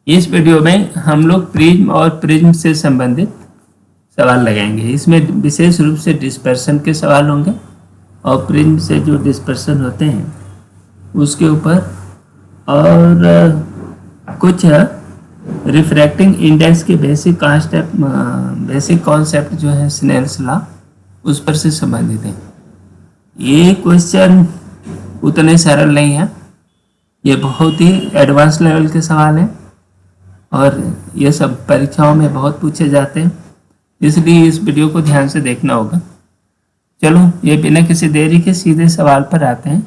इस वीडियो में हम लोग प्रिज्म और प्रिज्म से संबंधित सवाल लगाएंगे। इसमें विशेष रूप से डिस्पर्शन के सवाल होंगे और प्रिज्म से जो डिस्पर्शन होते हैं उसके ऊपर, और कुछ रिफ्रैक्टिंग इंडेक्स के बेसिक कॉन्सेप्ट जो है स्नेल्स लॉ, उस पर से संबंधित है। ये क्वेश्चन उतने सरल नहीं है, ये बहुत ही एडवांस लेवल के सवाल हैं और ये सब परीक्षाओं में बहुत पूछे जाते हैं, इसलिए इस वीडियो को ध्यान से देखना होगा। चलो, ये बिना किसी देरी के सीधे सवाल पर आते हैं,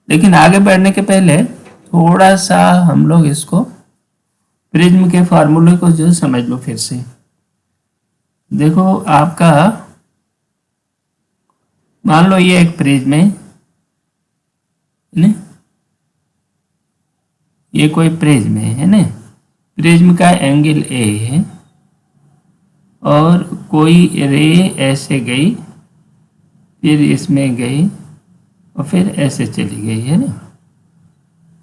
लेकिन आगे बढ़ने के पहले थोड़ा सा हम लोग इसको प्रिज्म के फार्मूले को जो समझ लो फिर से। देखो, आपका मान लो ये एक प्रिज्म है ना, ये कोई प्रिज्म है ना। प्रिज्म का एंगल ए है और कोई रे ऐसे गई, फिर इसमें गई और फिर ऐसे चली गई है ना।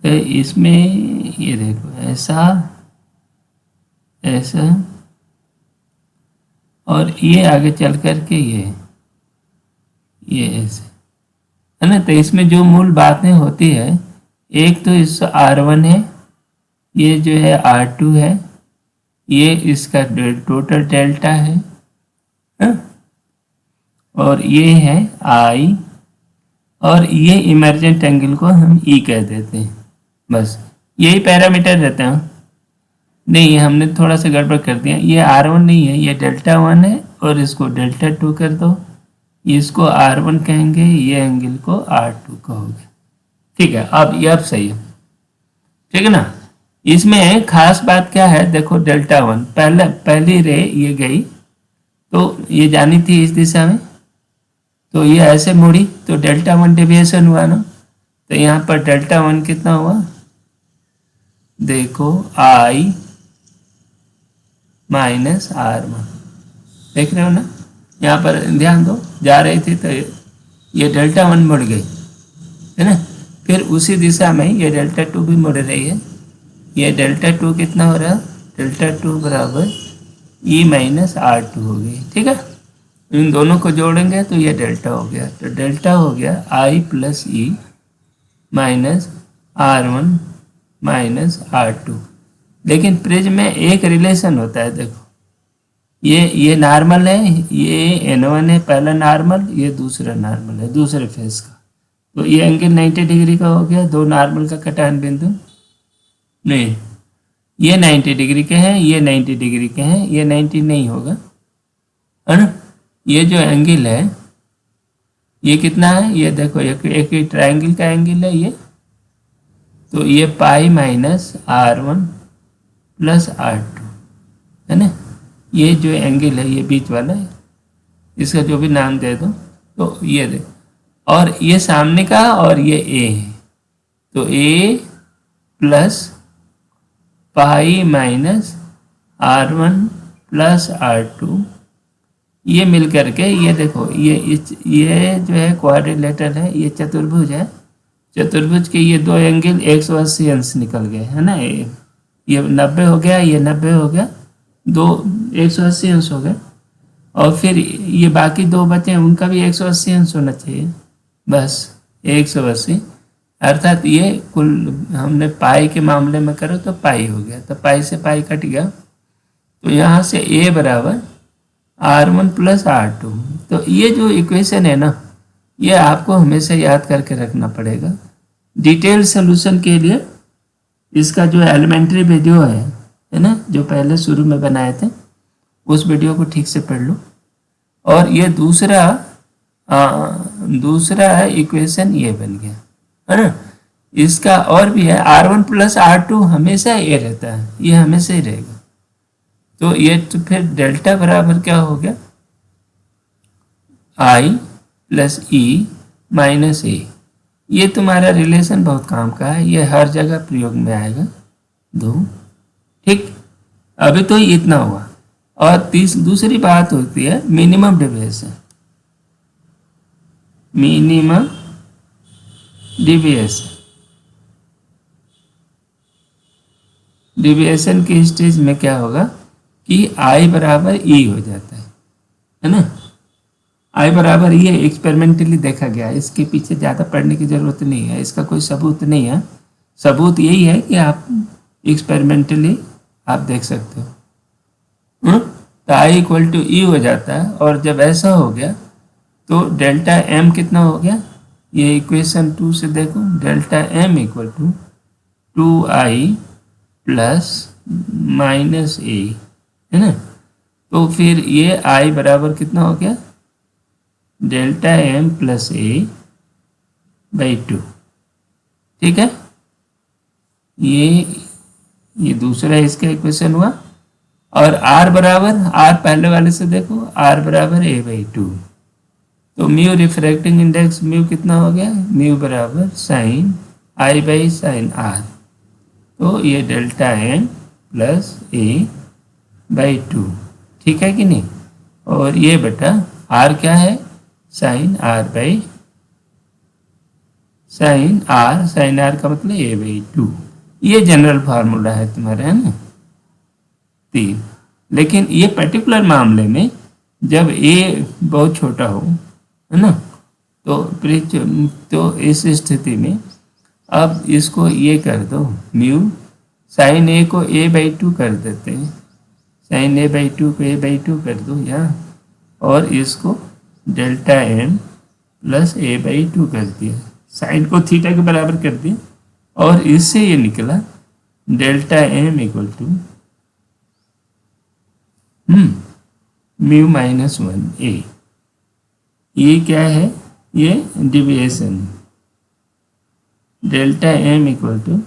तो इसमें ये देखो ऐसा ऐसा, और ये आगे चल कर के ये ऐसे है ना। तो इसमें जो मूल बातें होती है, एक तो इस R1 है, ये जो है R2 है, ये इसका टोटल डेल्टा है, और ये है I, और ये इमरजेंट एंगल को हम E कह देते हैं। बस यही पैरामीटर रहते हैं। नहीं, हमने थोड़ा सा गड़बड़ कर दिया, ये R1 नहीं है, ये डेल्टा 1 है, और इसको डेल्टा 2 कर दो, इसको R1 कहेंगे, ये एंगल को R2 कहोगे। ठीक है, अब ये अब सही है, ठीक है ना। इसमें खास बात क्या है, देखो डेल्टा 1 पहली रे ये गई तो ये जानी थी इस दिशा में, तो ये ऐसे मुड़ी तो डेल्टा 1 डेविएशन हुआ ना। तो यहाँ पर डेल्टा 1 कितना हुआ, देखो I माइनस R1, देख रहे हो ना। यहाँ पर ध्यान दो, जा रही थी तो ये डेल्टा 1 मुड़ गई है ना, फिर उसी दिशा में ये डेल्टा 2 भी मुड़ रही है। ये डेल्टा 2 कितना हो रहा है, डेल्टा 2 बराबर E माइनस R2 हो गई। ठीक है, इन दोनों को जोड़ेंगे तो ये डेल्टा हो गया, तो डेल्टा हो गया I plus E minus R1 minus R2। लेकिन प्रिज्म में एक रिलेशन होता है, देखो ये नॉर्मल है, ये N1 है पहला नॉर्मल, ये दूसरा नॉर्मल है दूसरे फेस का, तो ये एंगल 90 डिग्री का हो गया, दो नॉर्मल का कटान बिंदु। नहीं, ये 90 डिग्री के हैं, ये 90 डिग्री के हैं, ये 90 नहीं होगा है ना। ये जो एंगल है ये कितना है, ये देखो एक ट्रायंगल का एंगल है ये, तो ये pi minus R1 plus R2 है ना। ये जो एंगल है ये बीच वाला है, इसका जो भी नाम दे दो, तो ये दे, और ये सामने का और ये A है, तो A plus pi minus R1 plus R2, ये मिल करके ये देखो ये जो है क्वाड्रिलेटरल है, ये चतुर्भुज है, चतुर्भुज के ये दो एंगल 180 अंश निकल गए है ना। ये 90 हो गया, ये 90 हो गया, दो 180 अंश हो गए, और फिर ये बाकी दो बचे उनका भी 180 अंश होना चाहिए, बस 180, अर्थात ये कुल हमने पाई के मामले में करो तो पाई हो गया, तो पाई से पाई कट गया, तो यहाँ से A बराबर R1 प्लस R2। तो ये जो इक्वेशन है ना, ये आपको हमेशा याद करके रखना पड़ेगा। डिटेल सोल्यूशन के लिए इसका जो एलिमेंट्री वीडियो है ना, जो पहले शुरू में बनाए थे, उस वीडियो को ठीक से पढ़ लो। और ये दूसरा इक्वेशन ये बन गया है ना। इसका और भी है, R1 प्लस R2 हमेशा ये रहता है, ये हमेशा ही रहेगा, तो ये तो फिर डेल्टा बराबर क्या हो गया, I plus E minus A। ये तुम्हारा रिलेशन बहुत काम का है, ये हर जगह प्रयोग में आएगा दो। ठीक, अभी तो इतना हुआ, और दूसरी बात होती है minimum deviation. Minimum deviation deviation के स्टेज में क्या होगा कि आई बराबर ई हो जाता है ना। आई बराबर ये एक्सपेरिमेंटली देखा गया है, इसके पीछे ज़्यादा पढ़ने की ज़रूरत नहीं है, इसका कोई सबूत नहीं है। सबूत यही है कि आप एक्सपेरिमेंटली आप देख सकते हो। तो आई इक्वल टू ई हो जाता है, और जब ऐसा हो गया तो डेल्टा एम कितना हो गया, ये इक्वेशन 2 से देखो, delta M equal to 2i plus minus A, है ना। तो फिर ये आई बराबर कितना हो गया, delta M plus A by 2, ठीक है। ये दूसरा इसका इक्वेशन हुआ। और आर बराबर, आर पहले वाले से देखो, आर बराबर ए बाई 2, तो म्यू रिफ्रैक्टिंग इंडेक्स म्यू कितना हो गया, म्यू बराबर sine I by sine R, तो ये delta M plus A by 2, ठीक है कि नहीं। और ये बेटा आर क्या है, sine R by sine R का मतलब ए बाई 2, ये जनरल फार्मूला है तुम्हारा, है ना 3। लेकिन ये पर्टिकुलर मामले में जब ए बहुत छोटा हो, है ना, तो इस स्थिति में अब इसको ये कर दो, म्यू साइन ए को ए बाई 2 कर देते हैं, साइन ए बाई 2 को ए बाई 2 कर दो यहाँ, और इसको delta M plus A by 2 कर दिया, साइन को थीटा के बराबर कर दिया, और इससे ये निकला delta M equal to mu minus 1 A. ये क्या है, ये deviation, delta M equal to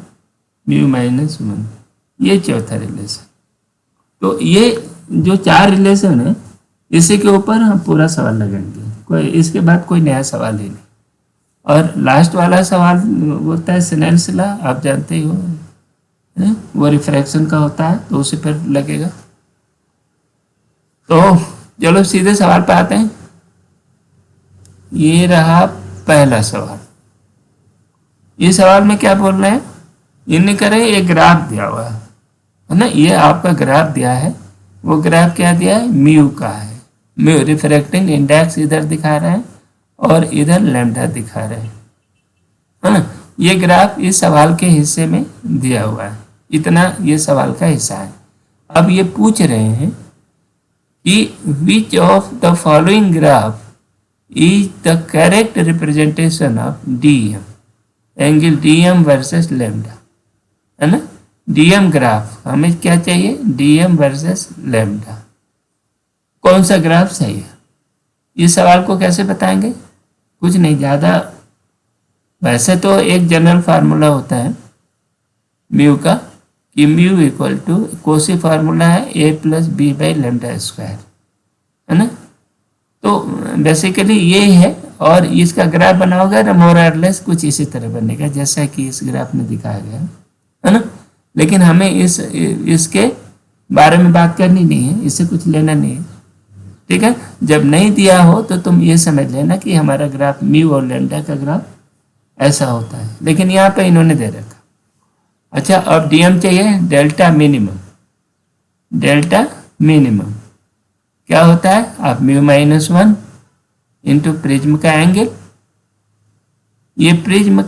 mu minus 1, ये चौथा रिलेशन। तो ये जो 4 रिलेशन है, इसी के ऊपर हम पूरा सवाल लगाएंगे, कोई इसके बाद कोई नया सवाल ही नहीं। और लास्ट वाला सवाल होता है स्नेल्स लॉ, आप जानते ही हो, वो रिफ्रैक्शन का होता है, तो उसी पर लगेगा। तो चलो सीधे सवाल पे आते हैं। ये रहा पहला सवाल। इस सवाल में क्या बोल रहे हैं, इन्हें करें एक ग्राफ दिया हुआ है ना, ये आपका ग्राफ दिया है, वो ग्राफ क्या दिया है, म्यू का है, म्यू रिफ्रैक्टिंग इंडेक्स इधर दिखा रहे हैं और इधर लैम्डा दिखा रहे हैं, है ना। ये ग्राफ इस सवाल के हिस्से में दिया हुआ है, इतना ये सवाल का हिस्सा है। अब ये पूछ रहे हैं कि which of the following graph is the correct representation of D M, angle D M versus lambda, है ना। डी एम ग्राफ हमें क्या चाहिए, डी एम वर्सेस लैम्डा, कौन सा ग्राफ सही है। इस सवाल को कैसे बताएंगे, कुछ नहीं ज़्यादा, वैसे तो एक जनरल फार्मूला होता है म्यू का, कि mu equal to Cauchy formula है A plus B by lambda square, है ना। तो बेसिकली ये है, और इसका ग्राफ बना होगा ना मोर और लेस कुछ इसी तरह बनेगा जैसा कि इस ग्राफ में दिखाया गया है ना। लेकिन हमें इसके बारे में बात करनी नहीं है, इससे कुछ लेना नहीं है, ठीक है। जब नहीं दिया हो तो तुम ये समझ लेना कि हमारा ग्राफ म्यू और लैम्डा का ग्राफ ऐसा होता है, लेकिन यहाँ पे इन्होंने दे रखा। अच्छा, अब डीएम चाहिए, डेल्टा मिनिमम। डेल्टा मिनिमम क्या होता है, आप म्यू माइनस 1 इंटू प्रिज्म का एंगल, ये प्रिज्म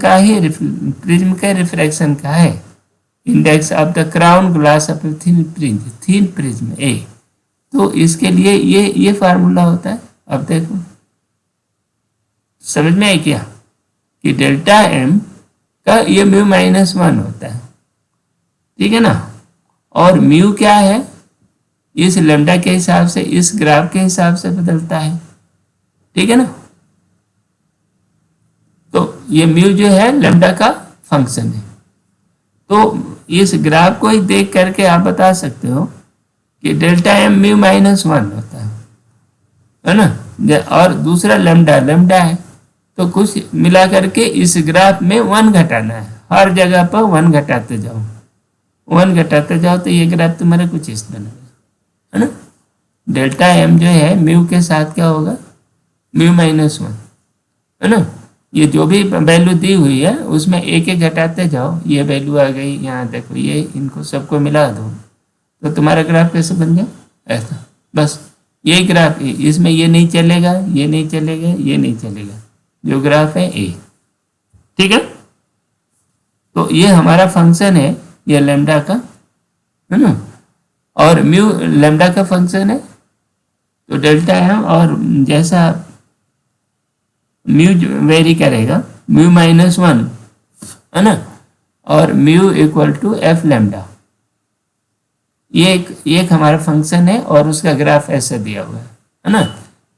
का रिफ्रैक्शन का है, index of the crown glass of thin prism ए। तो इसके लिए ये फार्मूला होता है। अब देखो समझ में आई क्या, कि डेल्टा एम का ये म्यू माइनस 1 होता है, ठीक है ना। और म्यू क्या है, इस लैम्डा के हिसाब से, इस ग्राफ के हिसाब से बदलता है, ठीक है ना। तो ये म्यू जो है लैम्डा का फंक्शन है। तो इस ग्राफ को ही देख करके आप बता सकते हो कि डेल्टा एम म्यू माइनस 1 होता है ना। और दूसरा लैम्डा है, तो कुछ मिला करके इस ग्राफ में 1 घटाना है, हर जगह पर 1 घटाते जाओ, 1 घटाते जाओ, तो ये ग्राफ तुम्हारा कुछ इस तरह है ना। डेल्टा एम जो है म्यू के साथ क्या होगा, म्यू माइनस 1, है ना। ये जो भी वैल्यू दी हुई है उसमें एक एक घटाते जाओ, ये वैल्यू आ गई, यहाँ देखो ये, इनको सबको मिला दो तो तुम्हारा ग्राफ कैसे बन गया, ऐसा। बस ये ग्राफ है, इसमें ये नहीं चलेगा, ये नहीं चलेगा, ये नहीं चलेगा, जो ग्राफ है ए। ठीक है, तो ये हमारा फंक्शन है, ये लैम्डा का, है ना, और म्यू लैम्डा का फंक्शन है, तो डेल्टा है, और जैसा म्यू वेरी करेगा, म्यू -1 है ना, और mu equal to F lambda, ये एक हमारा फंक्शन है और उसका ग्राफ ऐसा दिया हुआ है ना।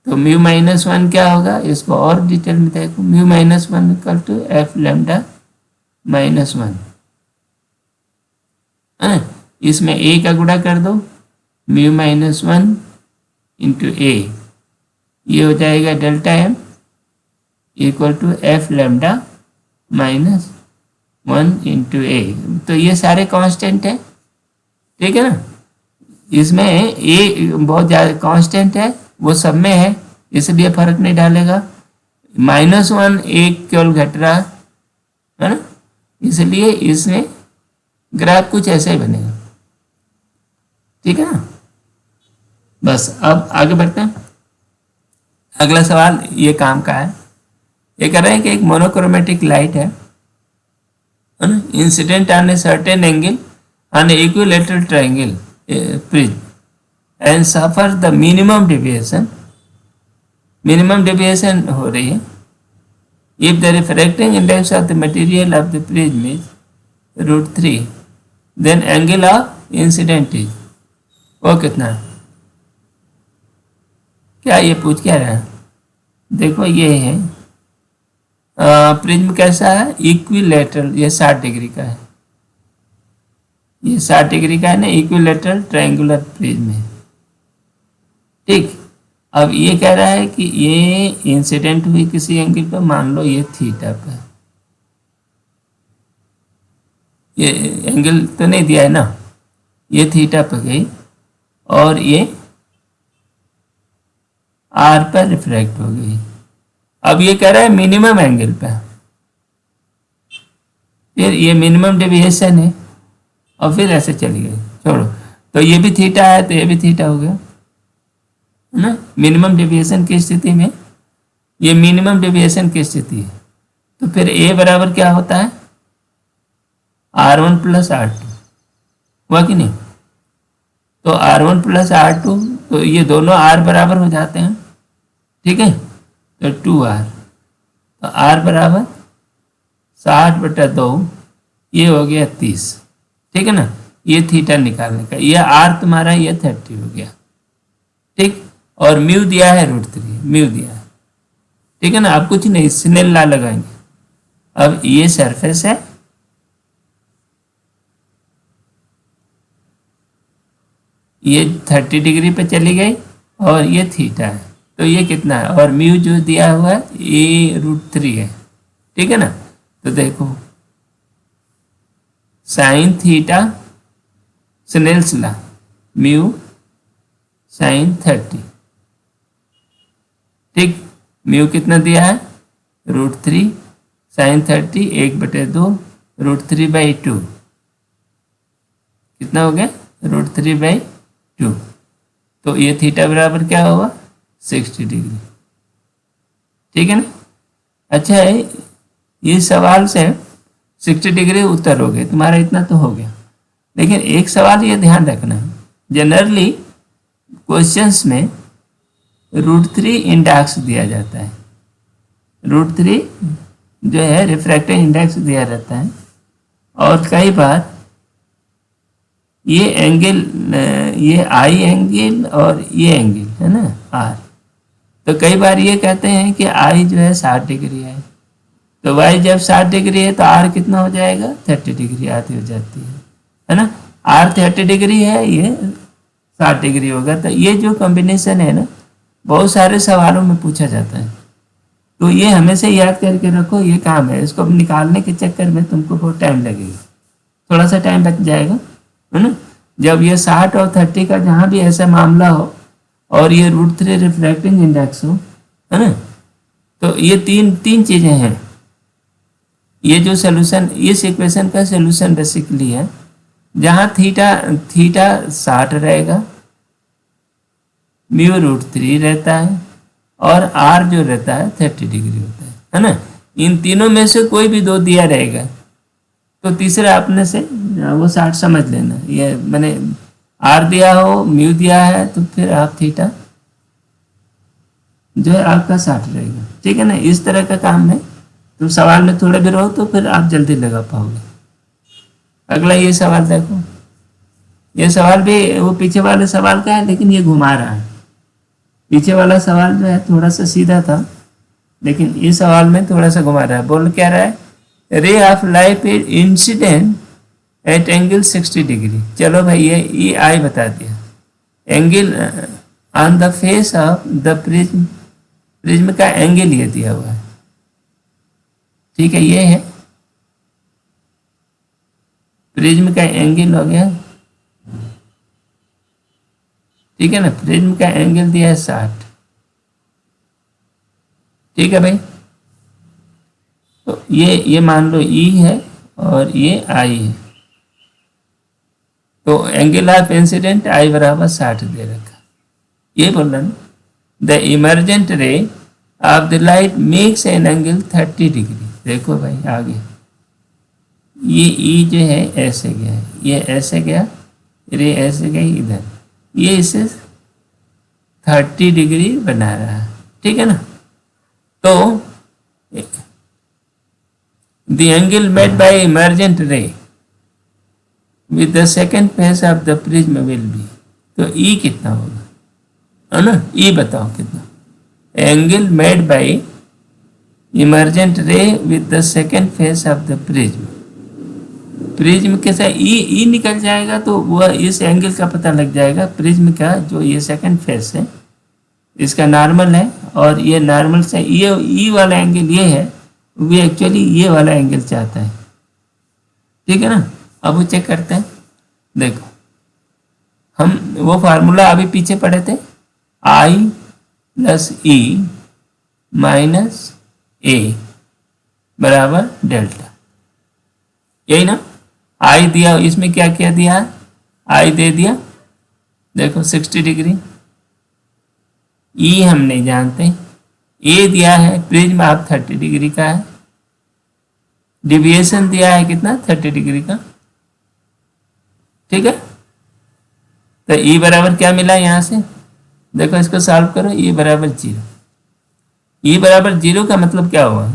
तो म्यू -1 क्या होगा, इसको और डिटेल में देखो, mu -1 equal to F lambda -1 है ना, इसमें ए का गुणा कर दो, म्यू -1 इंटू ए, ये हो जाएगा delta M equal to F lambda -1 into A. तो ये सारे कांस्टेंट है, ठीक है ना, इसमें ए बहुत ज़्यादा कांस्टेंट है, वो सब में है, इसलिए फर्क नहीं डालेगा। -1 एक केवल घट रहा है ना, इसलिए इसमें ग्राफ कुछ ऐसा ही बनेगा। ठीक है ना, बस अब आगे बढ़ते हैं। अगला सवाल ये काम का है, ये कह रहे हैं कि एक मोनोक्रोमेटिक लाइट है ना, incident on a certain angle on equilateral triangle prism and suffer the minimum deviation हो रही है if the refracting index of the material of the prism is √3, then angle of incident is, वो कितना है, क्या ये पूछ क्या रहा है, देखो ये है प्रिज्म कैसा है, इक्विलैटरल, ये 60 डिग्री का है, ये 60 डिग्री का है ना, इक्विलैटरल ट्रायंगुलर प्रिज्म है। ठीक, अब ये कह रहा है कि ये इंसिडेंट हुई किसी एंगल पर, मान लो ये थीटा पर, ये एंगल तो नहीं दिया है ना, ये थीटा पर गई और ये आर पर रिफ्रैक्ट हो गई। अब ये कह रहा है मिनिमम एंगल पर, फिर ये मिनिमम डेविएशन है और फिर ऐसे चली गई, छोड़ो, तो ये भी थीटा है तो ये भी थीटा हो गया, है ना। मिनिमम डेविएशन की स्थिति में, ये मिनिमम डेविएशन की स्थिति है, तो फिर ए बराबर क्या होता है, R1 + R2, हुआ कि नहीं। तो R1 + R2, तो ये दोनों R बराबर हो जाते हैं, ठीक है, तो 2R, तो R बराबर 60/2, ये हो गया 30, ठीक है ना, ये थीटा निकालने का, ये R तुम्हारा ये 30 हो गया, ठीक, और म्यू दिया है √3, म्यू दिया है, ठीक है ना। अब कुछ नहीं, स्नेल लॉ लगाएंगे। अब ये सरफेस है, ये 30 डिग्री पे चली गई और ये थीटा है, तो ये कितना है, और म्यू जो दिया हुआ है ये √3 है, ठीक है ना। तो देखो sine theta, Snell's law, mu sine 30, ठीक, म्यू कितना दिया है √3, साइन 30 1/2, √3/2 कितना हो गया, √3/2, तो ये थीटा बराबर क्या होगा, 60 डिग्री, ठीक है ना। अच्छा है, ये सवाल से 60 डिग्री उत्तर हो गए तुम्हारा, इतना तो हो गया, लेकिन एक सवाल ये ध्यान रखना है, जनरली क्वेश्चंस में √3 इंडेक्स दिया जाता है, √3 जो है रिफ्रैक्टिव इंडेक्स दिया रहता है, और कई बार ये एंगल, ये आई एंगल और ये एंगल है ना आर, तो कई बार ये कहते हैं कि आई जो है 60 डिग्री है, तो वाई जब 60 डिग्री है तो आर कितना हो जाएगा, 30 डिग्री आती हो जाती है ना। आर 30 डिग्री है, ये 60 डिग्री होगा, तो ये जो कॉम्बिनेशन है ना, बहुत सारे सवालों में पूछा जाता है, तो ये हमेशा याद करके रखो, ये काम है, इसको निकालने के चक्कर में तुमको बहुत टाइम लगेगा, थोड़ा सा टाइम बच जाएगा, है ना। जब ये 60 और 30 का जहाँ भी ऐसा मामला हो और ये √3 रिफ्रैक्टिंग इंडेक्स हो, है ना, तो ये तीन चीज़ें हैं, ये जो सोल्यूशन, इस इक्वेशन का सोल्यूशन बेसिकली है जहाँ थीटा थीटा 60 रहेगा, μ√3 रहता है और आर जो रहता है 30 डिग्री होता है ना। इन तीनों में से कोई भी दो दिया रहेगा तो तीसरा अपने से वो 60 समझ लेना। ये मैंने आर दिया हो, म्यू दिया है, तो फिर आप थीटा जो है आपका 60 रहेगा। ठीक है ना, इस तरह का काम है। तुम सवाल में थोड़ा भी रहो तो फिर आप जल्दी लगा पाओगे। अगला ये सवाल देखो, ये सवाल भी वो पीछे वाले सवाल का है लेकिन ये घुमा रहा है। पीछे वाला सवाल जो है थोड़ा सा सीधा था लेकिन इस सवाल में थोड़ा सा घुमा रहा है। बोल क्या रहा है, ray of light incident at angle 60 degree. चलो भाई ये आई बता दिया। Angle on the face of the prism, prism का एंगल ये दिया हुआ है। ठीक है, ये है प्रिज्म का एंगल हो गया। ठीक है ना, प्रिज्म का एंगल दिया है 60। ठीक है भाई, तो ये मान लो ई है और ये आई है। तो एंगल ऑफ इंसिडेंट आई बराबर 60 दे रखा। ये बोल रहा ना, the emergent ray of the light makes an angle 30 degree. देखो भाई आगे ये ई जो है ऐसे गया है, ये ऐसे गया, रे ऐसे गई इधर, ये इसे 30 डिग्री बना रहा है। ठीक है ना, तो the angle made by emergent रे with the second face of the prism will be. तो ई कितना होगा, है ना, ई बताओ कितना। एंगल मेड बाय इमर्जेंट रे with the second face of the prism, prism के साथ ई निकल जाएगा तो वह इस एंगल का पता लग जाएगा। प्रिज्म का जो ये सेकंड फेस है इसका नॉर्मल है और ये नॉर्मल से ये ई वाला एंगल ये है, वो एक्चुअली ये वाला एंगल चाहता है। ठीक है ना, अब वो चेक करते हैं। देखो हम वो फार्मूला अभी पीछे पढ़े थे, आई प्लस ई माइनस ए बराबर डेल्टा, यही ना। आई दिया, इसमें क्या क्या दिया, आई दे दिया, देखो 60 डिग्री। ई हम नहीं जानते, ए दिया है प्रिज्म आप 30 डिग्री का है, डिविएशन दिया है कितना 30 डिग्री का। ठीक है, तो ई बराबर क्या मिला यहां से, देखो इसको सॉल्व करो। ई बराबर 0, ई बराबर 0 का मतलब क्या हुआ,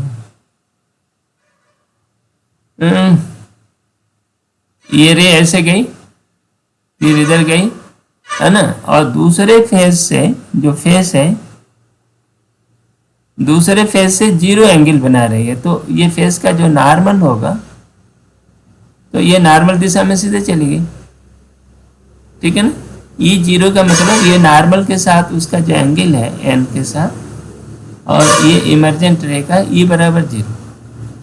ये रे ऐसे गई फिर इधर गई, है ना, और दूसरे फेस से जो फेस है दूसरे फेस से 0 एंगल बना रही है। तो ये फेस का जो नॉर्मल होगा तो ये नॉर्मल दिशा में सीधे चली गई। ठीक है ना, ई 0 का मतलब ये नॉर्मल के साथ उसका जो एंगल है एन के साथ, और ये इमरजेंट रे का ई बराबर 0।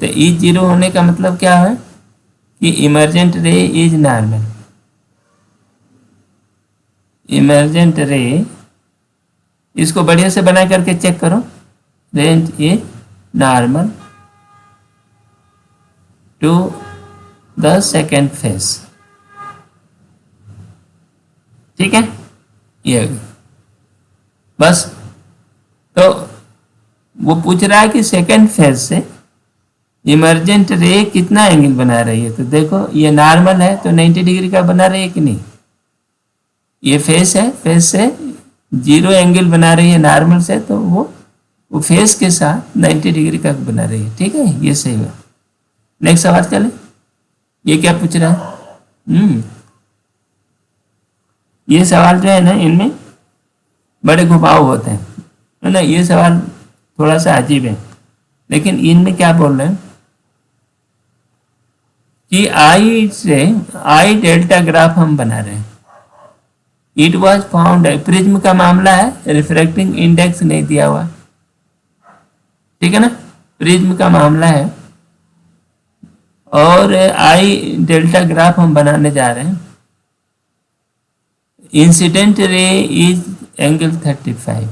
तो ई 0 होने का मतलब क्या है कि emergent ray is normal, emergent ray, इसको बढ़िया से बना करके चेक करो, range A normal to the second face. ठीक है, ये बस। तो वो पूछ रहा है कि सेकेंड फेस से इमरजेंट रे कितना एंगल बना रही है। तो देखो ये नॉर्मल है तो 90 डिग्री का बना रही है कि नहीं, ये फेस है, फेस से 0 एंगल बना रही है नॉर्मल से, तो वो फेस के साथ 90 डिग्री का बना रही है। ठीक है, ये सही हुआ। नेक्स्ट सवाल चले, ये क्या पूछ रहा है, ये सवाल जो है ना इनमें बड़े घुमाव होते हैं, है ना। ये सवाल थोड़ा सा अजीब है लेकिन इनमें क्या बोल रहे हैं कि आई से आई डेल्टा ग्राफ हम बना रहे हैं। इट वॉज फाउंड, प्रिज्म का मामला है, रिफ्रैक्टिंग इंडेक्स नहीं दिया हुआ। ठीक है ना, प्रिज्म का मामला है और आई डेल्टा ग्राफ हम बनाने जा रहे हैं। Incident ray is angle 35।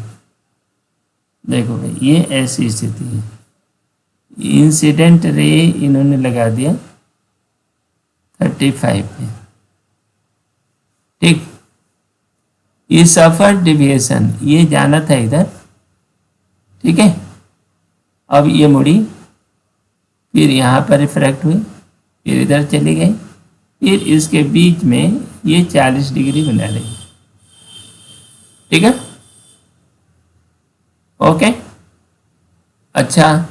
देखो भाई ये ऐसी स्थिति है, इंसिडेंट रे इन्होंने लगा दिया 35 पे, ठीक। ये सफर डिविएशन, ये जाना था इधर, ठीक है। अब ये मुड़ी, फिर यहाँ पर रिफ्रैक्ट हुई, फिर इधर चली गई, फिर इसके बीच में ये 40 डिग्री बना रही, ठीक है, ओके। अच्छा,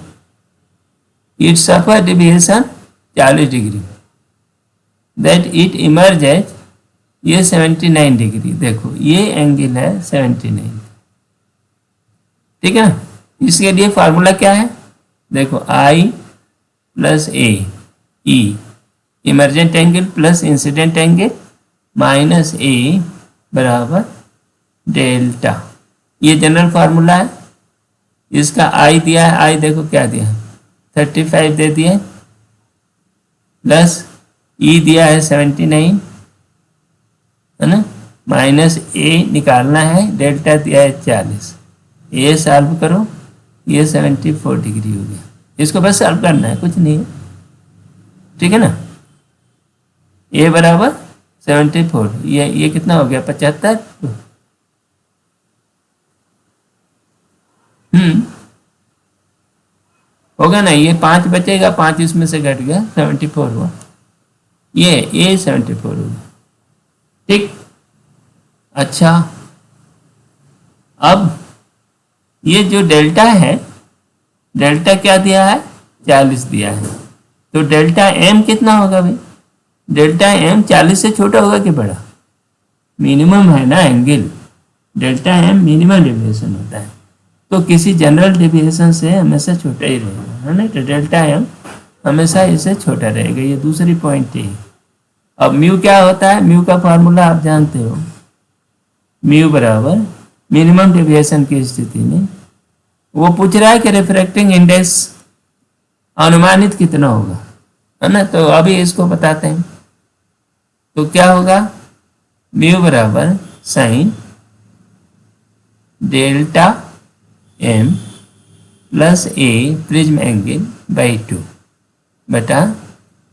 it suffer deviation 40 degree, that it emerges, ये 79 डिग्री, देखो ये एंगल है 79, ठीक है ना। इसके लिए फार्मूला क्या है, देखो I plus A E, emergent angle plus incident angle minus A बराबर डेल्टा, ये जनरल फार्मूला है। इसका I दिया है, I देखो क्या दिया है 35 दे दिया, प्लस E दिया है 79, है ना, माइनस ए निकालना है, डेल्टा दिया है 40, ये सॉल्व करो, ये 74 डिग्री हो गया। इसको बस सॉल्व करना है, कुछ नहीं है, ठीक है ना। ए बराबर 74, ये कितना हो गया 75, होगा ना, ये 5 बचेगा, 5 इसमें से घट गया, 74 हुआ, ये 74 हो गया, ठीक। अच्छा, अब ये जो डेल्टा है, डेल्टा क्या दिया है 40 दिया है, तो डेल्टा एम कितना होगा भाई, डेल्टा एम 40 से छोटा होगा कि बड़ा, मिनिमम है ना angle, delta M minimum deviation होता है, तो किसी जनरल डेविएशन से हमेशा छोटा ही रहेगा, है ना, तो डेल्टा एम हमेशा इससे छोटा रहेगा, ये दूसरी पॉइंट है। अब म्यू क्या होता है, म्यू का फार्मूला आप जानते हो, म्यू बराबर मिनिमम डेविएशन की स्थिति में, वो पूछ रहा है कि रिफ्रैक्टिंग इंडेक्स अनुमानित कितना होगा, है ना, तो अभी इसको बताते हैं। तो क्या होगा, म्यू बराबर sine delta M plus A prism angle by 2 बटा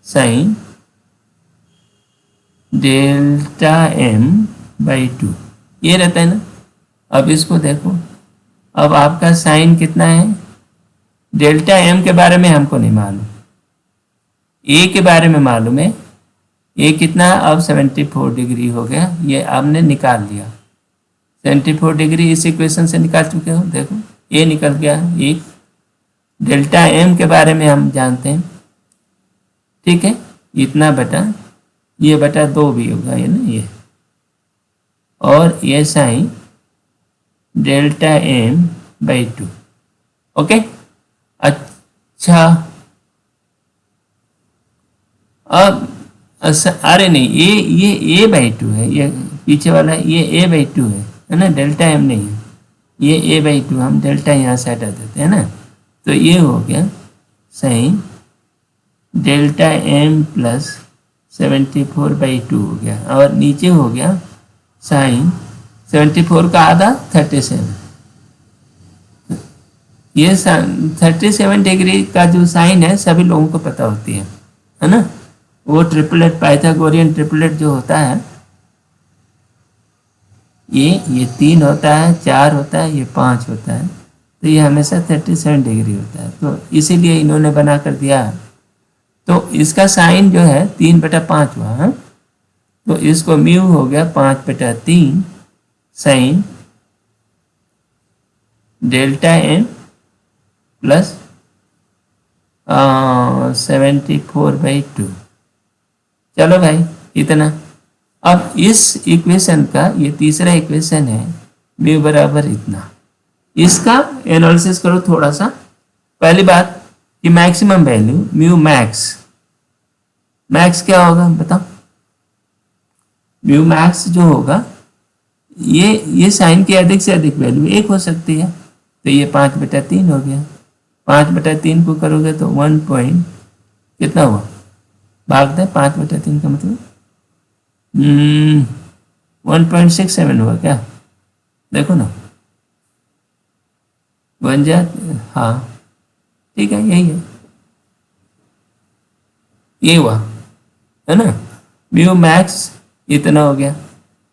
साइन डेल्टा एम बाई 2, ये रहता है ना। अब इसको देखो, अब आपका साइन कितना है, डेल्टा एम के बारे में हमको नहीं मालूम, ए के बारे में मालूम है, ए कितना है, अब 74 डिग्री हो गया, ये आपने निकाल लिया, 74 डिग्री इस इक्वेशन से निकाल चुके हो, देखो ए निकल गया एक, डेल्टा एम के बारे में हम जानते हैं, ठीक है, इतना बटा ये बटा 2 भी होगा ये ना, ये और ये sine delta M by 2, okay. अच्छा, अब अरे नहीं, ये ए बाई 2 है, ये पीछे वाला ये ए बाई 2 है ना, डेल्टा एम नहीं है, ये ए बाई 2, हम डेल्टा यहाँ से हटा देते हैं ना, तो ये हो गया sine delta M plus 74 by 2 हो गया, और नीचे हो गया साइन 74 का आधा 37, ये 37 डिग्री का जो साइन है सभी लोगों को पता होती है ना, वो ट्रिपलेट, पाइथागोरियन ट्रिपलेट जो होता है, ये 3 होता है, 4 होता है, ये 5 होता है, तो ये हमेशा 37 डिग्री होता है, तो इसीलिए इन्होंने बना कर दिया। तो इसका साइन जो है 3/5 हुआ है, तो इसको म्यू हो गया 5/3 साइन डेल्टा एम प्लस 74/2। चलो भाई इतना। अब इस इक्वेशन का, ये तीसरा इक्वेशन है, म्यू बराबर इतना, इसका एनालिसिस करो थोड़ा सा। पहली बात कि maximum value mu max, max क्या होगा बताओ, म्यू मैक्स जो होगा ये साइन की अधिक से अधिक वैल्यू 1 हो सकती है, तो ये 5/3 हो गया, 5/3 को करोगे तो 1 पॉइंट कितना हुआ, भाग दे 5/3 का मतलब 1.67 हुआ क्या, देखो ना बन जाए, हाँ ठीक है यही है। ये हुआ, है ना, म्यू मैक्स इतना हो गया।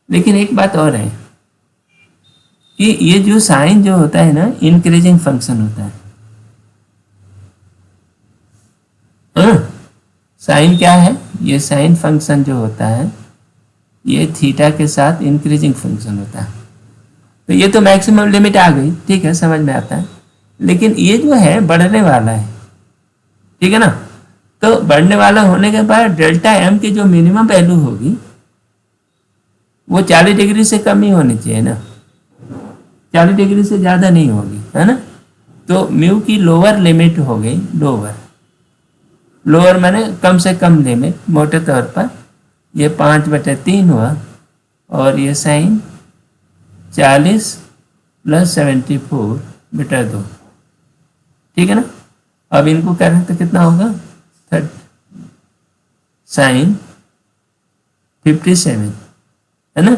लेकिन एक बात और है कि ये जो साइन जो होता है ना, इंक्रीजिंग फंक्शन होता है। साइन क्या है? ये साइन फंक्शन जो होता है ये थीटा के साथ इंक्रीजिंग फंक्शन होता है। तो ये तो मैक्सिमम लिमिट आ गई, ठीक है, समझ में आता है। लेकिन ये जो है बढ़ने वाला है, ठीक है ना। तो बढ़ने वाला होने के बाद डेल्टा एम की जो मिनिमम वैल्यू होगी वो 40 डिग्री से कम ही होनी चाहिए ना, 40 डिग्री से ज़्यादा नहीं होगी, है ना। तो म्यू की लोअर लिमिट हो गई, लोअर माने कम से कम लिमिट, मोटे तौर पर ये 5/3 हुआ, और ये साइन 40 + 74/2, ठीक है ना। अब इनको करें तो कितना होगा, साइन 57, है ना,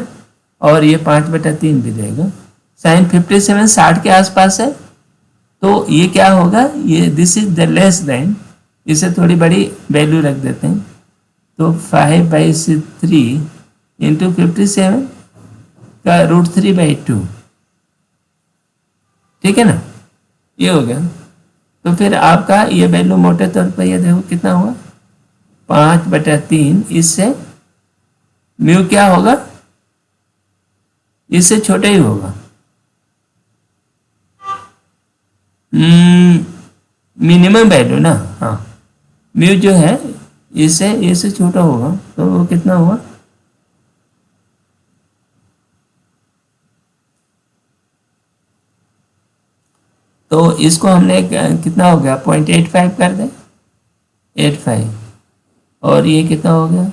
और ये 5/3 भी देगा। साइन 57 60 के आसपास है, तो ये क्या होगा, ये this is the less than, इसे थोड़ी बड़ी वैल्यू रख देते हैं। तो 5/3 इंटू 57 का √3/2, ठीक है ना, ये हो गया। तो फिर आपका ये वैल्यू मोटे तौर पर ये देखो कितना हुआ, 5/3। इससे म्यू क्या होगा, इससे छोटा ही होगा, मिनिमम वैल्यू ना, हाँ, म्यू जो है इससे छोटा होगा, तो वो कितना हुआ, तो इसको हमने कितना हो गया, 0.85 कर दें, 85, और ये कितना हो गया,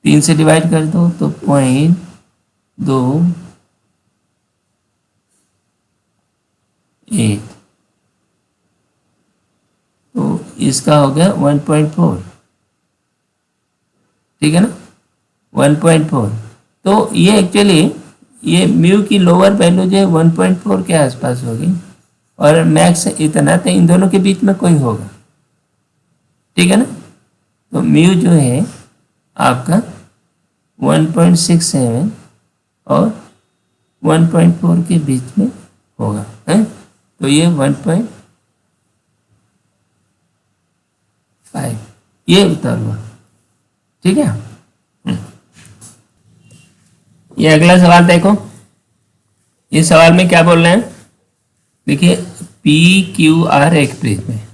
3 से डिवाइड कर दो तो 0.28, तो इसका हो गया 1.4, ठीक है ना, 1.4। तो ये एक्चुअली ये म्यू की लोअर वैल्यू जो है 1.4 के आसपास होगी, और मैक्स इतना, तो इन दोनों के बीच में कोई होगा, ठीक है ना। तो म्यू जो है आपका 1.67 और 1.4 के बीच में होगा, है। तो ये 1.5 ये उत्तर हुआ, ठीक है। ये अगला सवाल देखो, इस सवाल में क्या बोल रहे हैं, देखिए PQR एक प्रिज्म है,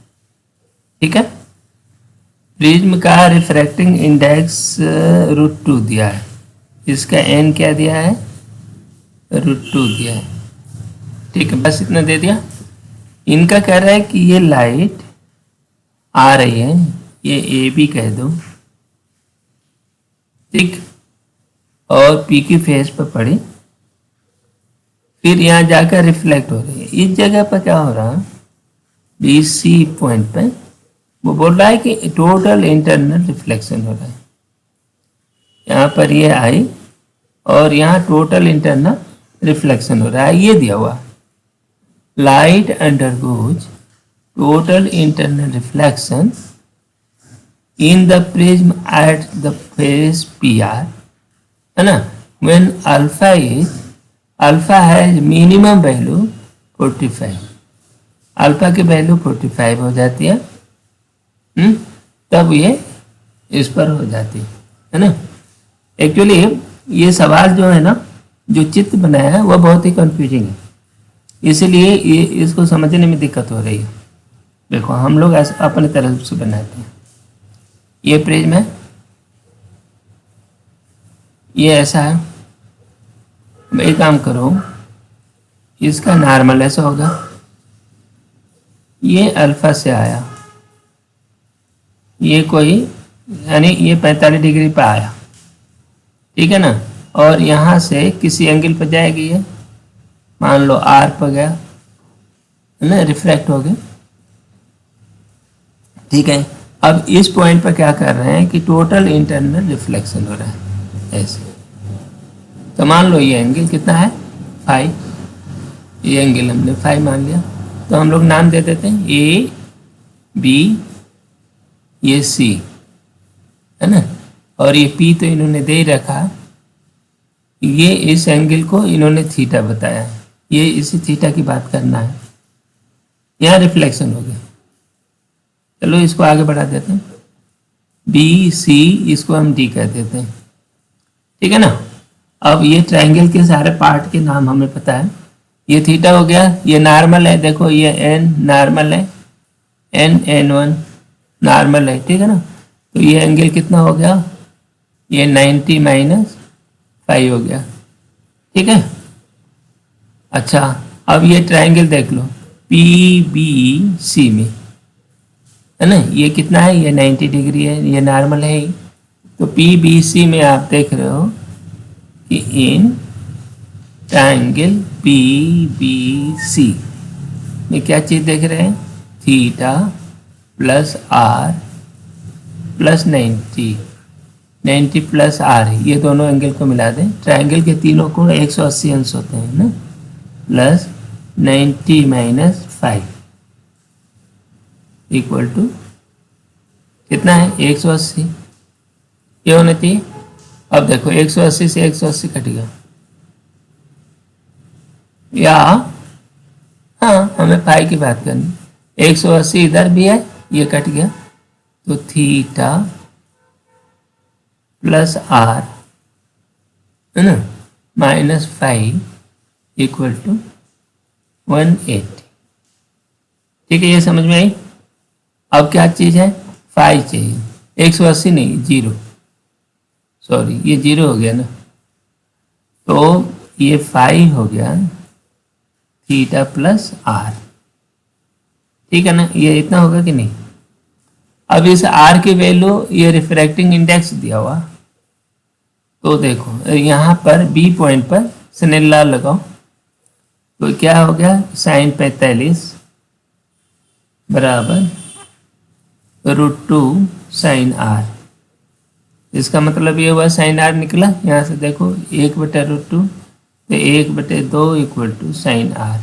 ठीक है। प्रिज्म का रिफ्रैक्टिंग इंडेक्स √2 दिया है, इसका n क्या दिया है, √2 दिया है, ठीक है, बस इतना दे दिया। इनका कह रहा है कि ये लाइट आ रही है, ये AB कह दो, ठीक, और P की फेस पर पड़ी, फिर यहाँ जाकर रिफ्लेक्ट हो रही है। इस जगह पर क्या हो रहा है, BC पॉइंट पे वो बोल रहा है कि टोटल इंटरनल रिफ्लेक्शन हो रहा है। यहाँ पर ये आई और यहाँ टोटल इंटरनल रिफ्लेक्शन हो रहा है, ये दिया हुआ, light undergoes total internal reflection in the prism at the face PR, है ना, when alpha has minimum value 45, alpha की वैल्यू 45 हो जाती है, तब ये इस पर हो जाती है ना। एक्चुअली ये सवाल जो है ना, जो चित्र बनाया है वह बहुत ही कंफ्यूजिंग है, इसीलिए ये इसको समझने में दिक्कत हो रही है। देखो हम लोग ऐसा अपने तरफ से बनाते हैं, ये प्रिज्म है, ये ऐसा है, एक काम करो, इसका नॉर्मल ऐसा होगा, ये अल्फा से आया, ये कोई यानी ये 45 डिग्री पर आया, ठीक है ना, और यहाँ से किसी एंगल पर जाएगी, ये मान लो R पर गया, है ना, रिफ्लेक्ट हो गया, ठीक है। अब इस पॉइंट पर क्या कर रहे हैं कि टोटल इंटरनल रिफ्लेक्शन हो रहा है ऐसे, तो मान लो ये एंगल कितना है, 5, ये एंगल हमने 5 मान लिया, तो हम लोग नाम दे देते हैं A B ये सी है ना, और ये पी तो इन्होंने दे ही रखा। ये इस एंगल को इन्होंने थीटा बताया, ये इसी थीटा की बात करना है। यहाँ रिफ्लेक्शन हो गया। चलो इसको आगे बढ़ा देते हैं, बी सी इसको हम डी कह देते हैं, ठीक है ना। अब ये ट्रायंगल के सारे पार्ट के नाम हमें पता है। ये थीटा हो गया, ये नॉर्मल है, देखो ये एन नॉर्मल है, एन एन वन नॉर्मल है, ठीक है ना। तो ये एंगल कितना हो गया, ये 90 माइनस 5 हो गया, ठीक है। अच्छा अब ये ट्रायंगल देख लो पी बी सी में, है ना, ये कितना है, ये 90 डिग्री है, ये नॉर्मल है ही। तो पी बी सी में आप देख रहे हो कि in triangle P B C में क्या चीज़ देख रहे हैं, theta plus R plus 90 plus R, ये दोनों एंगल को मिला दें। ट्रायंगल के तीनों कोण 180 अंश होते हैं ना, प्लस 90 माइनस 5 इक्वल टू कितना है, 180। ये होना चाहिए। अब देखो 180 से 180 कटेगा, या हाँ हमें पाई की बात करनी, 180 इधर भी है, ये कट गया, तो थीटा प्लस आर है ना माइनस 5 इक्वल टू 180, ठीक है, ये समझ में आई। अब क्या चीज़ है, 5 चाहिए, 180 नहीं, 0, सॉरी ये 0 हो गया ना, तो ये 5 हो गया थीटा प्लस आर, ठीक है ना, ये इतना होगा कि नहीं। अब इस आर की वैल्यू, ये रिफ्रैक्टिंग इंडेक्स दिया हुआ, तो देखो यहाँ पर बी पॉइंट पर स्नेल लगाओ, तो क्या हो गया, साइन 45 बराबर √2 साइन आर। इसका मतलब ये हुआ साइन आर निकला, यहाँ से देखो 1/√2, तो 1/2 इक्वल टू साइन आर,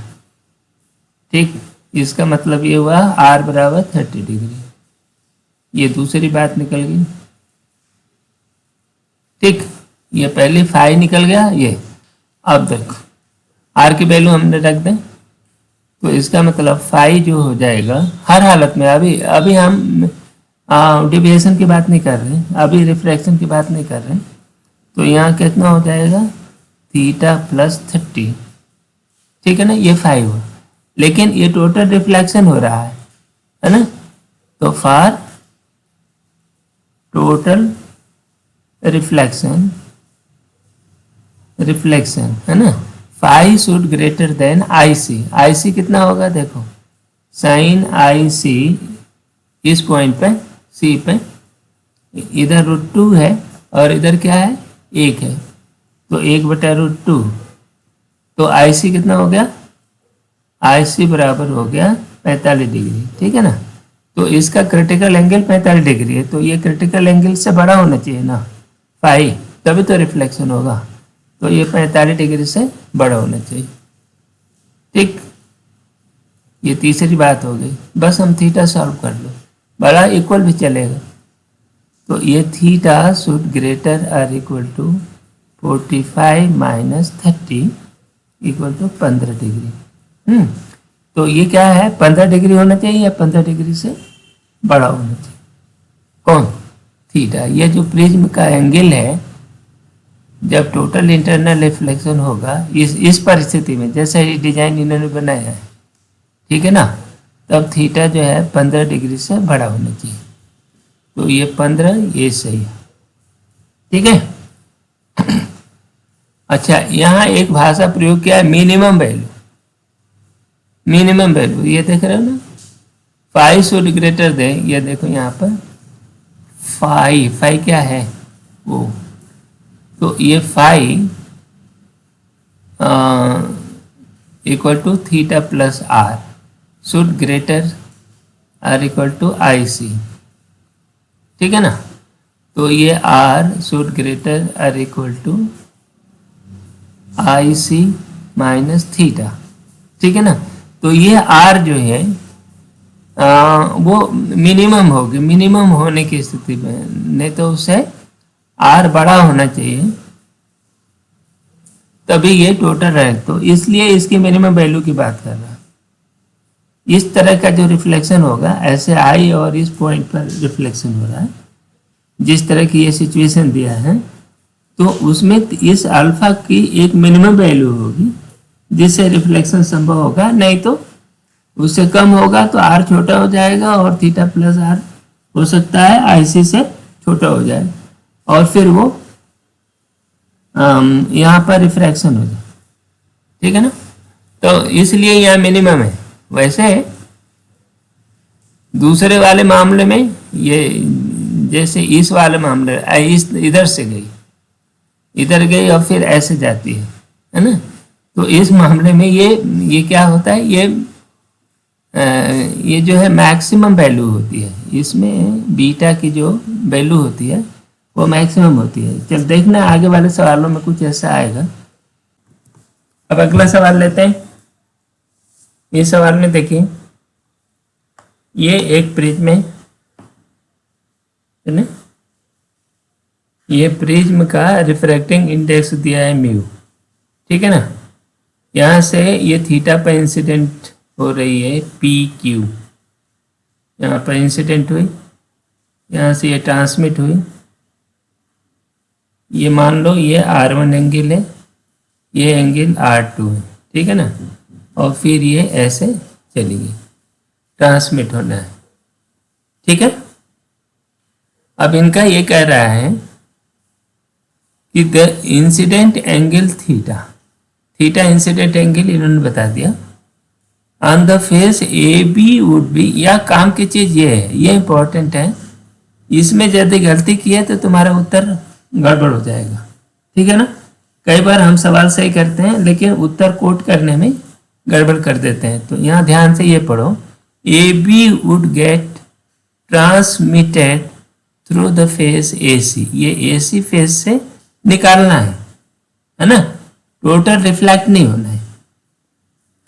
ठीक। इसका मतलब ये हुआ आर बराबर 30 डिग्री, ये दूसरी बात निकल गई, ठीक। ये पहले 5 निकल गया ये। अब देखो आर की वैल्यू हमने रख दें, तो इसका मतलब 5 जो हो जाएगा हर हालत में। अभी हम डिविएशन की बात नहीं कर रहे हैं, अभी रिफ्रैक्शन की बात नहीं कर रहे हैं। तो यहाँ कितना हो जाएगा, थीटा प्लस 30, ठीक है ना, ये 5 हो, लेकिन ये टोटल रिफ्लेक्शन हो रहा है ना। तो फॉर टोटल रिफ्लेक्शन है ना, phi should greater than I C. I C कितना होगा, देखो साइन आई सी इस पॉइंट पे सी पे, इधर √2 है और इधर क्या है, 1 है, तो 1/√2, तो आई सी कितना हो गया, आई सी बराबर हो गया 45 डिग्री, ठीक है ना। तो इसका क्रिटिकल एंगल 45 डिग्री है, तो ये क्रिटिकल एंगल से बड़ा होना चाहिए ना फाई, तभी तो रिफ्लेक्शन होगा। तो ये 45 डिग्री से बड़ा होना चाहिए, ठीक। ये तीसरी बात हो गई। बस हम थीटा सॉल्व कर लो, बड़ा इक्वल भी चलेगा। तो ये theta should greater or equal to 45 minus 30 equal to 15 degree. तो ये क्या है, 15 डिग्री होना चाहिए या 15 डिग्री से बड़ा होना चाहिए, कौन, थीटा। ये जो प्रिज्म का एंगल है, जब टोटल इंटरनल रिफ्लेक्शन होगा इस परिस्थिति में, जैसे ये डिजाइन इन्होंने बनाया है, ठीक है ना, तब थीटा जो है 15 डिग्री से बड़ा होना चाहिए। तो ये 15, ये सही है, ठीक है। अच्छा यहाँ एक भाषा प्रयोग किया है, मिनिमम वैल्यू। मिनिमम वैल्यू ये देख रहे हो ना, 5 शुड ग्रेटर दे, ये देखो यहाँ पर 5 क्या है वो, तो ये 5 equal to theta plus R should greater or equal to I C, ठीक है ना। तो ये R should greater or equal to I C minus theta, ठीक है ना। तो ये आर जो है वो मिनिमम होगी, मिनिमम होने की स्थिति में, नहीं तो उससे आर बड़ा होना चाहिए तभी ये टोटल रहे। तो इसलिए इसकी मिनिमम वैल्यू की बात कर रहा है। इस तरह का जो रिफ्लेक्शन होगा, ऐसे आई और इस पॉइंट पर रिफ्लेक्शन हो रहा है, जिस तरह की ये सिचुएशन दिया है, तो उसमें इस अल्फा की एक मिनिमम वैल्यू होगी जिससे रिफ्लेक्शन संभव होगा, नहीं तो उससे कम होगा तो आर छोटा हो जाएगा और थीटा प्लस आर हो सकता है आईसी से छोटा हो जाए और फिर वो यहाँ पर रिफ्रैक्शन हो जाए। ठीक है ना? तो इसलिए यहाँ मिनिमम है। वैसे दूसरे वाले मामले में ये जैसे इस वाले मामले इस इधर से गई, इधर गई और फिर ऐसे जाती है ना? तो इस मामले में ये क्या होता है, ये जो है मैक्सिमम वैल्यू होती है। इसमें बीटा की जो वैल्यू होती है वो मैक्सिमम होती है। चल देखना आगे वाले सवालों में कुछ ऐसा आएगा। अब अगला सवाल लेते हैं। ये सवाल में देखिए, ये एक प्रिज्म है ना? ये प्रिज्म का रिफ्रैक्टिंग इंडेक्स दिया है म्यू। ठीक है ना? यहाँ से ये थीटा पर इंसिडेंट हो रही है पी क्यू, यहाँ पर इंसिडेंट हुई, यहाँ से ये ट्रांसमिट हुई। ये मान लो ये R1 एंगल है, ये एंगल R2 है। ठीक है ना? और फिर ये ऐसे चलेगी, ट्रांसमिट होना है। ठीक है? अब इनका ये कह रहा है कि the incident angle theta, theta incident angle इन्होंने बता दिया, on the face A B would be, या काम की चीज ये है, ये इंपॉर्टेंट है। इसमें यदि गलती की है तो तुम्हारा उत्तर गड़बड़ हो जाएगा। ठीक है ना? कई बार हम सवाल सही करते हैं लेकिन उत्तर कोट करने में गड़बड़ कर देते हैं। तो यहाँ ध्यान से ये पढ़ो, A B would get transmitted through the face A C, ये ए सी फेस से निकालना है ना? टोटल रिफ्लेक्ट नहीं होना है।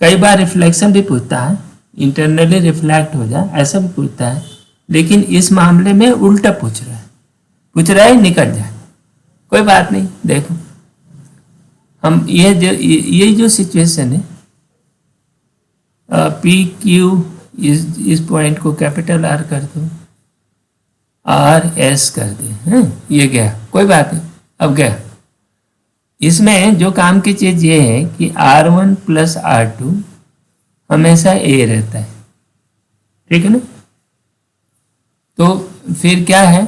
कई बार रिफ्लेक्शन भी पूछता है, इंटरनली रिफ्लेक्ट हो जाए ऐसा भी पूछता है, लेकिन इस मामले में उल्टा पूछ रहा है निकल जाए। कोई बात नहीं, देखो हम ये जो सिचुएशन है, पी क्यू इस पॉइंट को कैपिटल आर कर दो, आर एस कर दे, ये गया, कोई बात नहीं, अब गया। इसमें जो काम की चीज ये है कि R1 प्लस R2 हमेशा ए रहता है। ठीक है ना? तो फिर क्या है,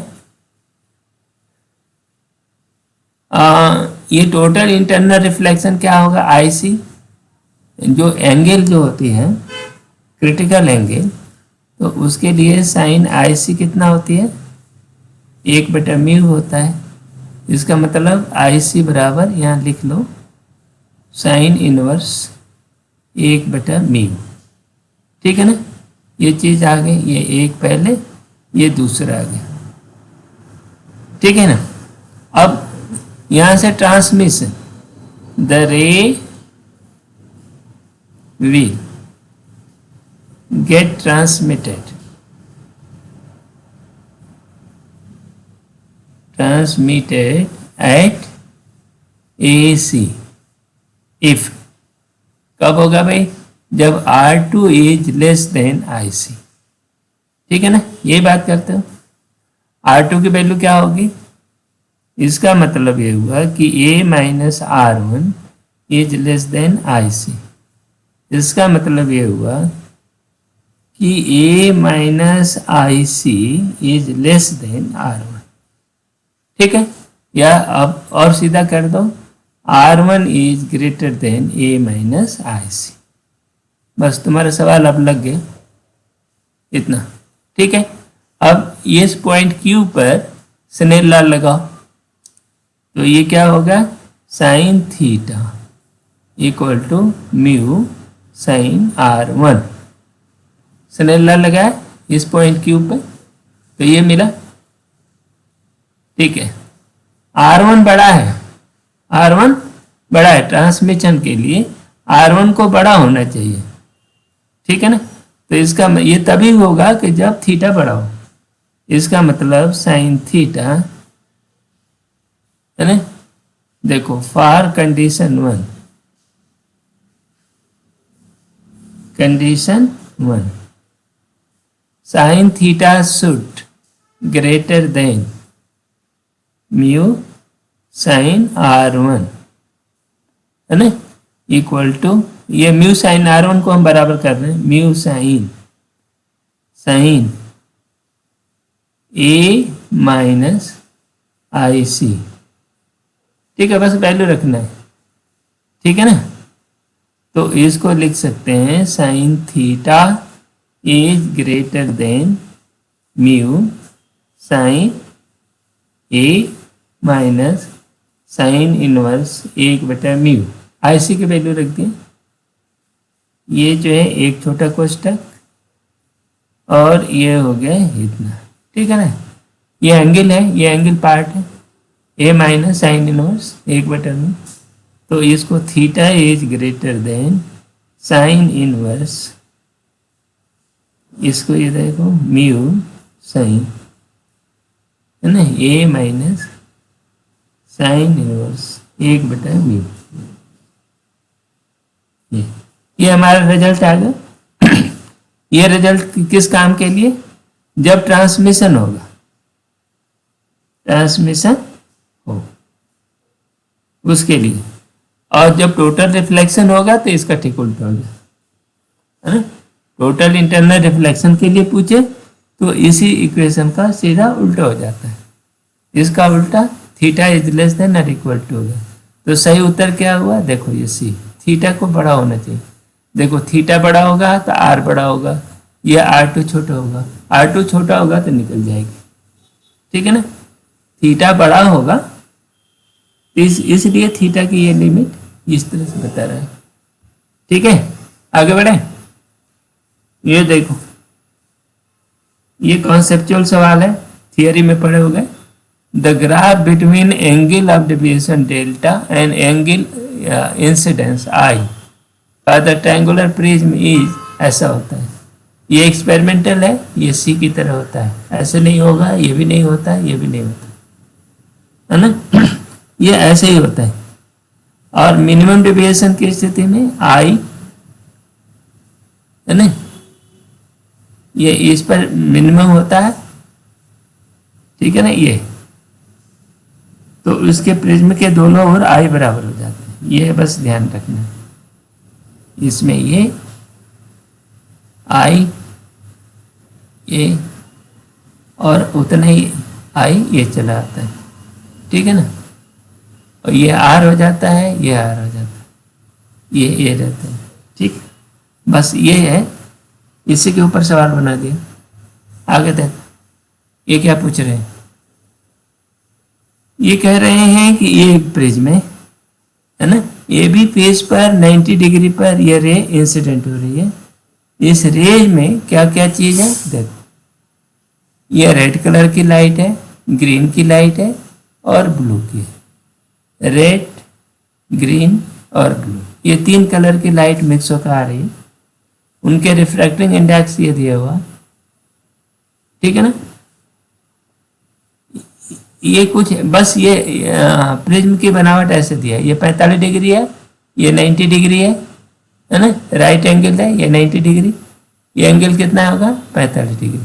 ये टोटल इंटरनल रिफ्लेक्शन क्या होगा, आईसी, जो एंगल जो होती है क्रिटिकल एंगल, तो उसके लिए साइन आईसी कितना होती है, 1/म्यू होता है। इसका मतलब आईसी बराबर यहाँ लिख लो साइन इनवर्स 1/म्यू। ठीक है ना? ये चीज आ गई, ये एक पहले, ये दूसरा आ गया। ठीक है ना? अब यहाँ से ट्रांसमिशन, द रे will get transmitted at AC if, कब होगा भाई, जब R2 is less than IC। ठीक है ना? ये बात करते हो। R2 की वैल्यू क्या होगी, इसका मतलब ये हुआ कि A minus R1 is less than IC। इसका मतलब ये हुआ कि A minus IC is less than R1। ठीक है? या अब और सीधा कर दो, R1 is greater then A minus IC। बस तुम्हारा सवाल अब लग गया, इतना। ठीक है? अब इस पॉइंट Q पर स्नेल लॉ लगाओ, तो ये क्या होगा, sine theta equal to mu sine R1। Snell law लगाया इस पॉइंट Q पर, तो ये मिला। ठीक है? R1 बड़ा है, R1 बड़ा है, ट्रांसमिशन के लिए R1 को बड़ा होना चाहिए। ठीक है ना? तो इसका ये तभी होगा कि जब थीटा बड़ा हो। इसका मतलब साइन थीटा है ना। देखो for condition 1, condition 1 sine theta should greater than mu sine R1 है ना, इक्वल टू ये म्यू साइन R1 को हम बराबर कर रहे हैं mu sine A minus IC। ठीक है, बस वैल्यू रखना है, ठीक है ना। तो इसको लिख सकते हैं sine theta is greater than mu sine A minus sine inverse 1/म्यू। IC की वैल्यू रख दिए। ये जो है एक छोटा कोष्टक और ये हो गया इतना, ठीक है ना। ये एंगल है, ये एंगल पार्ट है A माइनस साइन इनवर्स 1/म्यू। तो इसको theta is greater than sine inverse, इसको ये देखो म्यू साइन है ना A माइनस साइन इनवर्स 1/म्यू। ये हमारा रिजल्ट आ गया। ये रिजल्ट किस काम के लिए? जब ट्रांसमिशन होगा, ट्रांसमिशन हो उसके लिए। और जब टोटल रिफ्लेक्शन होगा तो इसका ठीक उल्टा हो जाए है ना। टोटल इंटरनल रिफ्लेक्शन के लिए पूछे तो इसी इक्वेशन का सीधा उल्टा हो जाता है। इसका उल्टा थीटा इज लेस देन और इक्वल टू होगा। तो सही उत्तर क्या हुआ? देखो ये सी, थीटा को बड़ा होना चाहिए। देखो थीटा बड़ा होगा तो आर बड़ा होगा, ये R2 छोटा होगा, R2 छोटा होगा तो निकल जाएगी, ठीक है ना। थीटा बड़ा होगा इसलिए थीटा की ये लिमिट इस तरह से बता रहा है, ठीक है। आगे बढ़े। ये देखो ये कॉन्सेप्चुअल सवाल है, थियरी में पढ़े हो गए। The graph between angle of deviation delta and angle incidence I for the triangular prism is, ऐसा होता है। ये एक्सपेरिमेंटल है, ये सी की तरह होता है। ऐसे नहीं होगा, ये भी नहीं होता, ये भी नहीं होता, है ना। ये ऐसे ही होता है। और मिनिमम डेविएशन की स्थिति में आई है ना, ये इस पर मिनिमम होता है, ठीक है ना। ये तो इसके प्रिज्म के दोनों ओर आई बराबर हो जाते हैं, ये बस ध्यान रखना। इसमें ये आई ए और उतना ही आई ये चला आता है, ठीक है ना। और ये आर हो जाता है, ये आर हो जाता है, ये रहता है, ठीक। बस ये है, इसी के ऊपर सवाल बना दिया। आगे देख, ये क्या पूछ रहे हैं? ये कह रहे हैं कि ये एक प्रिज्म है ना, ये भी फेस पर 90 डिग्री पर ये रे इंसिडेंट हो रही है। इस रेज में क्या क्या चीज है देखो, ये रेड कलर की लाइट है, ग्रीन की लाइट है और ब्लू की है। रेड, ग्रीन और ब्लू, ये 3 कलर की लाइट मिक्स होकर आ रही है। उनके रिफ्रैक्टिंग इंडेक्स ये दिया हुआ, ठीक है ना। ये कुछ बस ये प्रिज्म की बनावट ऐसे दिया है। ये 45 डिग्री है, ये 90 डिग्री है ना। राइट एंगल है, ये 90 डिग्री, ये एंगल कितना होगा? 45 डिग्री।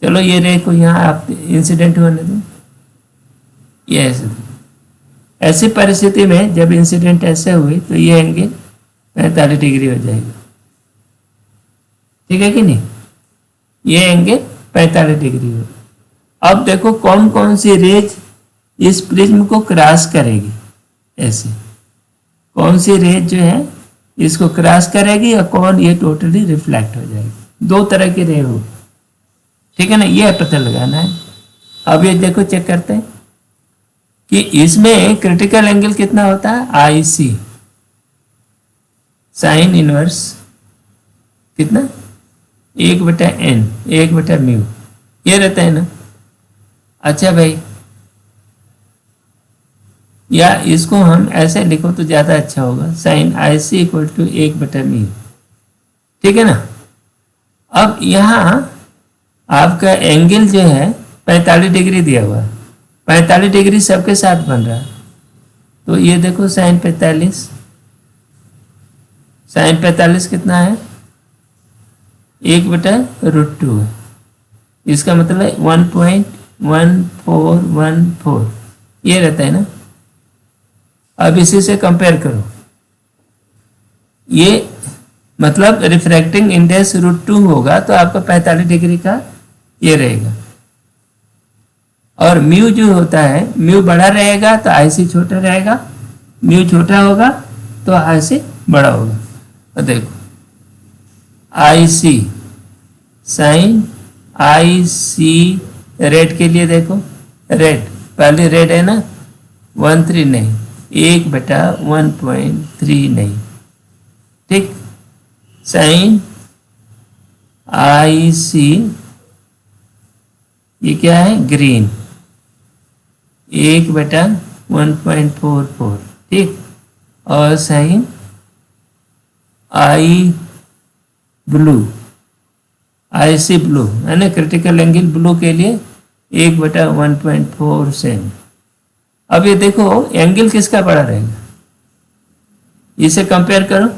चलो ये रे को यहाँ आप इंसिडेंट होने दो, ये ऐसे। ऐसी परिस्थिति में जब इंसिडेंट ऐसे हुई तो ये एंगल 45 डिग्री हो जाएगा, ठीक है कि नहीं। ये एंगल 45 डिग्री हो। अब देखो कौन कौन सी रेज इस प्रिज्म को क्रॉस करेगी। ऐसे कौन सी रेज जो है इसको क्रॉस करेगी और कौन ये टोटली रिफ्लेक्ट हो जाएगी। 2 तरह की रे हो, ठीक है ना। ये पता लगाना है। अब ये देखो चेक करते हैं कि इसमें क्रिटिकल एंगल कितना होता है? IC साइन इनवर्स कितना? 1/n 1/म्यू, ये रहता है ना। अच्छा भाई, या इसको हम ऐसे लिखो तो ज़्यादा अच्छा होगा, साइन IC = 1/म्यू, ठीक है ना। अब यहाँ आपका एंगल जो है 45 डिग्री दिया हुआ है, 45 डिग्री सबके साथ बन रहा है। तो ये देखो साइन 45, साइन 45 कितना है, 1/√2 है। इसका मतलब है 1.1414 ये रहता है ना। अब इसी से कंपेयर करो, ये मतलब रिफ्रैक्टिंग इंडेक्स √2 होगा तो आपका 45 डिग्री का ये रहेगा। और म्यू जो होता है, म्यू बड़ा रहेगा तो IC छोटा रहेगा, म्यू छोटा होगा तो IC बड़ा होगा। तो देखो IC साइन IC रेड के लिए देखो, रेड पहले रेड है ना, 1/3 नहीं, 1/1.3 नहीं, ठीक। साइन IC ये क्या है, ग्रीन, 1/1.44, ठीक। और साइन IC ब्लू है ना, क्रिटिकल एंगल ब्लू के लिए 1/1.47। अब ये देखो एंगल किसका बड़ा रहेगा, इसे कंपेयर करो।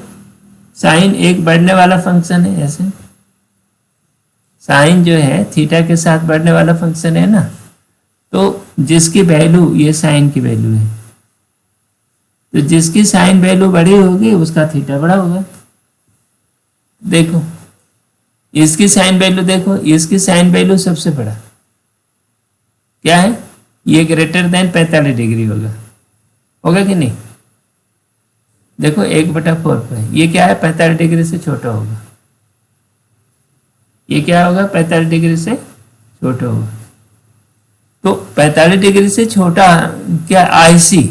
साइन एक बढ़ने वाला फंक्शन है, ऐसे साइन जो है थीटा के साथ बढ़ने वाला फंक्शन है ना, तो जिसकी वैल्यू ये साइन की वैल्यू है, तो जिसकी साइन वैल्यू बड़ी होगी उसका थीटा बड़ा होगा। देखो इसकी साइन वैल्यू देखो, इसकी साइन वैल्यू सबसे बड़ा क्या है, ये ग्रेटर देन 45 डिग्री होगा, होगा कि नहीं। देखो 1/4 पे ये क्या है, 45 डिग्री से छोटा होगा, ये क्या होगा, 45 डिग्री से छोटा होगा। तो 45 डिग्री से छोटा क्या IC,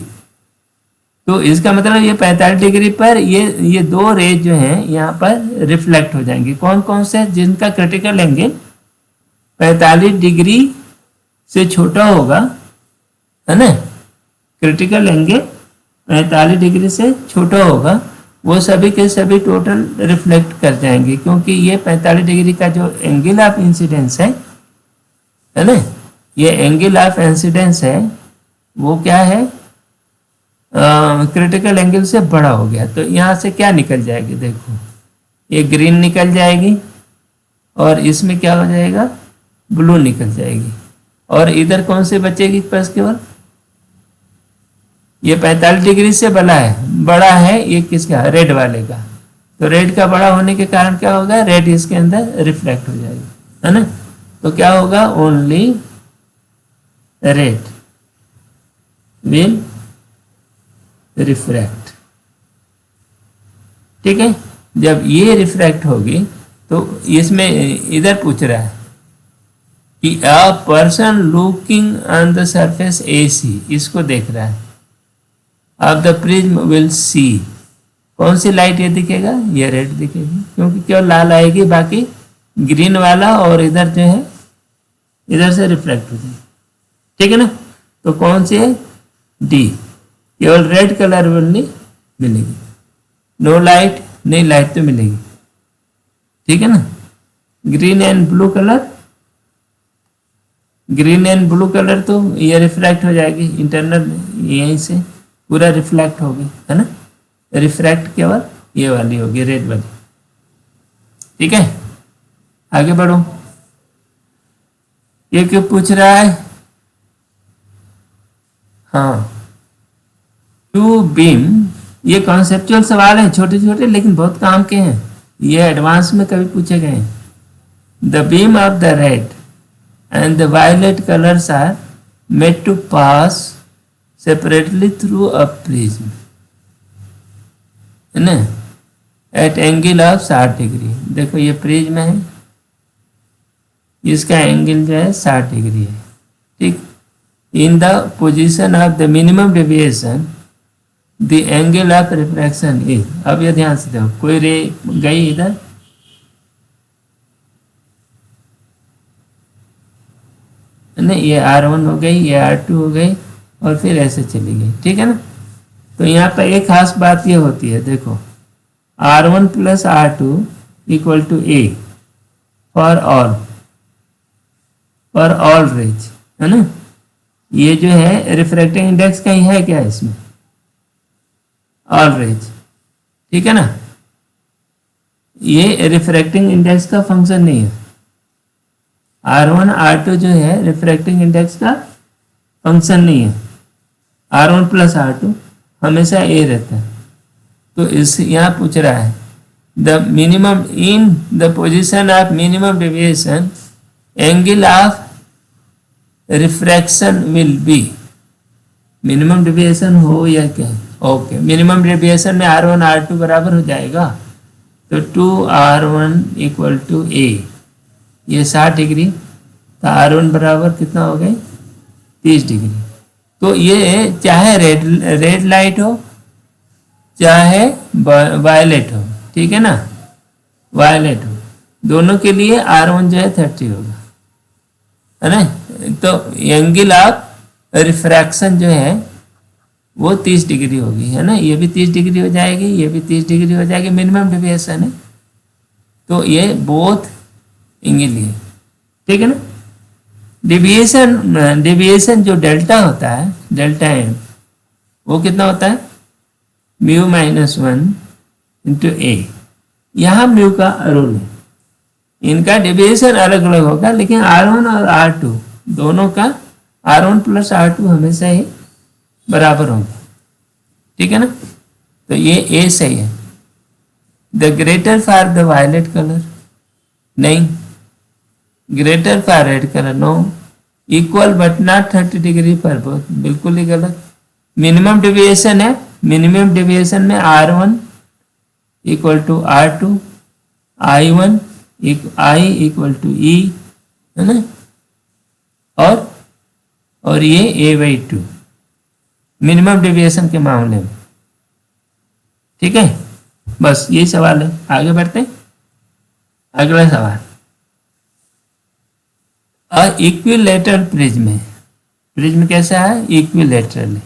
तो इसका मतलब ये 45 डिग्री पर ये दो रेज जो हैं यहाँ पर रिफ्लेक्ट हो जाएंगे। कौन कौन से, जिनका क्रिटिकल एंगल 45 डिग्री से छोटा होगा, है ना, क्रिटिकल एंगल 45 डिग्री से छोटा होगा, वो सभी के सभी टोटल रिफ्लेक्ट कर जाएंगे, क्योंकि ये 45 डिग्री का जो एंगल ऑफ इंसिडेंस है ना, ये एंगल ऑफ इंसिडेंस है वो क्या है, क्रिटिकल एंगल से बड़ा हो गया। तो यहाँ से क्या निकल जाएगी, देखो ये ग्रीन निकल जाएगी और इसमें क्या हो जाएगा, ब्लू निकल जाएगी। और इधर कौन से बचेगी बस केवल, ये 45 डिग्री से बड़ा है ये किसका, रेड वाले का। तो रेड का बड़ा होने के कारण क्या होगा, रेड इसके अंदर रिफ्लेक्ट हो जाएगा, है ना। तो क्या होगा, ओनली रेड विल रिफ्रैक्ट, ठीक है। जब ये रिफ्रैक्ट होगी तो इसमें इधर पूछ रहा है कि a person looking on the surface AC, इसको देख रहा है, of the prism will see, कौन सी लाइट ये दिखेगा, ये रेड दिखेगी, क्योंकि केवल लाल आएगी, बाकी ग्रीन वाला और इधर जो है इधर से रिफ्लेक्ट हो जाएगी, ठीक है ना। तो कौन सी है, D, केवल रेड कलर नहीं मिलेगी, नो लाइट, नहीं लाइट तो मिलेगी, ठीक है ना। Green and blue colour, green and blue colour तो ये रिफ्लेक्ट हो जाएगी, इंटरनल यहीं से पूरा रिफ्लेक्ट होगी, है ना। रिफ्रैक्ट केवल ये वाली होगी, रेड वाली, ठीक है। आगे बढ़ो, ये क्यों पूछ रहा है, हाँ, टू बीम, ये कॉन्सेप्चुअल सवाल है, छोटे छोटे लेकिन बहुत काम के हैं, ये एडवांस में कभी पूछे गए हैं। The beam of the red and the violet colours are made to pass separately through a prism, है ना, एट एंगल ऑफ 60 डिग्री। देखो ये प्रिज्म है, इसका एंगल जो है 60 डिग्री है, ठीक। In the position of the minimum deviation the angle of refraction is, अब ये ध्यान से देखो, कोई रे गई इधर, नहीं, ये R1 हो गई, ये R2 हो गई और फिर ऐसे चली गई, ठीक है ना। तो यहाँ पर एक खास बात ये होती है, देखो R1 + R2 = A, for all raise, है ना। ये जो है रिफ्रैक्टिंग इंडेक्स कहीं है क्या इसमें, ऑल रेज, ठीक है ना। ये रिफ्रैक्टिंग इंडेक्स का फंक्शन नहीं है। R1 R2 जो है रिफ्रैक्टिंग इंडेक्स का फंक्शन नहीं है। R1 प्लस R2 हमेशा ए रहता है। तो इस यहाँ पूछ रहा है the minimum in the position of minimum deviation angle of refraction will be, minimum deviation हो या क्या, ओके। मिनिमम डेविएशन में R1 R2 बराबर हो जाएगा, तो 2R1 इक्वल टू ए, ये 60 डिग्री, तो R1 बराबर कितना हो गई 30 डिग्री। तो ये चाहे रेड लाइट हो चाहे वायलेट हो, ठीक है ना, वायलेट हो, दोनों के लिए R1 जो है 30 होगा, है ना। तो एंगल ऑफ रिफ्रैक्शन जो है वो 30 डिग्री होगी, है ना। ये भी 30 डिग्री हो जाएगी, ये भी 30 डिग्री हो जाएगी, मिनिमम डेविएशन है। तो ये बोथ एंगल है, ठीक है ना। डेविएशन जो डेल्टा होता है, डेल्टा एम, वो कितना होता है म्यू माइनस 1 इंटू ए। यहाँ म्यू का रूल है, इनका डेविएशन अलग अलग होगा, लेकिन R1 और R2 दोनों का R1 प्लस R2 हमेशा ही बराबर होगा, ठीक है ना। तो ये ए सही है। The greater for the violet colour, नहीं। Greater for red colour, no. Equal but not 30 degree पर बोथ, बिल्कुल ही गलत। मिनिमम डेविएशन है, मिनिमम डेविएशन में R1 equal to R2, I1 I equal to E, है ना। और ये A/2 मिनिमम डेविएशन के मामले में, ठीक है। बस यही सवाल है, आगे बढ़ते हैं। अगला सवाल, इक्विलेटरल प्रिज्म, प्रिज्म कैसा है, इक्विलेटरल है।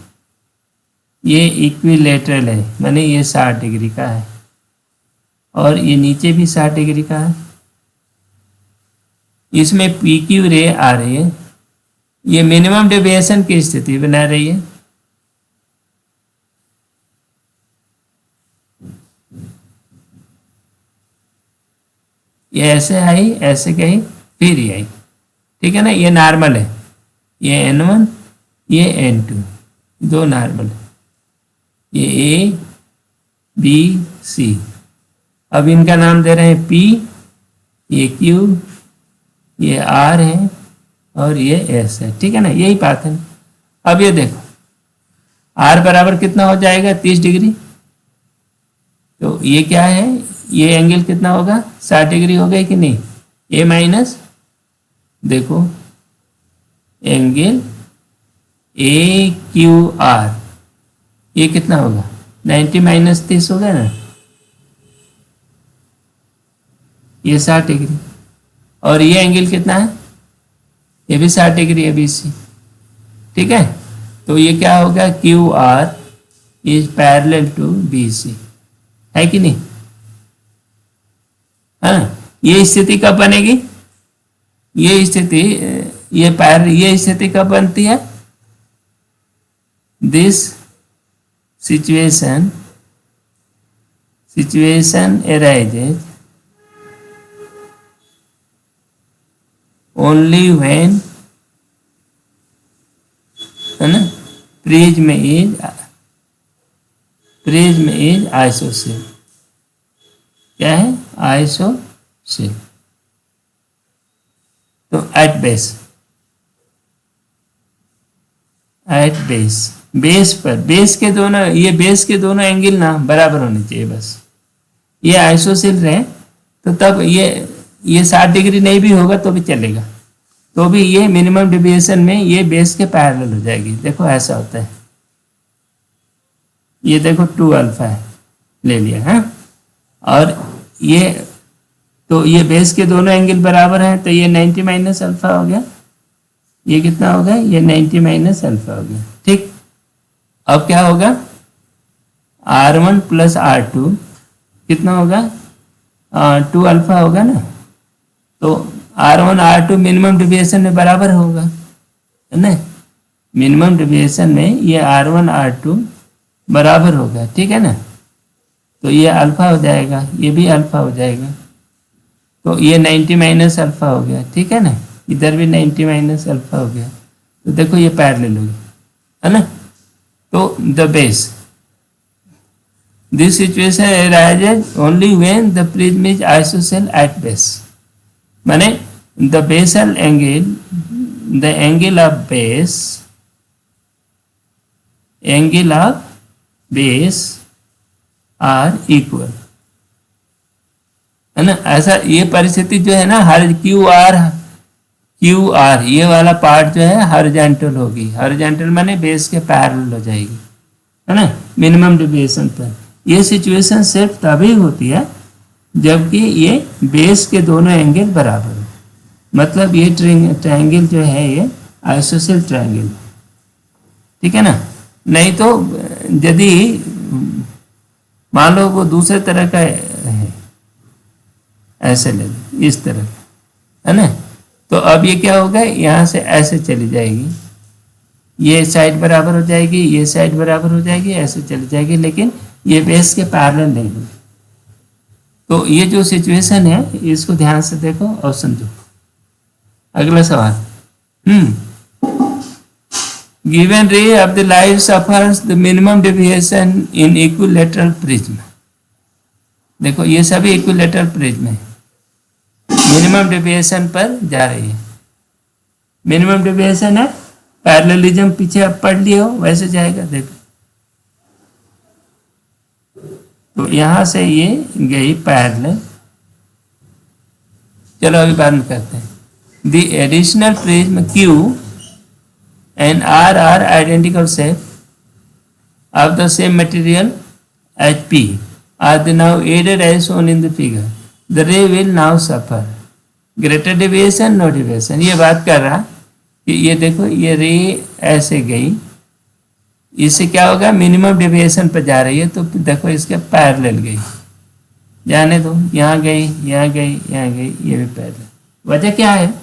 ये इक्विलेटरल है, माने ये 60 डिग्री का है और ये नीचे भी 60 डिग्री का है। इसमें PQ रे आ रही है, ये मिनिमम डेविएशन की स्थिति बना रही है। ये ऐसे आई, ऐसे गई, फिर ये आई, ठीक है ना। ये नॉर्मल है, ये N1 ये N2, दो नॉर्मल है, ये A B C। अब इनका नाम दे रहे हैं P, ये Q, ये R है और ये S है, ठीक है ना। यही बात है। अब ये देखो R बराबर कितना हो जाएगा 30 डिग्री, तो ये क्या है, ये एंगल कितना होगा 60 डिग्री हो गया कि नहीं। A माइनस, देखो एंगल AQR, ये कितना होगा 90 माइनस 30 होगा ना, ये 60 डिग्री। और ये एंगल कितना है, ये भी 60 डिग्री है BC, ठीक है। तो ये क्या होगा QR is parallel to BC, है कि नहीं, है ना। ये स्थिति कब बनेगी, ये स्थिति ये स्थिति कब बनती है, this situation arises only when, है ना, प्रिज्म इज आइसोसेल। क्या है, आइसोसेल। तो एट बेस पर बेस के दोनों, ये बेस के दोनों एंगल ना बराबर होने चाहिए, बस ये आइसोसेल रहे तो तब ये 60 डिग्री नहीं भी होगा तो भी चलेगा, तो भी ये मिनिमम डेविएशन में ये बेस के पैरेलल हो जाएगी। देखो ऐसा होता है, ये देखो 2 अल्फा है, ले लिया है। और ये तो ये बेस के दोनों एंगल बराबर हैं, तो ये 90 माइनस अल्फा हो गया, ये कितना हो गया, ये 90 माइनस अल्फा हो गया, ठीक। अब क्या होगा, R1 प्लस R2 कितना होगा 2 अल्फा होगा ना, तो R1 R2 मिनिमम डिविएशन में बराबर होगा, है ना। मिनिमम डिविएशन में ये R1 R2 बराबर होगा, ठीक है ना। तो ये अल्फा हो जाएगा, ये भी अल्फा हो जाएगा, तो ये 90 माइनस अल्फा हो गया, ठीक है ना। इधर भी 90 माइनस अल्फा हो गया, तो देखो ये पैरेलल होगी, है ना। तो the base, this situation arises only when the prism is isosceles at base, माने the basal angle, the angle of base, angle of base are equal, है ना। ऐसा ये परिस्थिति जो है ना, हर क्यू आर ये वाला पार्ट जो है हॉरिजॉन्टल होगी, हॉरिजॉन्टल माने बेस के पैरेलल हो जाएगी, है ना, मिनिमम डिविएशन पर। ये सिचुएशन सिर्फ तभी होती है जबकि ये बेस के दोनों एंगल बराबर हो, मतलब ये ट्रायंगल जो है ये आइसोसेल ट्रायंगल, ठीक है ना। नहीं तो यदि मान लो वो दूसरे तरह का है, ऐसे ले लो, इस तरह का, है ना, तो अब ये क्या होगा, यहाँ से ऐसे चली जाएगी, ये साइड बराबर हो जाएगी, ये साइड बराबर हो जाएगी, ऐसे चली जाएगी, लेकिन ये बेस के पैरेलल नहीं होगी। तो ये जो सिचुएशन है इसको ध्यान से देखो और समझो। अगला सवाल, given ray of the light suffers the minimum deviation in equilateral prism. देखो ये सभी इक्विलैटरल प्रिज्म है, मिनिमम डेविएशन पर जा रही है। मिनिमम डेविएशन है, पैरेललिज्म पीछे आप पढ़ लिए हो वैसे जाएगा। देखो तो यहां से ये गई पैरेलल, चलो अभी बाद में करते हैं। The additional prism Q and R are identical shape of the same material as P are they now added as shown in the figure. The ray will now suffer greater deviation, no deviation। ये बात कर रहा कि ये देखो ये रे ऐसे गई, इससे क्या होगा, मिनिमम डेविएशन पर जा रही है, तो देखो इसके पैरेलल गई, जाने दो, यहाँ गई, यहाँ गई, यहाँ गई, ये भी पैरेलल। वजह क्या है,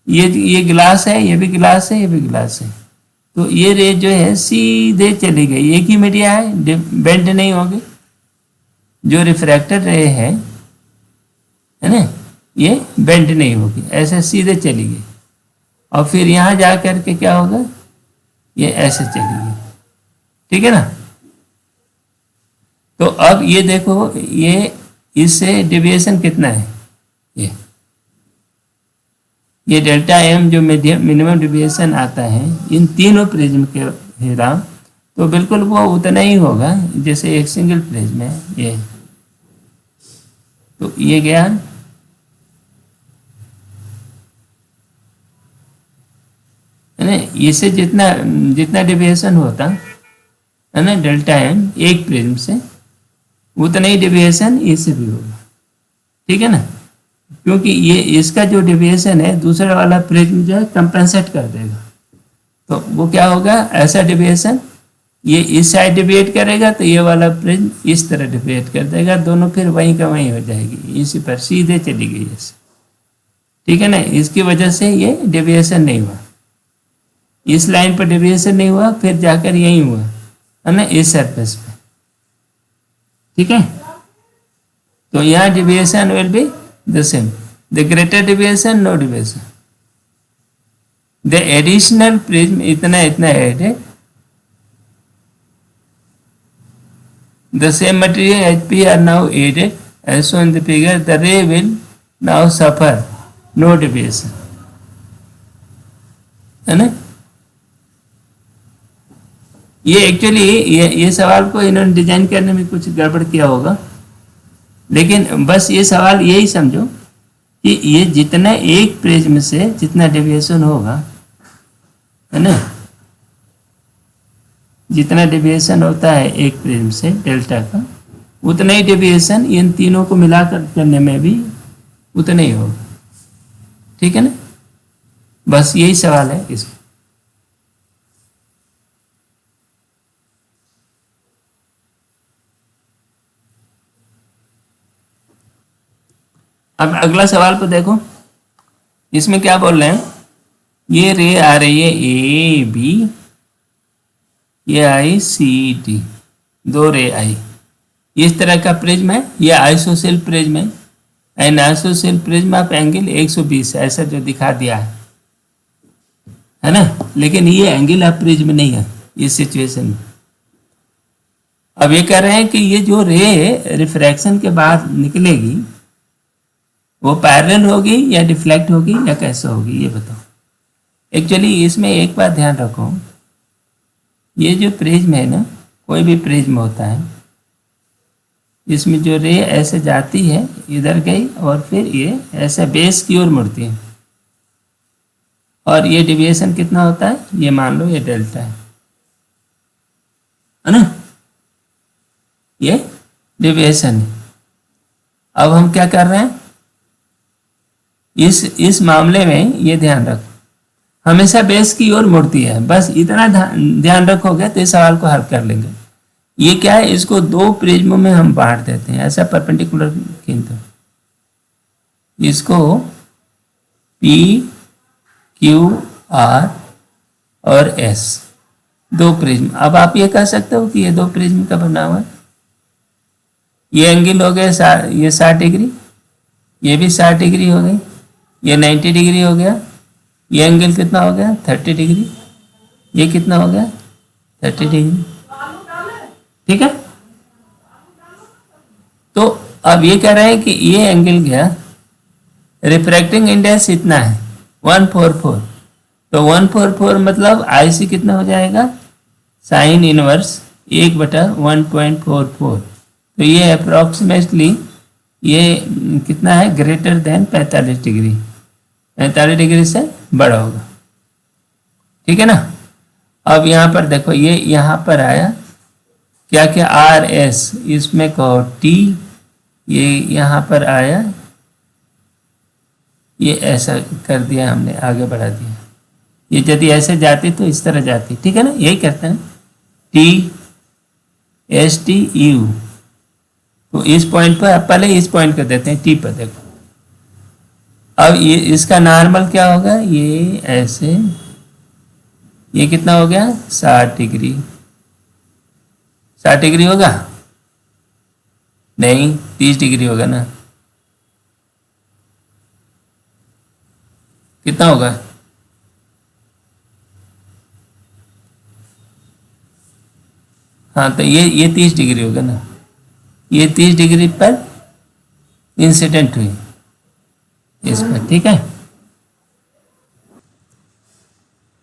ये गिलास है, ये भी गिलास है, ये भी गिलास है, तो ये रे जो है सीधे चली गई, एक ही मीडिया है, बेंड नहीं होगी। जो रिफ्रैक्टेड रे है ना, ये बेंड नहीं होगी, ऐसे सीधे चली गई, और फिर यहाँ जा करके क्या होगा, ये ऐसे चली गई, ठीक है ना। तो अब ये देखो, ये इससे डेविएशन कितना है, ये डेल्टा एम जो मिनिमम डेविएशन आता है इन तीनों प्रिज्म के हेरा, तो बिल्कुल वो उतना ही होगा जैसे एक सिंगल प्रिज्म है ये। तो ये गया, है ना, इससे जितना जितना डेविएशन होता है ना डेल्टा एम एक प्रिज्म से, उतना ही डेविएशन इससे भी होगा, ठीक है ना। क्योंकि ये इसका जो डेविएशन है दूसरा वाला प्रिज्म जो है कंपेंसेट कर देगा, तो वो क्या होगा, ऐसा डेविएशन ये इस साइड डेविएट करेगा तो ये वाला प्रिज्म इस तरह डेविएट कर देगा, दोनों फिर वहीं का वहीं हो जाएगी, इसी पर सीधे चली गई ऐसे, ठीक है ना। इसकी वजह से ये डेविएशन नहीं हुआ, इस लाइन पर डेविएशन नहीं हुआ, फिर जाकर यहीं हुआ, है ना, इस सरफेस पे, ठीक है। तो यहाँ deviation will be the same, the greater deviation, no deviation, the additional prism इतना इतना added, the same material HP are now added as shown in the figure, the ray will now suffer no deviation, है ना। ये actually ये सवाल को इन्होंने design करने में कुछ गड़बड़ किया होगा, लेकिन बस ये सवाल यही समझो कि ये जितना एक प्रिज्म से जितना डेविएशन होगा, है ना, जितना डेविएशन होता है एक प्रिज्म से डेल्टा का, उतना ही डेविएशन इन तीनों को मिलाकर करने में भी उतना ही होगा, ठीक है ना। बस यही सवाल है इसको। अब अगला सवाल को देखो, इसमें क्या बोल रहे हैं, ये रे आ रही है ए बी, ये आई सी डी, दो रे आई, इस तरह का प्रिज्म है, ये आइसोसेल प्रिज्म है। And ISOCELL prism of angle 120 ऐसा जो दिखा दिया है ना, लेकिन ये एंगल ऑफ प्रिज्म नहीं है इस सिचुएशन में। अब ये कह रहे हैं कि ये जो रे रिफ्रैक्शन के बाद निकलेगी वो पैरेलल होगी या डिफ्लेक्ट होगी या कैसे होगी, ये बताओ। एक्चुअली इसमें एक बात ध्यान रखो, ये जो प्रिज्म है ना, कोई भी प्रिज्म होता है, इसमें जो रे ऐसे जाती है, इधर गई और फिर ये ऐसे बेस की ओर मुड़ती है, और ये डिविएशन कितना होता है, ये मान लो ये डेल्टा है ना, ये डिविएशन है। अब हम क्या कर रहे हैं, इस मामले में ये ध्यान रखो, हमेशा बेस की ओर मुड़ती है, बस इतना ध्यान रखोगे तो इस सवाल को हल कर लेंगे। ये क्या है, इसको दो प्रिज्मों में हम बांट देते हैं, ऐसा परपेंडिकुलर खींचते, इसको P Q R और S, दो प्रिज्म। अब आप ये कह सकते हो कि ये दो प्रिज्म का बना हुआ है, ये एंगल हो गया ये 60 डिग्री, ये भी 60 डिग्री हो गई, ये 90 डिग्री हो गया, ये एंगल कितना हो गया 30 डिग्री, ये कितना हो गया 30 डिग्री, ठीक है। तो अब ये कह रहे हैं कि ये एंगल गया, रिफ्रैक्टिंग इंडेक्स इतना है 144, तो 144 मतलब आईसी कितना हो जाएगा, साइन इनवर्स 1/1.44, तो ये अप्रोक्सीमेटली ये कितना है, ग्रेटर देन 45 डिग्री, 45 डिग्री से बड़ा होगा, ठीक है ना। अब यहाँ पर देखो, ये यहाँ पर आया क्या क्या, आर एस, इसमें कहो टी, ये यहाँ पर आया, ये ऐसा कर दिया हमने, आगे बढ़ा दिया, ये यदि ऐसे जाती तो इस तरह जाती, ठीक है ना, यही करते हैं टी एस टी यू। तो इस पॉइंट पर, पहले इस पॉइंट को देते हैं टी पर, देखो अब ये इसका नॉर्मल क्या होगा, ये ऐसे, ये कितना हो गया 60 डिग्री, 60 डिग्री होगा नहीं, 30 डिग्री होगा ना, कितना होगा, हाँ तो ये 30 डिग्री होगा ना, ये 30 डिग्री पर इंसिडेंट हुई इस पर, ठीक है।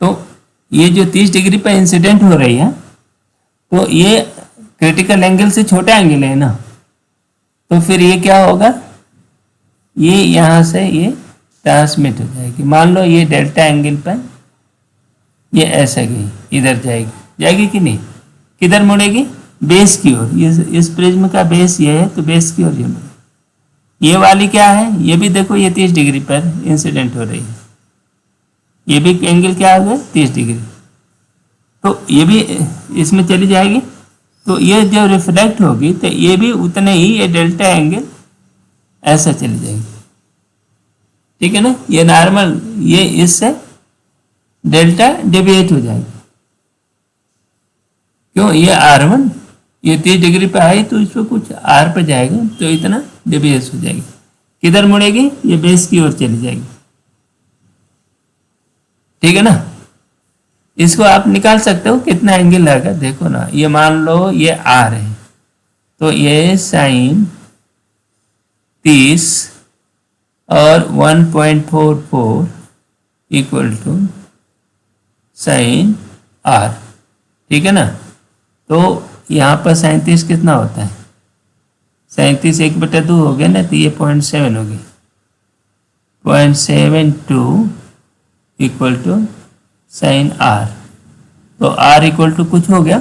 तो ये जो 30 डिग्री पर इंसिडेंट हो रही है, तो ये क्रिटिकल एंगल से छोटा एंगल है ना, तो फिर ये क्या होगा, ये यहाँ से ये ट्रांसमिट हो जाएगी। मान लो ये डेल्टा एंगल पर ये ऐसे गई, इधर जाएगी, जाएगी कि नहीं, किधर मुड़ेगी, बेस की ओर। इस प्रिज्म का बेस ये है, तो बेस की ओर ये मुड़ेगी। ये वाली क्या है, ये भी देखो, ये 30 डिग्री पर इंसिडेंट हो रही है, ये भी एंगल क्या हो गया 30 डिग्री, तो ये भी इसमें चली जाएगी, तो ये जब रिफ्लेक्ट होगी तो ये भी उतने ही, ये डेल्टा एंगल ऐसा चली जाएगी, ठीक है ना। ये नॉर्मल, ये इससे डेल्टा डेविएट हो जाएगी, क्यों, ये R1, ये 30 डिग्री पे आई तो इसको कुछ R पे जाएगा, तो इतना डेविएट हो जाएगी, किधर मुड़ेगी, ये बेस की ओर चली जाएगी, ठीक है ना। इसको आप निकाल सकते हो कितना एंगल लगेगा, देखो ना, ये मान लो ये R है, तो ये साइन 30 और 1.44 इक्वल टू साइन R, ठीक है ना। तो यहाँ पर 37 कितना होता है, 37 1/2 हो गया ना, तो ये 0.7 हो गई, 0.72 इक्वल टू साइन R, तो R इक्वल टू कुछ हो गया,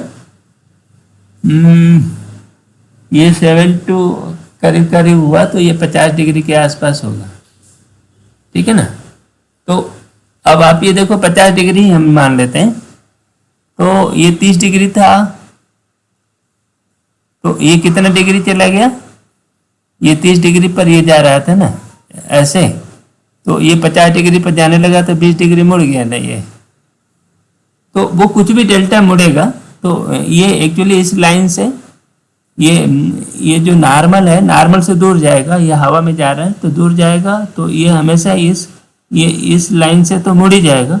ये 72 करीब करीब हुआ, तो ये 50 डिग्री के आसपास होगा, ठीक है ना। तो अब आप ये देखो 50 डिग्री हम मान लेते हैं, तो ये 30 डिग्री था, तो ये कितना डिग्री चला गया, ये 30 डिग्री पर ये जा रहा था ना ऐसे, तो ये 50 डिग्री पर जाने लगा तो 20 डिग्री मुड़ गया ना ये, तो वो कुछ भी डेल्टा मुड़ेगा तो ये एक्चुअली इस लाइन से ये जो नॉर्मल है, नॉर्मल से दूर जाएगा, ये हवा में जा रहा है तो दूर जाएगा, तो ये हमेशा इस लाइन से तो मुड़ ही जाएगा।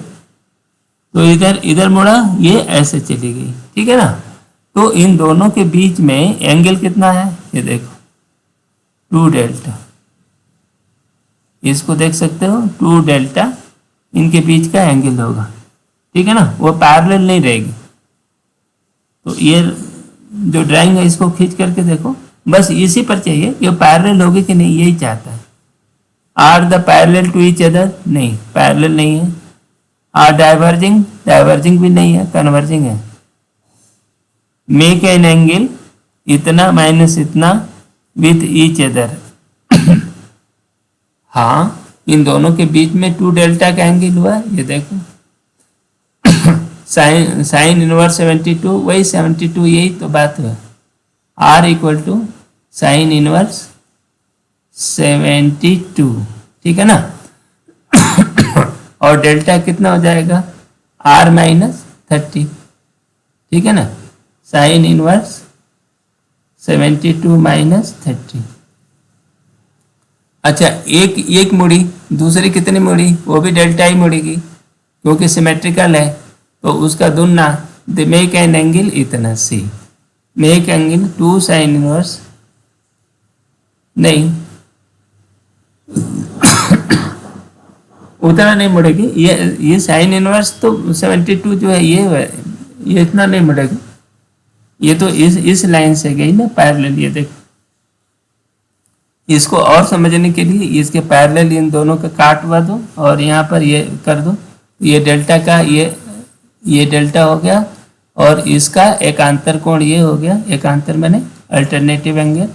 तो इधर इधर मुड़ा, ये ऐसे चली गई, ठीक है ना। तो इन दोनों के बीच में एंगल कितना है, ये देखो 2 डेल्टा, इसको देख सकते हो 2 डेल्टा इनके बीच का एंगल होगा, ठीक है ना, वो पैरेलल नहीं रहेगी। तो ये जो ड्राइंग है इसको खींच करके देखो, बस इसी पर चाहिए कि पैरेलल होगी कि नहीं, यही चाहता है। Are the parallel to each other, नहीं पैरेलल नहीं है। आर डाइवर्जिंग, डाइवर्जिंग भी नहीं है, कन्वर्जिंग है। मेक एन एंगल इतना माइनस इतना विथ ईच अदर, हाँ इन दोनों के बीच में 2 डेल्टा का एंगल हुआ, ये देखो साइन इनवर्स 72, वही 72, यही तो बात हुआ। R equal to sine inverse 72, ठीक है ना। और डेल्टा कितना हो जाएगा, आर माइनस 30, ठीक है ना, साइन इनवर्स 72 माइनस 30। अच्छा एक मुड़ी, दूसरी कितनी मुड़ी, वो भी डेल्टा ही मुड़ेगी क्योंकि सिमेट्रिकल है, तो उसका दुगना, द मेक एन एंगल इतना सी, मेक एंगल 2 साइन इनवर्स, नहीं उतना नहीं मुड़ेगी, ये साइन इनवर्स तो 72 जो है ये इतना नहीं मुड़ेगा, ये तो इस लाइन से गई ना पैरेलल। ये देखो, इसको और समझने के लिए इसके पैरेलल इन दोनों का काटवा दो और यहाँ पर ये कर दो, ये डेल्टा का ये डेल्टा हो गया और इसका एकांतर कोण ये हो गया, एकांतर मैंने अल्टरनेटिव एंगल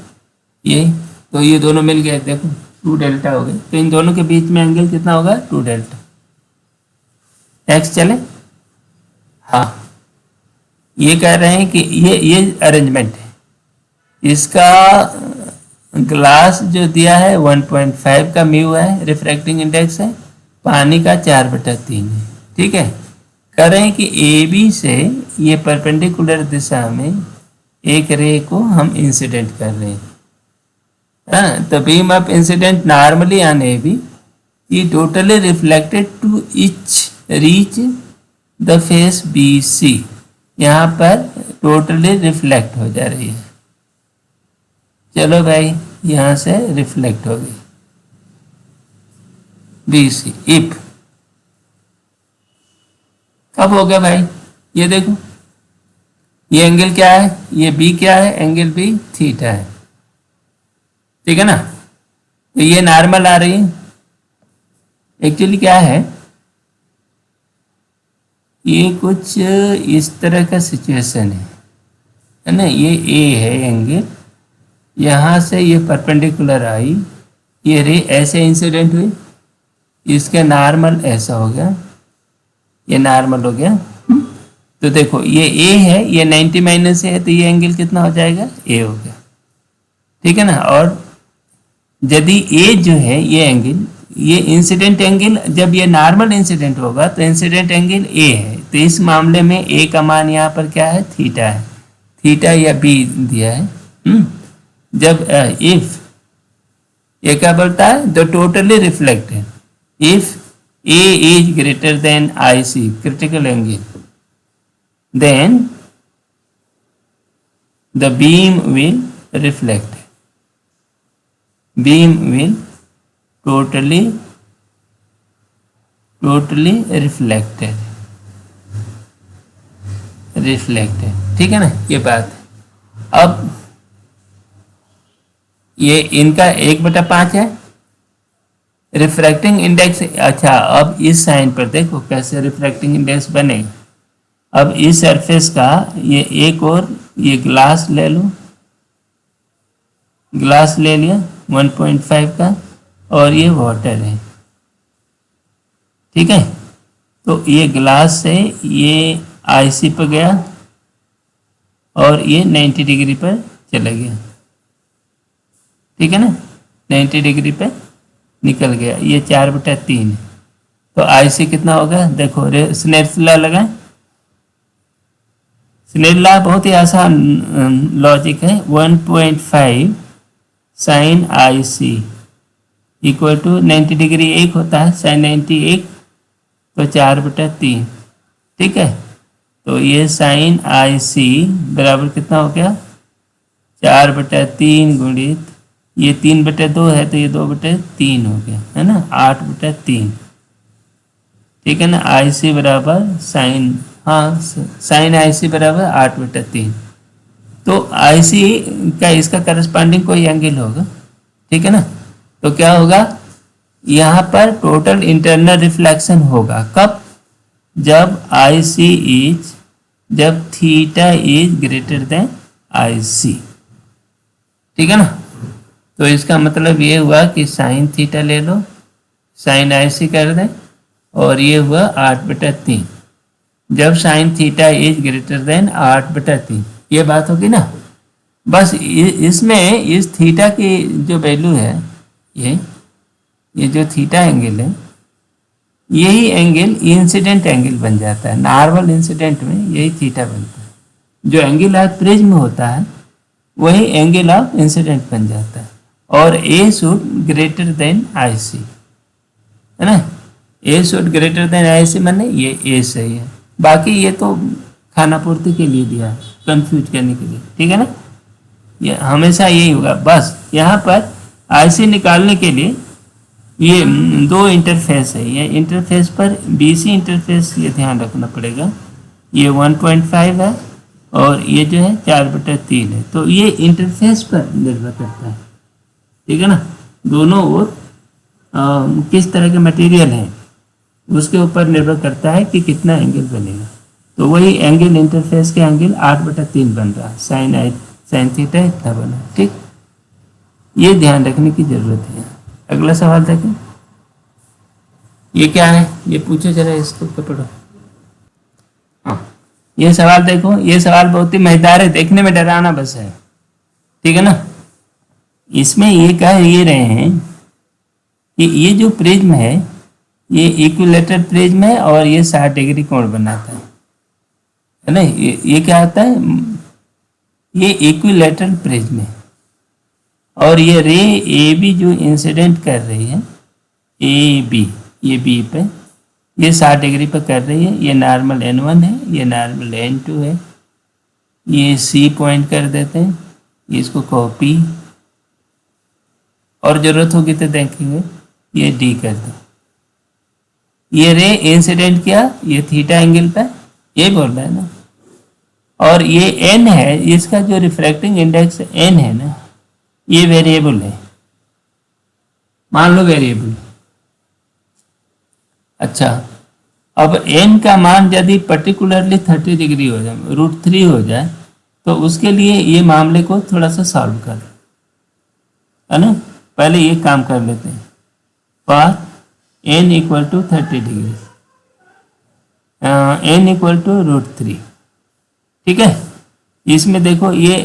ये, तो ये दोनों मिल गए, देखो 2 डेल्टा हो गए, तो इन दोनों के बीच में एंगल कितना होगा, 2 डेल्टा। एक्स चले, हाँ ये कह रहे हैं कि ये अरेंजमेंट है, इसका ग्लास जो दिया है 1.5 का म्यू है, रिफ्रैक्टिंग इंडेक्स है, पानी का 4/3 है, ठीक है। कह रहे हैं कि ए बी से ये परपेंडिकुलर दिशा में एक रे को हम इंसिडेंट कर रहे हैं, the beam of incident normally on AB is totally reflected to each reach the face BC, यहाँ पर टोटली रिफ्लेक्ट हो जा रही है। चलो भाई यहाँ से रिफ्लेक्ट हो गई BC, इफ कब हो गया भाई, ये देखो ये एंगल क्या है, ये B क्या है, एंगल B थीटा है, ठीक है ना। तो ये नॉर्मल आ रही है, एक्चुअली क्या है, ये कुछ इस तरह का सिचुएशन है ना, ये ए है एंगल, यहाँ से ये परपेंडिकुलर आई, ये रे ऐसे इंसिडेंट हुई, इसका नॉर्मल ऐसा हो गया, ये नॉर्मल हो गया। तो देखो ये ए है, ये 90 माइनस है, तो ये एंगल कितना हो जाएगा, ए हो गया, ठीक है ना। और यदि ए जो है ये एंगल, ये इंसिडेंट एंगल, जब ये नॉर्मल इंसिडेंट होगा तो इंसिडेंट एंगल ए है, तो इस मामले में ए का मान यहाँ पर क्या है, थीटा है, थीटा या बी दिया है। जब इफ ये क्या बोलता है, the totally reflected, if A is greater than I C critical angle, then the beam will reflect, beam will totally reflected, ठीक है ना, ये बात है। अब ये इनका 1/5 है रिफ्रैक्टिंग इंडेक्स। अच्छा अब इस साइन पर देखो कैसे रिफ्रैक्टिंग इंडेक्स बनेगा। अब इस सरफेस का ये एक और ये ग्लास ले लो, ग्लास ले लिया 1.5 का, और ये वाटर है, ठीक है। तो ये ग्लास से ये आईसी पर गया और ये 90 डिग्री पर चला गया, ठीक है ना, 90 डिग्री पे निकल गया, ये 4/3 है। तो IC कितना होगा, देखो स्नेल्स लॉ लगाएं। स्नेल लॉ बहुत ही आसान लॉजिक है। 1.5 sine IC equal to 90 degree एक होता है, साइन 90 एक, तो 4/3। ठीक है, तो ये साइन IC बराबर कितना हो गया, 4/3 गुणित ये 3/2 है, तो ये 2/3 हो गया, है ना, 8/3। ठीक है ना, IC बराबर साइन, हाँ साइन IC बराबर 8/3। तो IC का इसका करस्पॉन्डिंग कोई एंगल होगा। ठीक है ना, तो क्या होगा, यहाँ पर टोटल इंटरनल रिफ्लेक्शन होगा कब, जब IC इज, जब theta is greater then IC। ठीक है ना, तो इसका मतलब ये हुआ कि साइन थीटा ले लो, साइन IC कर दें, और ये हुआ 8/3 जब sign theta is greater then 8/3। ये बात होगी ना। बस इसमें इस थीटा की जो वैल्यू है, ये जो थीटा एंगल है, यही एंगल इंसिडेंट एंगल बन जाता है। नॉर्मल इंसिडेंट में यही थीटा बनता है। जो एंगल ऑफ प्रिज्म होता है वही एंगल ऑफ इंसिडेंट बन जाता है। और ए शुड ग्रेटर देन IC, है ना, ए शुड ग्रेटर देन IC माने ये ए सही है। बाकी ये तो खाना पूर्ति के लिए दिया है, कंफ्यूज करने के लिए। ठीक है ना, ये हमेशा यही होगा। बस यहाँ पर IC निकालने के लिए ये दो इंटरफेस है, ये इंटरफेस पर BC इंटरफेस ये ध्यान रखना पड़ेगा। ये 1.5 है और ये जो है 4/3 है, तो ये इंटरफेस पर निर्भर करता है। ठीक है ना, दोनों ओर किस तरह के मटेरियल है उसके ऊपर निर्भर करता है कि कितना एंगल बनेगा। तो वही एंगल इंटरफेस के एंगल 8/3 बन रहा है, साइन थीटा इतना बना। ठीक, ये ध्यान रखने की जरूरत है। अगला सवाल देखें, ये क्या है, ये पूछो जरा, इसको पढ़ो। हाँ, ये सवाल देखो, ये सवाल बहुत ही मजेदार है, देखने में डराना बस है। ठीक है ना, इसमें ये कह ये रहे हैं कि ये जो प्रिज्म है ये इक्विलेटरल प्रिज्म है और ये 60 डिग्री कोण बनाता है ना। ये क्या होता है, ये इक्विलेटरल प्रिज्म है और ये रे AB जो इंसिडेंट कर रही है, AB ये B पे, ये 60 डिग्री पर कर रही है। ये नॉर्मल N1 है, ये नॉर्मल N2 है, ये C पॉइंट कर देते हैं, इसको कहो P, और जरूरत होगी तो देखेंगे ये D कर दो। ये रे इंसिडेंट किया ये थीटा एंगल पे, ये बोल रहा है ना, और ये N है, इसका जो रिफ्रैक्टिंग इंडेक्स N है ना, ये वेरिएबल है, मान लो वेरिएबल। अच्छा, अब N का मान यदि पर्टिकुलरली 30 डिग्री हो जाए, √3 हो जाए, तो उसके लिए ये मामले को थोड़ा सा सॉल्व कर, है ना। पहले ये काम कर लेते हैं। For N equal to 30 degree, N equal to √3। ठीक है, इसमें देखो ये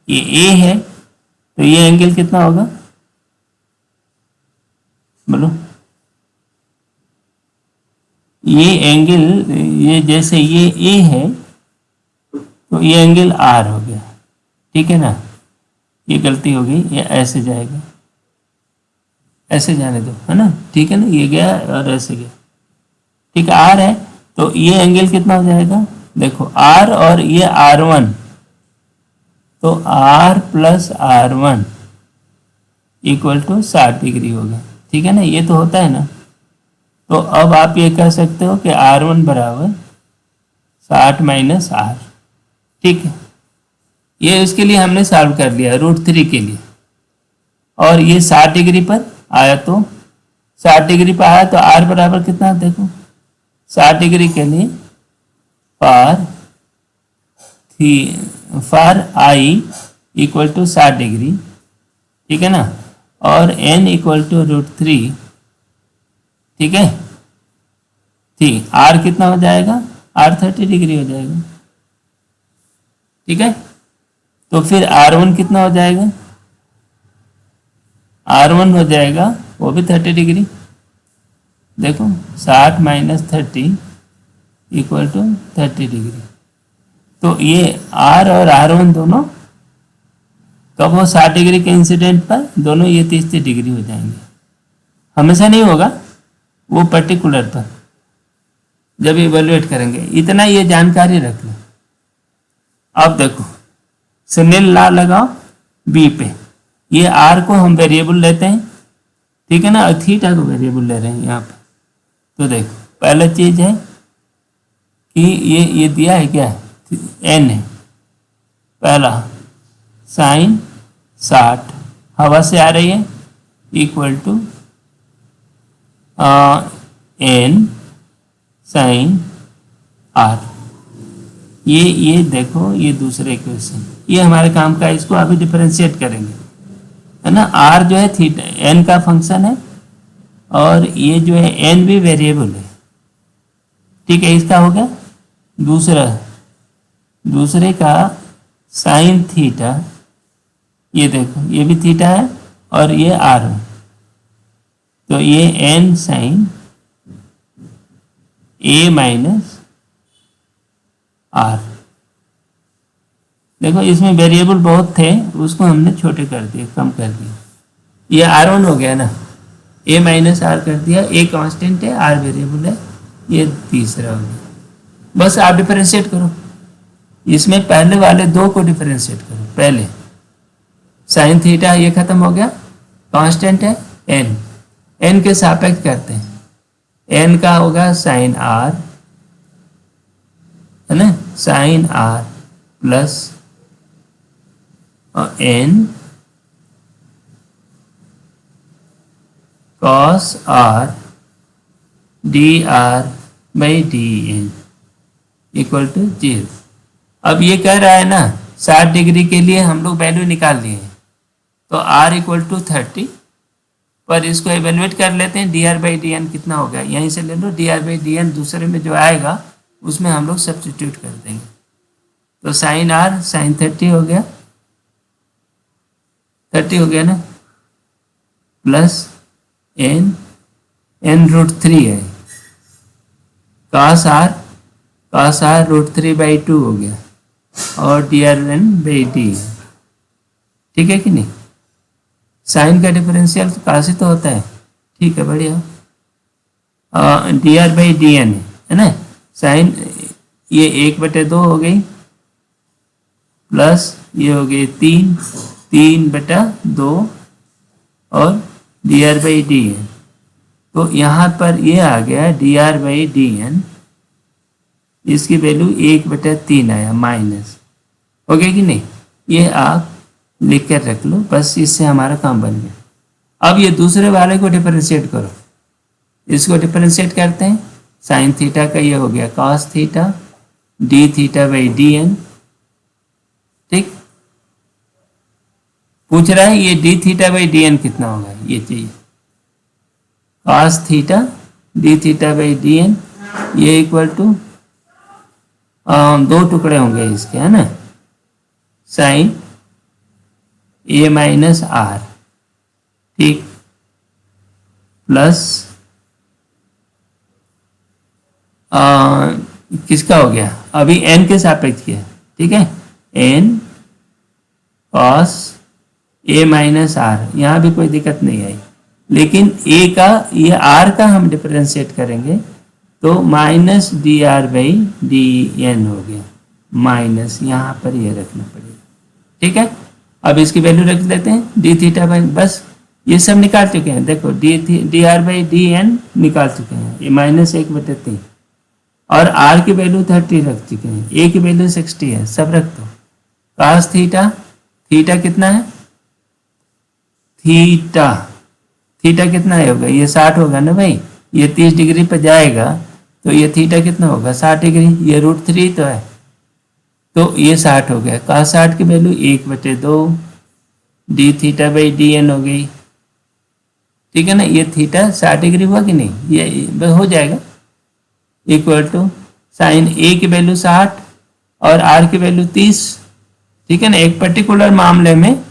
A है, तो ये एंगल कितना होगा बोलो, ये एंगल, ये जैसे ये A है तो ये एंगल R हो गया। ठीक है ना, ये गलती हो गई, ये ऐसे जाएगा, ऐसे जाने दो, है ना। ठीक है ना, ये गया और ऐसे गया। ठीक है, R है तो ये एंगल कितना हो जाएगा, देखो R और ये R1, तो R plus R1 equal to 60 degree होगा। ठीक है ना, ये तो होता है ना। तो अब आप ये कह सकते हो कि R1 बराबर 60 माइनस R। ठीक है, ये इसके लिए हमने सॉल्व कर लिया √3 के लिए, और ये 60 डिग्री पर आया, तो 60 डिग्री पर आया तो R बराबर कितना, देखो 60 डिग्री के लिए for I equal to 60 degree. ठीक है ना, और N इक्वल टू √3। ठीक है, ठीक, R कितना हो जाएगा, R 30 डिग्री हो जाएगा। ठीक है, तो फिर R1 कितना हो जाएगा, R1 हो जाएगा वो भी 30 डिग्री। देखो 60 माइनस 30 इक्वल टू 30 डिग्री। तो ये R और R1 दोनों कब वो 60 डिग्री के इंसिडेंट पर दोनों ये 30 डिग्री हो जाएंगे। हमेशा नहीं होगा, वो पर्टिकुलर पर जब इवेल्युएट करेंगे। इतना ये जानकारी रख लो। अब देखो स्नेल लॉ लगाओ बी पे। ये आर को हम वेरिएबल लेते हैं, ठीक है ना, और थीटा को वेरिएबल ले रहे हैं यहाँ पर। तो देखो पहला चीज है कि ये दिया है क्या, एन है। पहला साइन 60 हवा से आ रही है equal to N sine R. ये देखो ये दूसरे इक्वेशन, ये हमारे काम का, इसको अभी डिफरेंशिएट करेंगे, है ना। आर जो है थीटा एन का फंक्शन है और ये जो है एन भी वेरिएबल है, ठीक है। इसका हो गया दूसरे का साइन थीटा, ये देखो ये भी थीटा है और ये आर है, तो ये N sine A minus R. देखो इसमें वेरिएबल बहुत थे, उसको हमने छोटे कर दिए, कम कर दिए। ये R1 हो गया ना, ए माइनस आर कर दिया, ए कांस्टेंट है, आर वेरिएबल है, ये तीसरा हो गया। बस आप डिफरेंशिएट करो, इसमें पहले वाले दो को डिफरेंशिएट करो। पहले साइन थीटा ये खत्म हो गया, कांस्टेंट है एन, एन के सापेक्ष करते हैं, एन का होगा साइन आर, है ना, साइन आर प्लस और N cos R D R by D N equal to 0। अब ये कह रहा है ना 60 डिग्री के लिए हम लोग वैल्यू निकाल लिए हैं, तो r इक्वल टू 30, पर इसको एवेल्युएट कर लेते हैं। D R by D N कितना हो गया, यहीं से ले लो, D R by D N दूसरे में जो आएगा उसमें हम लोग सब्स्टिट्यूट कर देंगे। तो साइन आर साइन 30 हो गया, 30 हो गया ना, प्लस एन रूट 3 है, कास आर रूट 3 बाई 2 हो गया, और D R N by D, ठीक है कि नहीं। साइन का डिफरेंशियल तो काश ही तो होता है, ठीक है, बढ़िया। D R by D N है ना, साइन ये 1/2 हो गई, प्लस ये हो गई 3/2 और D R by D N. तो यहाँ पर ये आ गया D R by D N, इसकी वैल्यू 1/3 आया, माइनस हो गया कि नहीं। ये आप लिख कर रख लो, बस इससे हमारा काम बन गया। अब ये दूसरे वाले को डिफरेंशिएट करो, इसको डिफरेंशिएट करते हैं। साइन थीटा का ये हो गया cos theta D theta by D N, ठीक। पूछ रहा है ये D theta by D N कितना होगा, ये चाहिए। Cos theta D theta by D N, ये इक्वल टू 2 टुकड़े होंगे इसके, है ना, साइन ए माइनस आर, ठीक, प्लस किसका हो गया, अभी एन के सापेक्ष किया, ठीक है, N cos A minus R. यहाँ भी कोई दिक्कत नहीं आई, लेकिन ए का ये आर का हम डिफरेंशिएट करेंगे तो minus D R by D N हो गया, माइनस यहाँ पर ये रखना पड़ेगा, ठीक है। अब इसकी वैल्यू रख देते हैं, डी थीटा बाई, बस ये सब निकाल चुके हैं। देखो D R by D N निकाल चुके हैं, ये -1/3, और आर की वैल्यू 30 रख चुके हैं, ए की वैल्यू 60 है, सब रख दो। कास थीटा, थीटा कितना है, थीटा कितना है होगा, ये 60 होगा ना भाई, ये 30 डिग्री पर जाएगा तो ये थीटा कितना होगा 60 डिग्री, ये √3 तो है, तो ये 60 हो गया। कास 60 की value 1/2 D theta by D N हो गई, ठीक है ना। ये थीटा 60 डिग्री हुआ कि नहीं, ये हो जाएगा, इक्वल टू साइन ए की वैल्यू 60 और आर की वैल्यू 30, ठीक है ना। एक पर्टिकुलर मामले में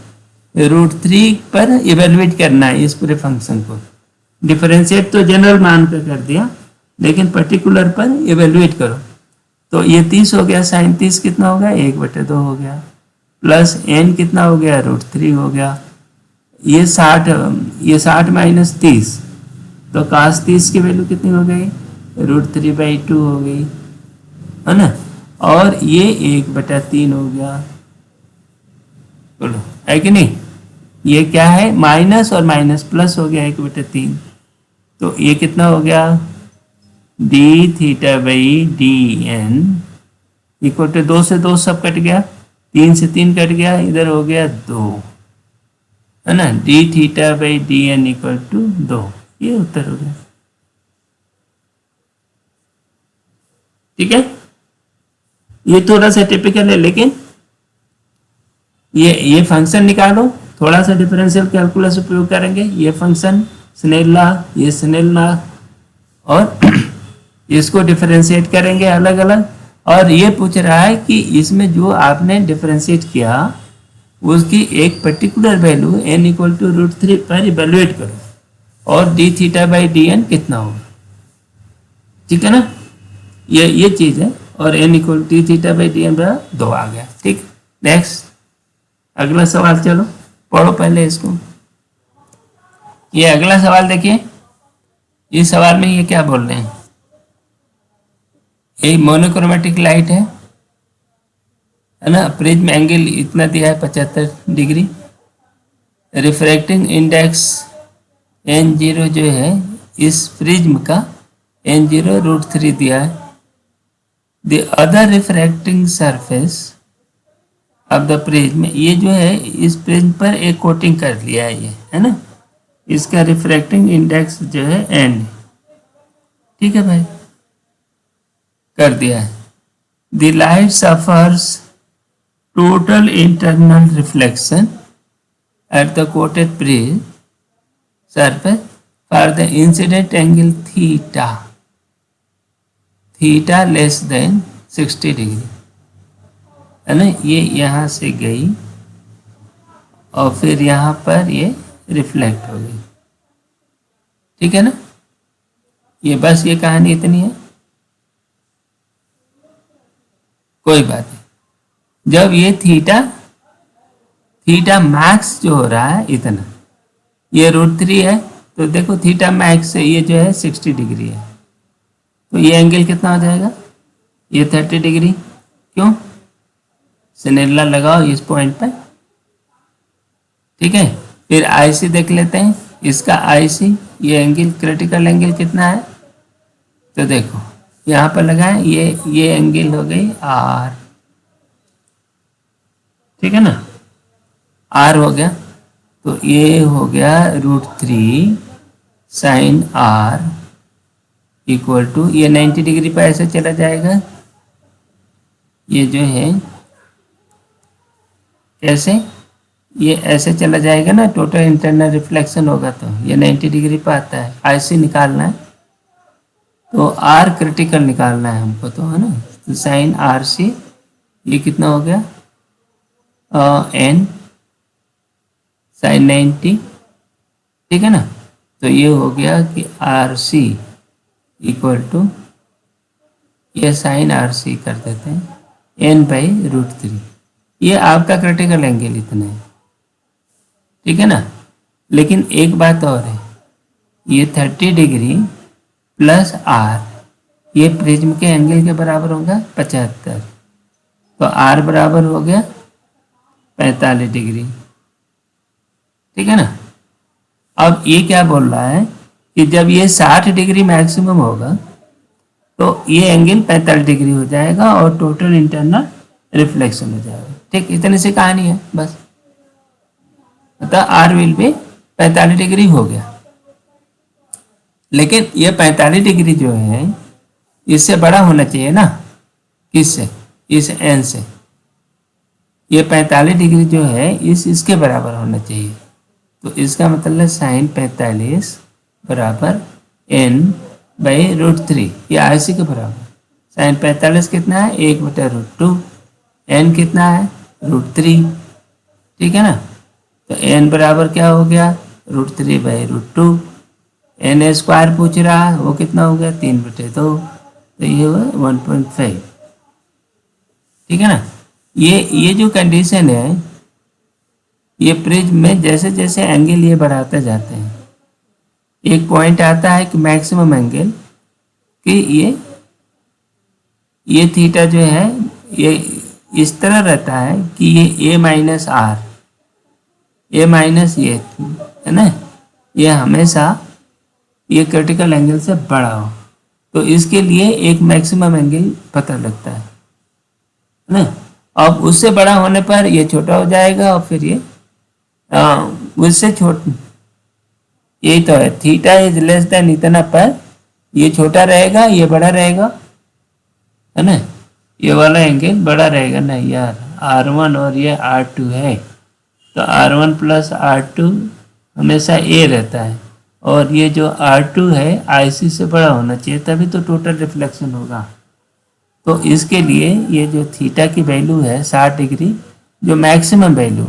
√3 पर इवेल्युएट करना है इस पूरे फंक्शन को, डिफरेंशिएट तो जनरल मान कर दिया, लेकिन पर्टिकुलर पर इवेल्युएट करो। तो ये 30 हो गया, साइन 30 कितना हो गया, 1/2 हो गया, प्लस n कितना हो गया, √3 हो गया। ये 60 माइनस 30, तो काश 30 की वैल्यू कितनी हो गई, √3/2 हो गई, है ना। और ये 1/3 हो गया, बोलो है कि नहीं। ये क्या है, माइनस और माइनस प्लस हो गया 1/3। तो ये कितना हो गया, d(θ/dn) इक्वल टू 2 से 2 सब कट गया, 3 से 3 कट गया, इधर हो गया 2, है ना। d(θ/dn) इक्वल टू 2, ये उत्तर हो गया। ठीक है, ये थोड़ा सा टिपिकल है, लेकिन ये फंक्शन निकालो, थोड़ा सा डिफरेंशियल कैलकुलस उपयोग करेंगे। ये फंक्शन स्नेल लॉ, ये स्नेल लॉ, और इसको डिफरेंशिएट करेंगे अलग अलग। और ये पूछ रहा है कि इसमें जो आपने डिफरेंशिएट किया उसकी एक particular value n equal to √3 पर इवेल्युएट करो, और d(θ/dn) कितना होगा। ठीक है ना, ये चीज है। और n इक्वल टू d(θ/dn) 2 आ गया। ठीक, नेक्स्ट अगला सवाल, चलो पढ़ो पहले इसको। ये अगला सवाल देखिए, इस सवाल में ये क्या बोल रहे हैं, ये मोनोक्रोमेटिक लाइट है ना। प्रिज्म एंगल इतना दिया है 75 डिग्री, रिफ्रैक्टिंग इंडेक्स n0 जो है इस प्रिज्म का, n0 √3 दिया है। द अदर रिफ्रैक्टिंग सरफेस अब द प्रिज्म, ये जो है इस प्रिज्म पर एक कोटिंग कर लिया है, ये है ना। इसका रिफ्रैक्टिंग इंडेक्स जो है n, ठीक है भाई, कर दिया है। The light suffers total internal reflection at the coated prism surface for the incident angle theta less than 60 degree, है ना। ये यहाँ से गई और फिर यहाँ पर ये रिफ्लेक्ट हो गई, ठीक है ना। ये बस ये कहानी इतनी है, कोई बात नहीं। जब ये थीटा मैक्स जो हो रहा है इतना, ये √3 है, तो देखो थीटा मैक्स से ये जो है 60 डिग्री है, तो ये एंगल कितना हो जाएगा, ये 30 डिग्री। क्यों, स्नेल लॉ लगाओ इस पॉइंट पर, ठीक है। फिर IC देख लेते हैं, इसका IC, ये एंगल क्रिटिकल एंगल कितना है, तो देखो यहाँ पर लगाएं, ये एंगल हो गई R, ठीक है ना, R हो गया। तो ये हो गया √3 sin R इक्वल टू, ये 90 डिग्री पर ऐसे चला जाएगा, ये जो है कैसे, ये ऐसे चला जाएगा ना, टोटल इंटरनल रिफ्लेक्शन होगा, तो ये 90 डिग्री पर आता है। IC निकालना है, तो R क्रिटिकल निकालना है हमको, तो है ना। तो साइन RC ये कितना हो गया, n sin 90, ठीक है ना। तो ये हो गया कि RC इक्वल टू, ये साइन RC कर देते हैं n/√3, ये आपका क्रिटिकल एंगल इतना है, ठीक है ना। लेकिन एक बात और है, ये 30 डिग्री प्लस R, ये प्रिज्म के एंगल के बराबर होगा 75, तो R बराबर हो गया 45 डिग्री, ठीक है ना। अब ये क्या बोल रहा है कि जब ये 60 डिग्री मैक्सिमम होगा तो ये एंगल 45 डिग्री हो जाएगा और टोटल इंटरनल रिफ्लेक्शन हो जाएगा। ठीक, इतनी सी कहानी है बस, मतलब R विल भी 45 डिग्री हो गया। लेकिन ये 45 डिग्री जो है इससे बड़ा होना चाहिए ना, किससे, इस n से। ये 45 डिग्री जो है इसके बराबर होना चाहिए, तो इसका मतलब साइन 45 बराबर n/√3, ये IC के बराबर। साइन 45 कितना है, 1/√2, n कितना है, √3, ठीक है ना। तो n बराबर क्या हो गया, √3/√2, एन स्क्वायर पूछ रहा है, वो कितना हो गया 3/2, तो ये हुआ 1.5। ठीक है ना। ये जो कंडीशन है, ये प्रिज्म में जैसे जैसे एंगल ये बढ़ाते जाते हैं, एक पॉइंट आता है कि मैक्सिमम एंगल कि ये थीटा जो है ये इस तरह रहता है कि ये a minus R, A minus ये है ना, ये हमेशा ये क्रिटिकल एंगल से बड़ा हो, तो इसके लिए एक मैक्सिमम एंगल पता लगता है ना। अब उससे बड़ा होने पर ये छोटा हो जाएगा और फिर ये उससे यही तो है, थीटा इज लेस देन इतना पर ये छोटा रहेगा, ये बड़ा रहेगा, है ना। ये वाला एंगल बड़ा रहेगा ना यार, R1 और ये R2 है, तो R1 प्लस R2 हमेशा A रहता है, और ये जो R2 है IC से बड़ा होना चाहिए, तभी तो टोटल रिफ्लेक्शन होगा। तो इसके लिए ये जो थीटा की वैल्यू है 60 डिग्री, जो मैक्सिमम वैल्यू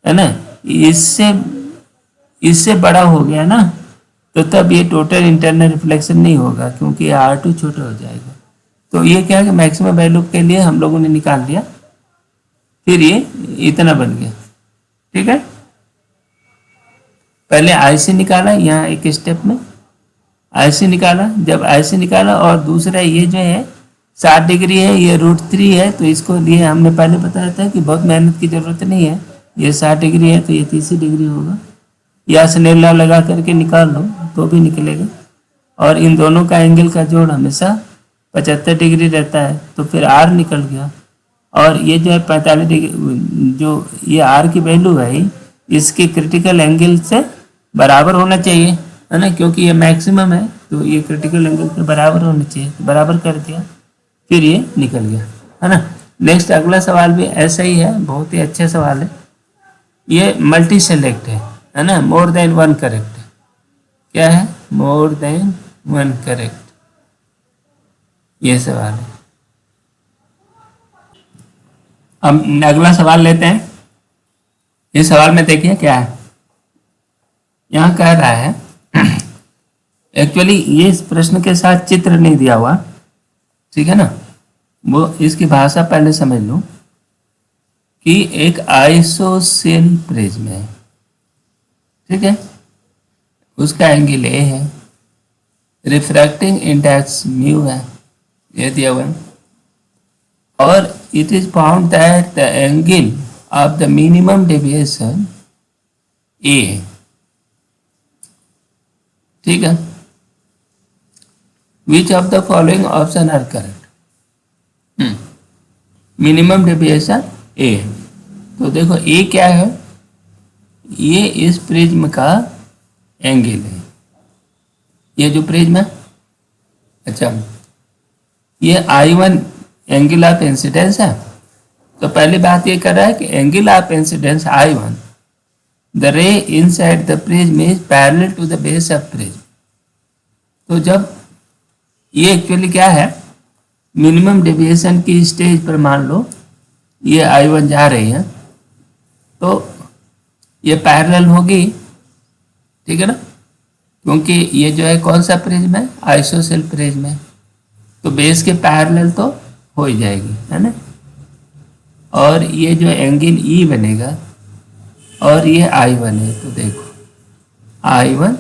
है ना, इससे बड़ा हो गया ना, तो तब ये टोटल इंटरनल रिफ्लेक्शन नहीं होगा, क्योंकि R2 छोटा हो जाएगा। तो ये क्या है कि मैक्सिमम वैल्यू के लिए हम लोगों ने निकाल लिया, फिर ये इतना बन गया। ठीक है, पहले IC निकाला, यहाँ एक स्टेप में IC निकाला, जब IC निकाला, और दूसरा ये जो है 60 डिग्री है, ये √3 है, तो इसको लिए हमने पहले बताया था कि बहुत मेहनत की जरूरत नहीं है, ये 60 डिग्री है तो ये 30 डिग्री होगा, या स्नेल लॉ लगा करके निकाल लो तो भी निकलेगा। और इन दोनों का एंगल का जोड़ हमेशा 75 डिग्री रहता है, तो फिर R निकल गया। और ये जो है 45 डिग्री, जो ये R की वैल्यू है, इसके क्रिटिकल एंगल से बराबर होना चाहिए, है ना, क्योंकि ये मैक्सिमम है, तो ये क्रिटिकल एंगल के बराबर होना चाहिए, तो बराबर कर दिया, फिर ये निकल गया, है ना। नेक्स्ट अगला सवाल भी ऐसा ही है, बहुत ही अच्छा सवाल है। ये मल्टी सेलेक्ट है ना, मोर देन वन करेक्ट। क्या है? मोर देन वन करेक्ट, ये सवाल है। अब अगला सवाल लेते हैं। इस सवाल में देखिए क्या है, यहाँ कह रहा है एक्चुअली ये इस प्रश्न के साथ चित्र नहीं दिया हुआ, ठीक है ना, वो इसकी भाषा पहले समझ लो कि एक आइसोसेल प्रिज्म है, ठीक है, उसका एंगल ए है, रिफ्रैक्टिंग इंडेक्स म्यू है, ये दिया हुआ है, और it is found that the angle of the minimum deviation A, ठीक है, which of the following option are correct? Minimum deviation A है, तो देखो A क्या है, ये इस प्रिज्म का एंगल है, ये जो प्रिज्म है, अच्छा, ये I1 एंगल ऑफ इंसिडेंस है। तो पहली बात ये कर रहा है कि angle of incidence I1, the ray inside the prism is parallel to the base of prism. तो जब ये एक्चुअली क्या है, मिनिमम डेविएशन की स्टेज पर मान लो ये I1 जा रही है, तो ये पैरेलल होगी, ठीक है ना, क्योंकि ये जो है कौन सा प्रिज्म है, आइसोसेल प्रिज्म है, तो बेस के पैरेलल तो हो ही जाएगी, है ना। और ये जो एंगल E बनेगा, और ये I1 है, तो देखो I1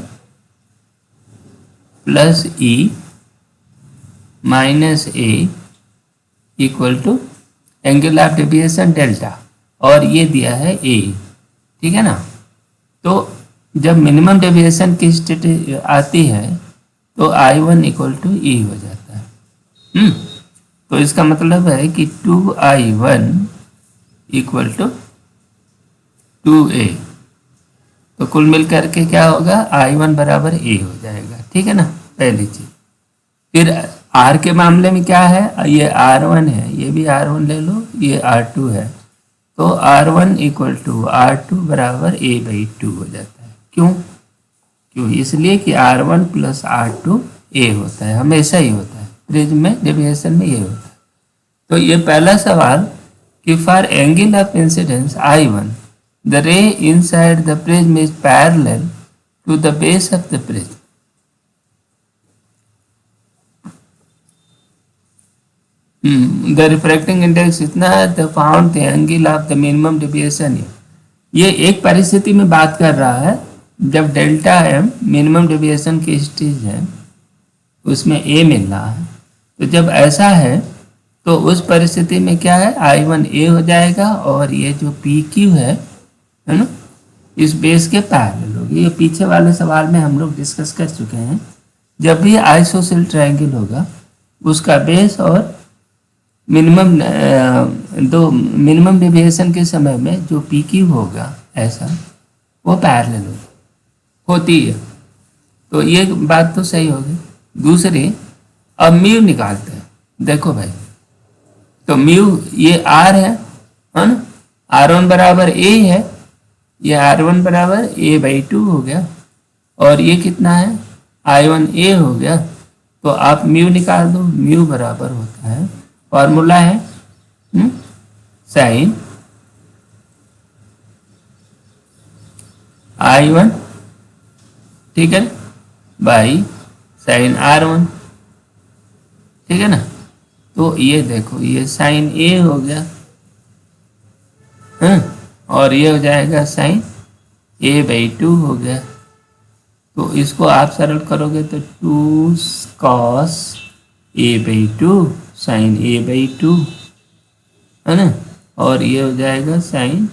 plus E minus A equal to angle of deviation delta, और ये दिया है A, ठीक है ना। तो जब मिनिमम डेविएशन की स्थिति आती है तो I1 इक्वल टू E हो जाता है। तो इसका मतलब है कि 2I1 इक्वल टू 2A, तो कुल मिलकर के क्या होगा, I1 बराबर A हो जाएगा, ठीक है ना, पहली चीज। फिर R के मामले में क्या है, ये R1 है, ये भी R1 ले लो, ये R2 है, तो R1 इक्वल टू R2 बराबर A/2 हो जाता है। क्यों? इसलिए कि R1 प्लस R2 A होता है, हमेशा ही होता है, प्रिज्म में डेविएशन में ये होता है। तो ये पहला सवाल कि for angle of incidence I1 the ray inside the prism is parallel to the base of the prism, the refracting index इतना है, the found the angle of the minimum deviation. ये एक परिस्थिति में बात कर रहा है जब डेल्टा एम मिनिमम डेविएशन की स्टेज है, उसमें ए मिल रहा है। तो जब ऐसा है तो उस परिस्थिति में क्या है, आई वन ए हो जाएगा और ये जो पी क्यू है ना, इस बेस के पैरेलल होगी। ये पीछे वाले सवाल में हम लोग डिस्कस कर चुके हैं। जब भी आइसोसेल ट्रायंगल होगा उसका बेस और मिनिमम दो मिनिमम डेविएशन के समय में जो पी क्यू होगा ऐसा, वो पैरेलल होती है। तो ये बात तो सही होगी। दूसरी, अब म्यू निकालते हैं। देखो भाई, तो म्यू ये आर है ना, आर वन बराबर ए है, ये आर वन बराबर ए बाई टू हो गया, और ये कितना है, आई वन ए हो गया। तो आप म्यू निकाल दो, म्यू बराबर होता है, फॉर्मूला है साइन आई वन, ठीक है, बाई साइन आर वन, ठीक है ना। तो ये देखो, ये साइन ए हो गया, और ये हो जाएगा साइन ए बाई टू हो गया। तो इसको आप सरल करोगे तो 2 cos A by two sine A by two, है ना, और ये हो जाएगा साइन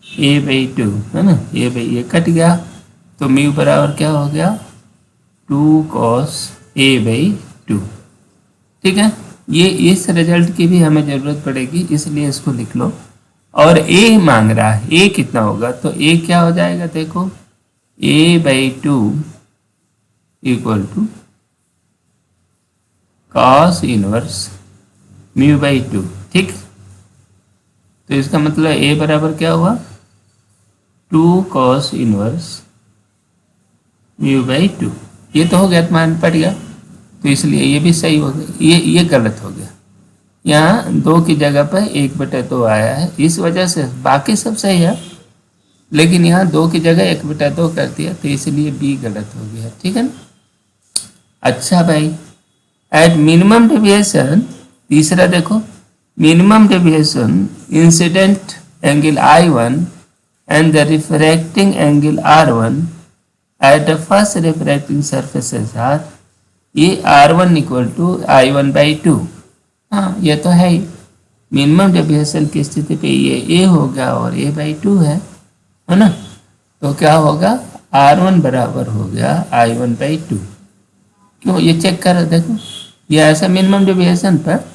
ए बाई टू, है ना, ए बाई ये कट गया। तो म्यू बराबर क्या हो गया, 2 cos ए बाई टू, ठीक है। ये इस रिजल्ट की भी हमें ज़रूरत पड़ेगी, इसलिए इसको लिख लो। और ए मांग रहा है, ए कितना होगा, तो ए क्या हो जाएगा, देखो A by two equal to cos inverse mu by two, ठीक। तो इसका मतलब ए बराबर क्या हुआ, 2 cos inverse mu by to. ये तो हो गया, मान पड़ गया, तो इसलिए ये भी सही हो गया। ये गलत हो गया, यहाँ 2 की जगह पर 1/2 आया है, इस वजह से बाकी सब सही है, लेकिन यहाँ 2 की जगह 1/2 कर दिया, तो इसलिए बी गलत हो गया, ठीक है ना। अच्छा भाई, एट मिनिमम डेविएशन, तीसरा देखो, minimum deviation incident angle I1 and the refracting angle R1 at the first refracting surfaces are, ये R1 equal to I1 by two. हाँ, ये तो है ही, मिनिमम डेविएशन की स्थिति पे ये ए हो गया और ए बाई टू है ना। तो क्या होगा, R1 बराबर हो गया I1 बाई टू। क्यों, ये चेक करो, देखो ये ऐसा मिनिमम डेविएशन पर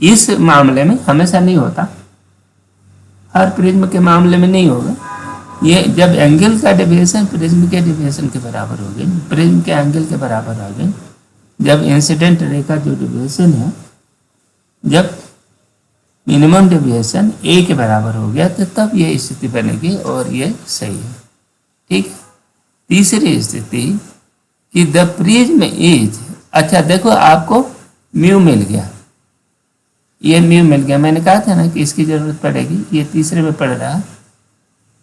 इस मामले में हमेशा नहीं होता, हर प्रिज्म के मामले में नहीं होगा। ये जब एंगल का डेविएशन प्रिज्म के डेविएशन के बराबर हो गई, प्रिज्म के एंगल के बराबर आ गए, जब इंसिडेंट रे का जो डेविएशन है, जब मिनिमम डेविएशन ए के बराबर हो गया, तो तब ये स्थिति बनेगी और ये सही है, ठीक। तीसरी स्थिति कि द प्रिज्म इज, अच्छा देखो आपको म्यू मिल गया, ये म्यू मिल गया, मैंने कहा था ना कि इसकी जरूरत पड़ेगी, ये तीसरे में पड़ रहा,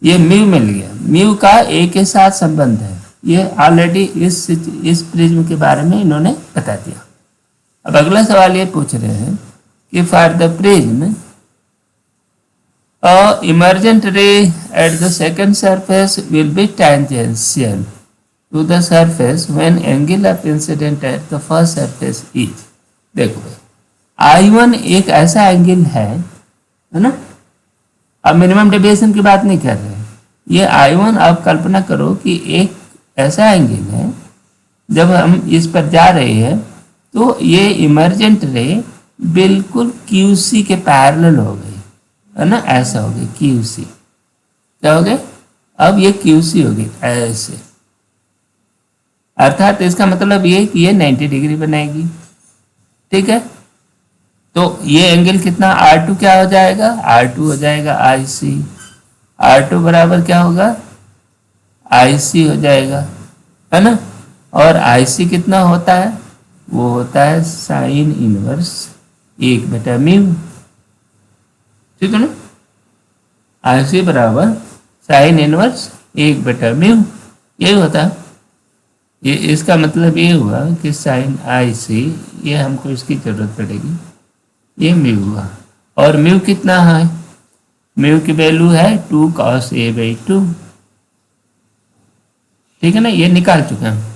ये म्यू मिल गया। म्यू का ए के साथ संबंध है, ये ऑलरेडी इस प्रिज्म के बारे में इन्होंने बता दिया। अब अगला सवाल ये पूछ रहे हैं कि for the prism a emergent ray at the second surface will be tangential to the surface when angle of incident at the first surface is. देखो भाई, I1 एक ऐसा एंगल है ना, अब मिनिमम डेविएशन की बात नहीं कर रहे हैं, ये I1 आप कल्पना करो कि एक ऐसा एंगल है, जब हम इस पर जा रहे हैं तो ये इमर्जेंट रे बिल्कुल QC के पैरेलल हो गई, है ना, ऐसा हो गई QC, क्या हो गया, अब ये QC हो गई ऐसे, अर्थात इसका मतलब ये कि ये 90 डिग्री बनाएगी, ठीक है। तो ये एंगल कितना, R2 क्या हो जाएगा, R2 हो जाएगा IC, R2 बराबर क्या होगा, IC हो जाएगा, है ना। और IC कितना होता है, वो होता है साइन इनवर्स 1/μ, ठीक है ना। IC बराबर साइन इनवर्स 1/μ, यही होता है। ये इसका मतलब ये हुआ कि साइन आई सी, ये हमको इसकी जरूरत पड़ेगी, ये म्यू हुआ। और म्यू कितना है? म्यू की वैल्यू है 2 cos A/2, ठीक है ना, ये निकाल चुके हैं।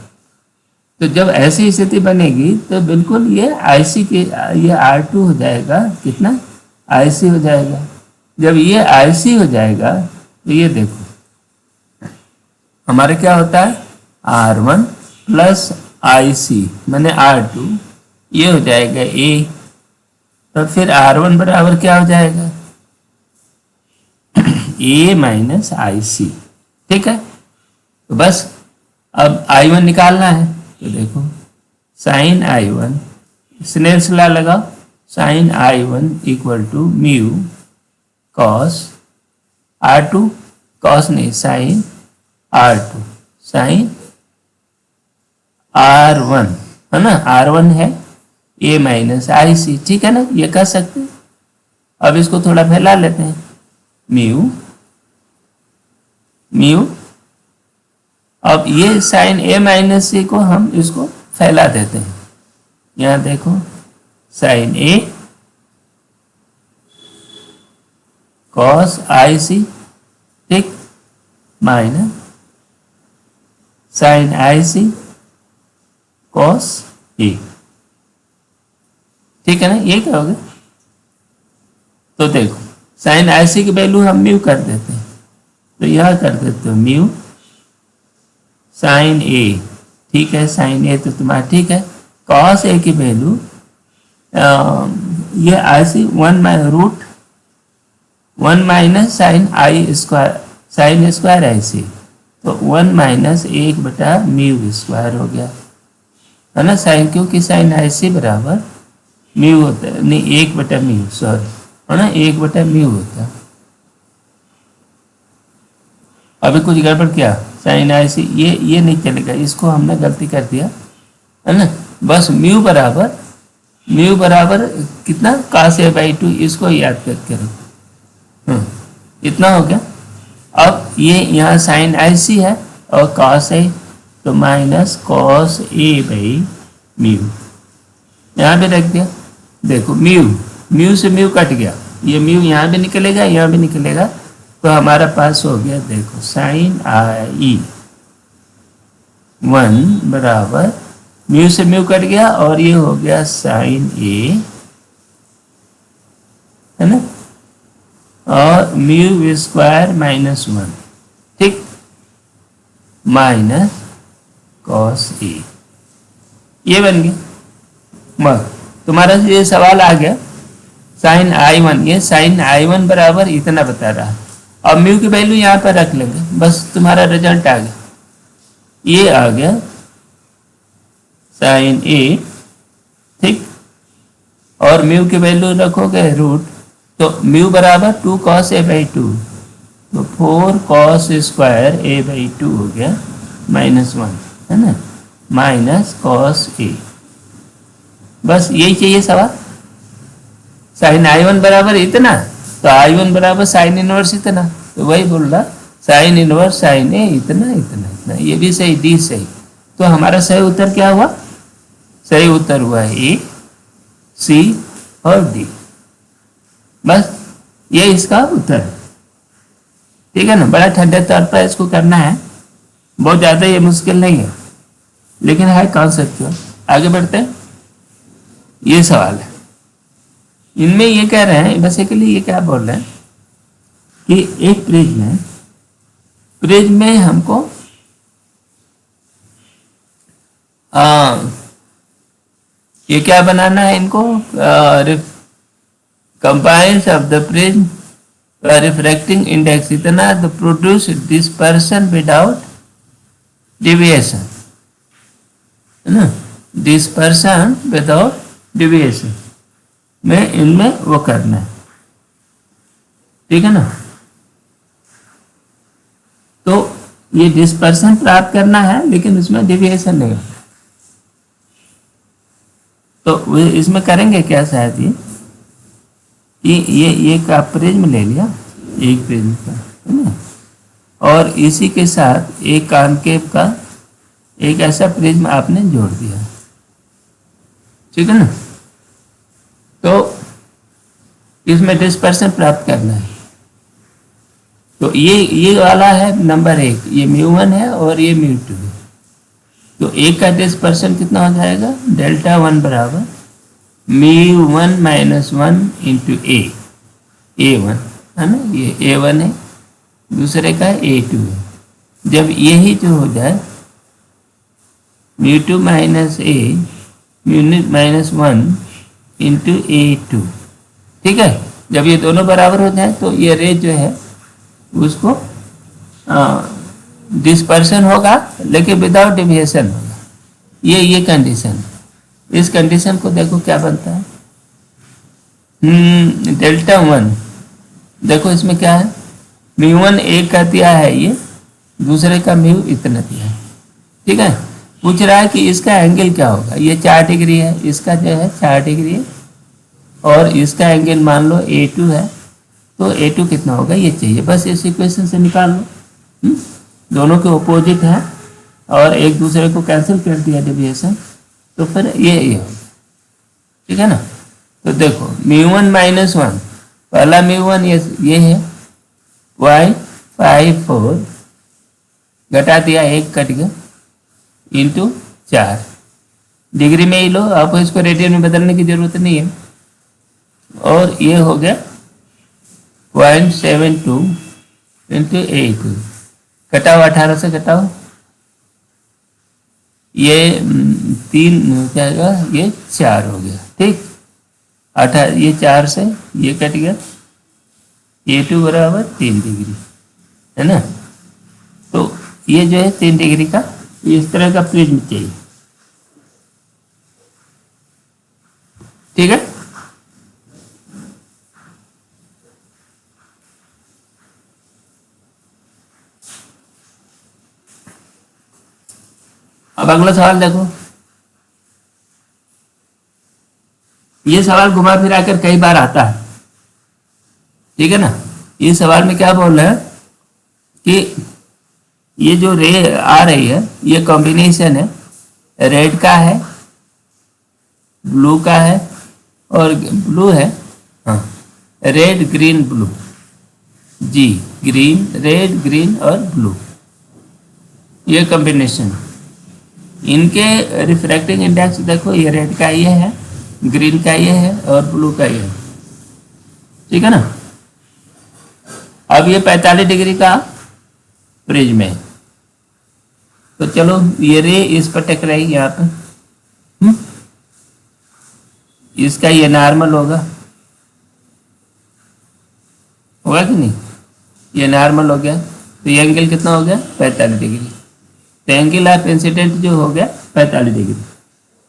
तो जब ऐसी स्थिति बनेगी तो बिल्कुल ये IC के ये R2 हो जाएगा, कितना IC हो जाएगा। जब ये IC हो जाएगा तो ये देखो हमारे क्या होता है R1 प्लस IC मैंने R2, ये हो जाएगा A। तो फिर R1 बराबर क्या हो जाएगा A माइनस IC, ठीक है। तो बस अब I1 निकालना है, तो देखो साइन I1, स्नेल्स लॉ लगाओ, sine I1 equal to mu cos R2, cos नहीं साइन R2 साइन R1, है ना, R1 है A माइनस IC, ठीक है ना, ये कर सकते हैं। अब इसको थोड़ा फैला लेते हैं, म्यू म्यू, अब ये साइन A माइनस सी को हम इसको फैला देते हैं, यहाँ देखो साइन A कॉस IC, ठीक, minus sine IC cos A, ठीक है ना, ये क्या होगा। तो देखो साइन IC की वैल्यू हम म्यू कर देते हैं, तो यह कर देते हो म्यू साइन A, ठीक है, साइन A तो तुम्हारा ठीक है। कॉस A की वैल्यू ये IC 1 minus sine I square, sine square IC, तो 1 माइनस 1 बटा म्यू स्क्वायर हो गया, है ना, साइन, क्योंकि साइन IC बराबर म्यू होता है, नहीं 1 बटा म्यू, सॉरी, है ना, 1 बटा म्यू होता है। अभी कुछ गड़बड़ किया, साइन IC ये नहीं चलेगा, इसको हमने गलती कर दिया, है ना। बस म्यू बराबर कितना cos A/2, इसको याद करके रखो, इतना हो गया। अब ये यहाँ साइन IC है और cos A, तो माइनस cos A/म्यू, यहाँ पे रख दिया। देखो म्यू से म्यू कट गया, ये म्यू यहाँ भी निकलेगा, यहाँ भी निकलेगा, तो हमारा पास हो गया, देखो साइन I1 बराबर म्यू से म्यू कट गया और ये हो गया साइन A, है ना, और म्यू स्क्वायर माइनस 1, ठीक, माइनस कॉस A, ये बन गया। मग तुम्हारा ये सवाल आ गया साइन I1, ये साइन I1 बराबर इतना बता रहा है, अब म्यू की वैल्यू यहाँ पर रख लेंगे, बस तुम्हारा रिजल्ट आ गया, ये आ गया साइन A, ठीक, और म्यू की वैल्यू रखोगे रूट, तो म्यू बराबर 2 cos A/2, तो 4 cos स्क्वायर A/2 हो गया माइनस 1, है ना, माइनस cos A, बस यही चाहिए सवाल। साइन I1 बराबर इतना, तो I1 बराबर साइन इनवर्स इतना, तो वही बोल रहा साइन इनवर्स साइन A इतना इतना इतना, ये भी सही, डी सही। तो हमारा सही उत्तर क्या हुआ? सही उत्तर हुआ A, C और D, बस ये इसका उत्तर है, ठीक है ना। बड़ा ठंडे तौर पर इसको करना है, बहुत ज़्यादा ये मुश्किल नहीं है, लेकिन है कॉन्सेप्चुअल। आगे बढ़ते हैं, ये सवाल है, इनमें ये कह रहे हैं, बेसिकली ये क्या बोल रहे हैं कि एक प्रिज्म में हमको ये क्या बनाना है, इनको compiles of the prism refracting index इतना, तो प्रोड्यूस डिस्पर्शन विदाउट डिविएशन, है ना, डिस्पर्शन विदाउट डिविएशन में इनमें वो करना है, ठीक है ना। तो ये डिस्पर्शन प्राप्त करना है, लेकिन उसमें डिविएशन नहीं होता, तो इसमें करेंगे क्या, शायद ये का प्रिज्म ले लिया, एक प्रिज्म का, है ना, और इसी के साथ एक कॉनकेव का एक ऐसा प्रिज्म आपने जोड़ दिया, ठीक है ना। तो इसमें डिस्पर्सन प्राप्त करना है। तो ये वाला है नंबर 1, ये μ1 है और ये μ2 है। तो एक का डिस्पर्सन कितना हो जाएगा, डेल्टा 1 बराबर μ1 माइनस 1 इंटू A1 है ना, ये A1 है, दूसरे का A2 है। जब यही जो हो जाए μ2 minus A minus 1 into A2, ठीक है। जब ये दोनों बराबर हो जाए तो ये रे जो है उसको डिस्पर्सन होगा लेकिन विदाउट डेविएशन होगा। ये कंडीशन, इस कंडीशन को देखो क्या बनता है, डेल्टा 1, देखो इसमें क्या है, μ1 एक का दिया है, ये दूसरे का μ इतना दिया है, ठीक है। पूछ रहा है कि इसका एंगल क्या होगा, ये 4 डिग्री है, इसका जो है 4 डिग्री है और इसका एंगल मान लो A2 है, तो A2 कितना होगा ये चाहिए, बस इस इक्वेशन से निकाल लो। दोनों के अपोजिट है और एक दूसरे को कैंसिल कर दिया डेविएशन, तो फिर ये होगा, ठीक है ना। तो देखो μ1 माइनस 1, पहला μ1 ये है y54 घटा दिया, 1 कट गया, इंटू 4 डिग्री में ही लो, आपको इसको रेडियन में बदलने की जरूरत नहीं है। और ये हो गया 0.72 इंटू 8, घटाओ 18 से घटाओ, ये 3 क्या होगा, ये 4 हो गया, ठीक। 18 ये 4 से ये कट गया, A2 बराबर 3 डिग्री है ना। तो ये जो है 3 डिग्री का इस तरह का प्रिज्म चाहिए, ठीक है। अब अगला सवाल देखो, ये सवाल घुमा फिरा कर कई बार आता है, ठीक है ना। ये सवाल में क्या बोल रहे हैं कि ये जो रे आ रही है ये कॉम्बिनेशन है, रेड का है, ब्लू का है और ब्लू है, हाँ, रेड ग्रीन ब्लू, जी ग्रीन रेड ग्रीन और ब्लू, ये कॉम्बिनेशन। इनके रिफ्रैक्टिंग इंडेक्स देखो, ये रेड का ये है, ग्रीन का ये है और ब्लू का ये है, ठीक है ना। अब ये 45 डिग्री का प्रिज्म है, तो चलो ये रे इस पर टकराई यहाँ पर, इसका ये नॉर्मल होगा कि नहीं, ये नॉर्मल हो गया, तो ये एंगल कितना हो गया 45 डिग्री, तो एंगल ऑफ इंसिडेंट जो हो गया 45 डिग्री।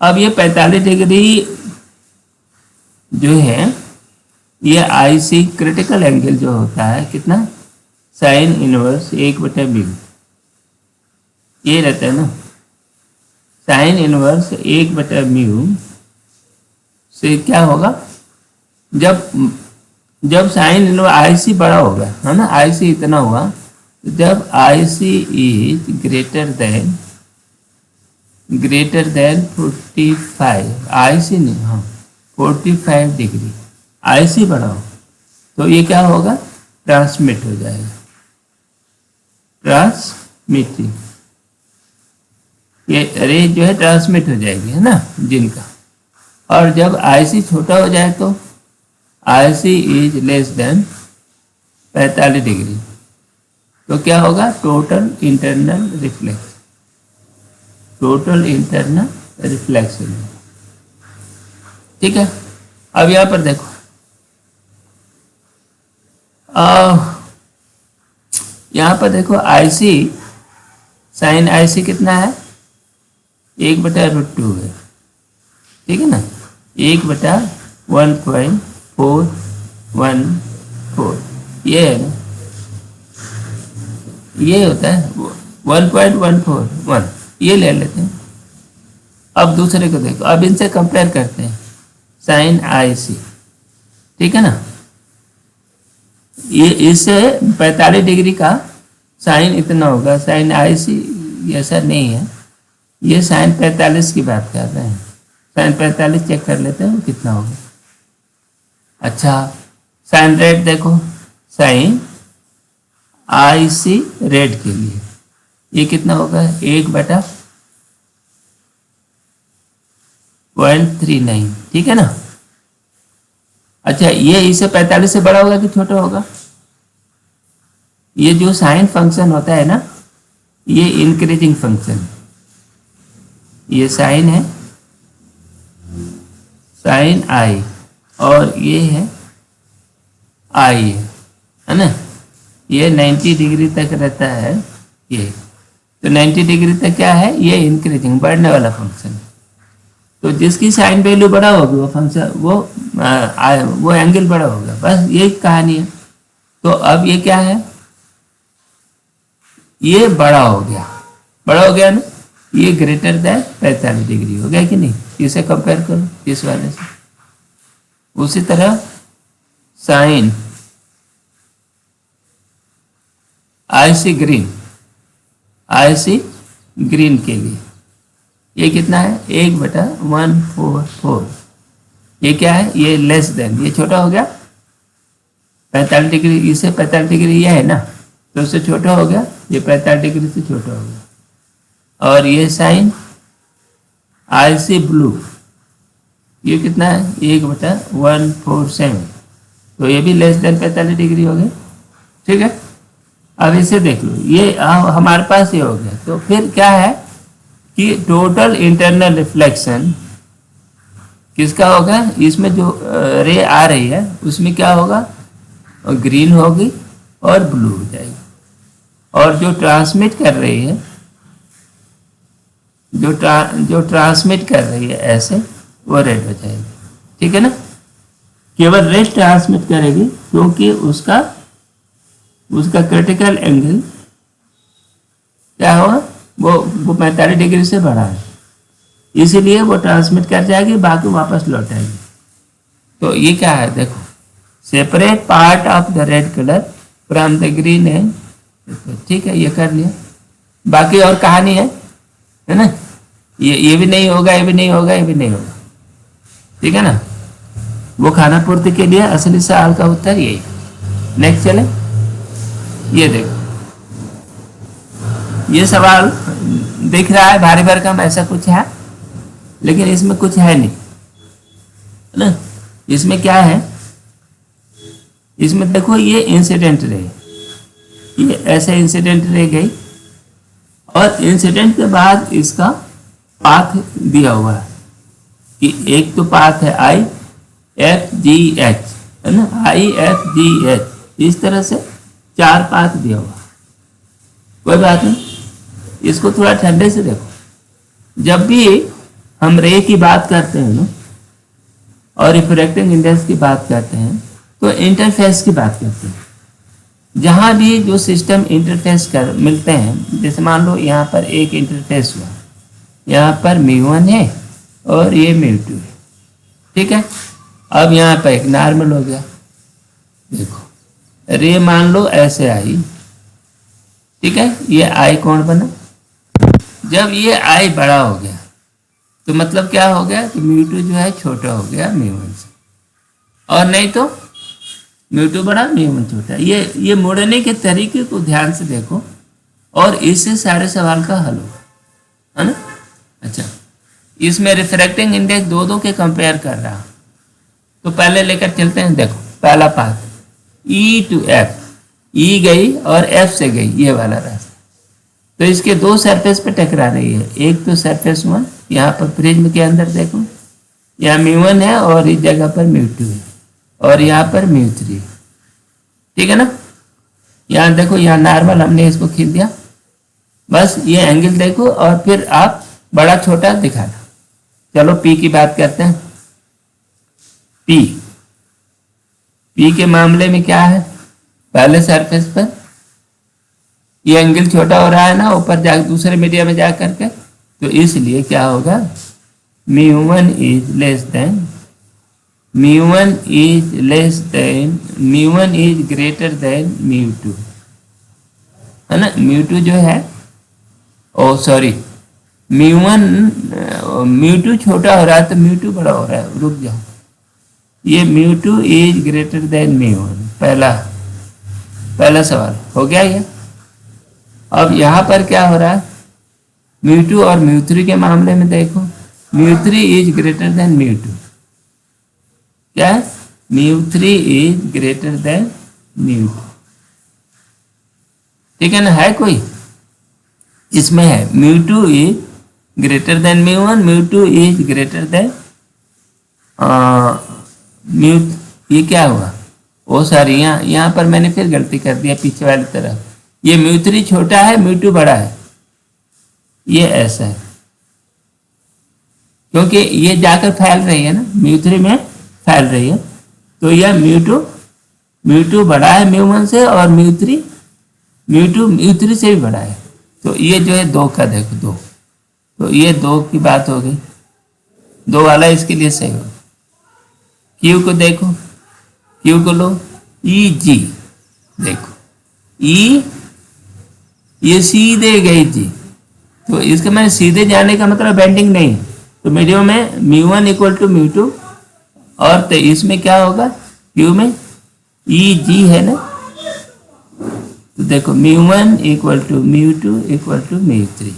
अब ये 45 डिग्री जो है ये IC क्रिटिकल एंगल जो होता है कितना, साइन इनवर्स 1/μ, ये रहता है ना, साइन इनवर्स 1/μ से क्या होगा, जब साइन इनवर्स IC बड़ा होगा है ना, IC इतना हुआ, जब IC is greater then 45, IC नहीं, हाँ 45 डिग्री IC बड़ा हो, तो ये क्या होगा, ट्रांसमिट हो जाएगा, ट्रांसमिटिंग, ये रे जो है ट्रांसमिट हो जाएगी है ना जिनका। और जब IC छोटा हो जाए तो IC is less than 45 degree, तो क्या होगा, टोटल इंटरनल रिफ्लेक्शन, ठीक है। अब यहाँ पर देखो, यहाँ पर देखो IC साइन IC कितना है, 1/√2 है, ठीक है ना, 1/1.414, ये है ना, ये होता है 1.141, ये ले लेते हैं। अब दूसरे को देखो, अब इनसे कंपेयर करते हैं, साइन IC, ठीक है ना, ये इससे 45 डिग्री का साइन इतना होगा, साइन IC ऐसा नहीं है, ये साइन 45 की बात कर रहे हैं। साइन 45 चेक कर लेते हैं कितना होगा। अच्छा, साइन रेट देखो, साइन IC रेट के लिए ये कितना होगा, 1/039, ठीक है ना। अच्छा, ये इसे 45 से बड़ा होगा कि छोटा होगा। ये जो साइन फंक्शन होता है ना, ये इंक्रीजिंग फंक्शन, ये साइन है, साइन I, और ये है I है ना। ये 90 डिग्री तक रहता है ये, तो 90 डिग्री तक क्या है, ये इंक्रीजिंग, बढ़ने वाला फंक्शन। तो जिसकी साइन वैल्यू बड़ा होगी वो फंक्शन वो एंगल बड़ा होगा, बस यही कहानी है। तो अब ये क्या है, ये बड़ा हो गया ना, ये ग्रेटर देन 45 डिग्री हो गया कि नहीं। इसे कंपेयर करो इस वाले से। उसी तरह साइन IC ग्रीन के लिए ये कितना है, 1/144। ये क्या है, ये लेस देन, ये छोटा हो गया 45 डिग्री, इसे 45 डिग्री ये है ना, तो उससे छोटा हो गया, ये 45 डिग्री से छोटा हो गया। और ये साइन IC ब्लू, ये कितना है, 1/147, तो ये भी लेस देन 45 डिग्री हो गया, ठीक है। अब इसे देख लो, ये हमारे पास ये हो गया। तो फिर क्या है कि टोटल इंटरनल रिफ्लेक्शन किसका होगा, इसमें जो रे आ रही है उसमें क्या होगा, ग्रीन होगी और ब्लू हो जाएगी, और जो ट्रांसमिट कर रही है, जो ट्रांसमिट कर रही है ऐसे, वो रेड हो जाएगी, ठीक है ना। केवल रेड ट्रांसमिट करेगी क्योंकि उसका क्रिटिकल एंगल क्या होगा, वो 45 डिग्री से बढ़ा है, इसीलिए वो ट्रांसमिट कर जाएगी, बाकी वापस लौट आएगी। तो ये क्या है देखो, separate part of the red colour from the green है, ठीक है, ये कर लिया। बाकी और कहानी है ना, ये भी नहीं होगा, ये भी नहीं होगा, ये भी नहीं होगा, ठीक है ना। वो खाना पूर्ति के लिए असली सवाल का उत्तर यही। नेक्स्ट चले, ये देखो, ये सवाल दिख रहा है भारी भरकम ऐसा कुछ है, लेकिन इसमें कुछ है नहीं, है ना। इसमें क्या है, इसमें देखो ये इंसिडेंट रे, ये ऐसे इंसिडेंट रे गई, और इंसिडेंट के बाद इसका पाथ दिया हुआ है कि एक तो पाथ है IFGH, है ना, IFGH, इस तरह से 4 पाथ दिया हुआ। कोई बात नहीं, इसको थोड़ा ठंडे से देखो। जब भी हम रे की बात करते हैं ना, और रिफ्रैक्टिंग इंडेक्स की बात करते हैं, तो इंटरफेस की बात करते हैं। जहाँ भी जो सिस्टम इंटरफेस कर मिलते हैं, जैसे मान लो यहाँ पर एक इंटरफेस हुआ, यहाँ पर μ1 है और ये μ2 है, ठीक है। अब यहाँ पर एक नॉर्मल हो गया, देखो रे मान लो ऐसे आई, ठीक है, ये आई कौन बना। जब ये आई बड़ा हो गया तो मतलब क्या हो गया कि μ2 जो है छोटा हो गया μ1 से, और नहीं तो μ2 बड़ा μ1 छोटा। ये मोड़ने के तरीके को ध्यान से देखो, और इससे सारे सवाल का हल होगा, है ना। अच्छा, इसमें रिफ्रैक्टिंग इंडेक्स दो के कंपेयर कर रहा, तो पहले लेकर चलते हैं। देखो पहला path E to F, E गई और F से गई, ये वाला रास्ता, तो इसके 2 सरफेस पे टकरा रही है। एक तो सरफेस 1, यहाँ पर प्रिज्म के अंदर देखो, यहाँ μ1 है और इस जगह पर μ2 है, और यहाँ पर μ3 है, ठीक है ना। यहाँ देखो, यहाँ नॉर्मल हमने इसको खींच दिया, बस ये एंगल देखो, और फिर आप बड़ा छोटा दिखाना। चलो P की बात करते हैं। P के मामले में क्या है, पहले सरफेस पर ये एंगल छोटा हो रहा है ना, ऊपर जा दूसरे मीडिया में जा करके, तो इसलिए क्या होगा, μ1 इज ग्रेटर देन μ2, है ना। μ2 जो है, oh sorry, mu one mu two छोटा हो रहा है तो म्यू टू बड़ा हो रहा है, रुक जाओ। ये mu two is greater than mu one, पहला सवाल हो गया ये। अब यहाँ पर क्या हो रहा है, म्यू टू और म्यू थ्री के मामले में देखो, mu three is greater than mu to, क्या है, mu three is greater than mu to, ठीक है ना, है कोई इसमें है, mu two is greater than mu one, mu two is greater than mu, ये क्या हुआ, ओ सॉरी यहाँ पर मैंने फिर गलती कर दिया पीछे वाली तरफ, ये म्यू थ्री छोटा है म्यू टू बड़ा है, ये ऐसा है, क्योंकि ये जाकर फैल रही है ना, म्यू थ्री में फैल रही है, तो यह म्यू टू बड़ा है म्यू वन से, और म्यू थ्री से भी बड़ा है, तो ये जो है दो का देखो, दो, तो ये दो की बात हो गई, दो वाला इसके लिए सही होगा। क्यू को देखो, क्यू को लो, ई जी, देखो ई ये सीधे गई जी, तो इसका मैंने सीधे जाने का मतलब बेंडिंग नहीं है, तो मीडियम में mu one equal to mu two, और तो इसमें क्या होगा, क्यू में ई जी है ना, तो देखो mu one equal to mu two equal to mu three,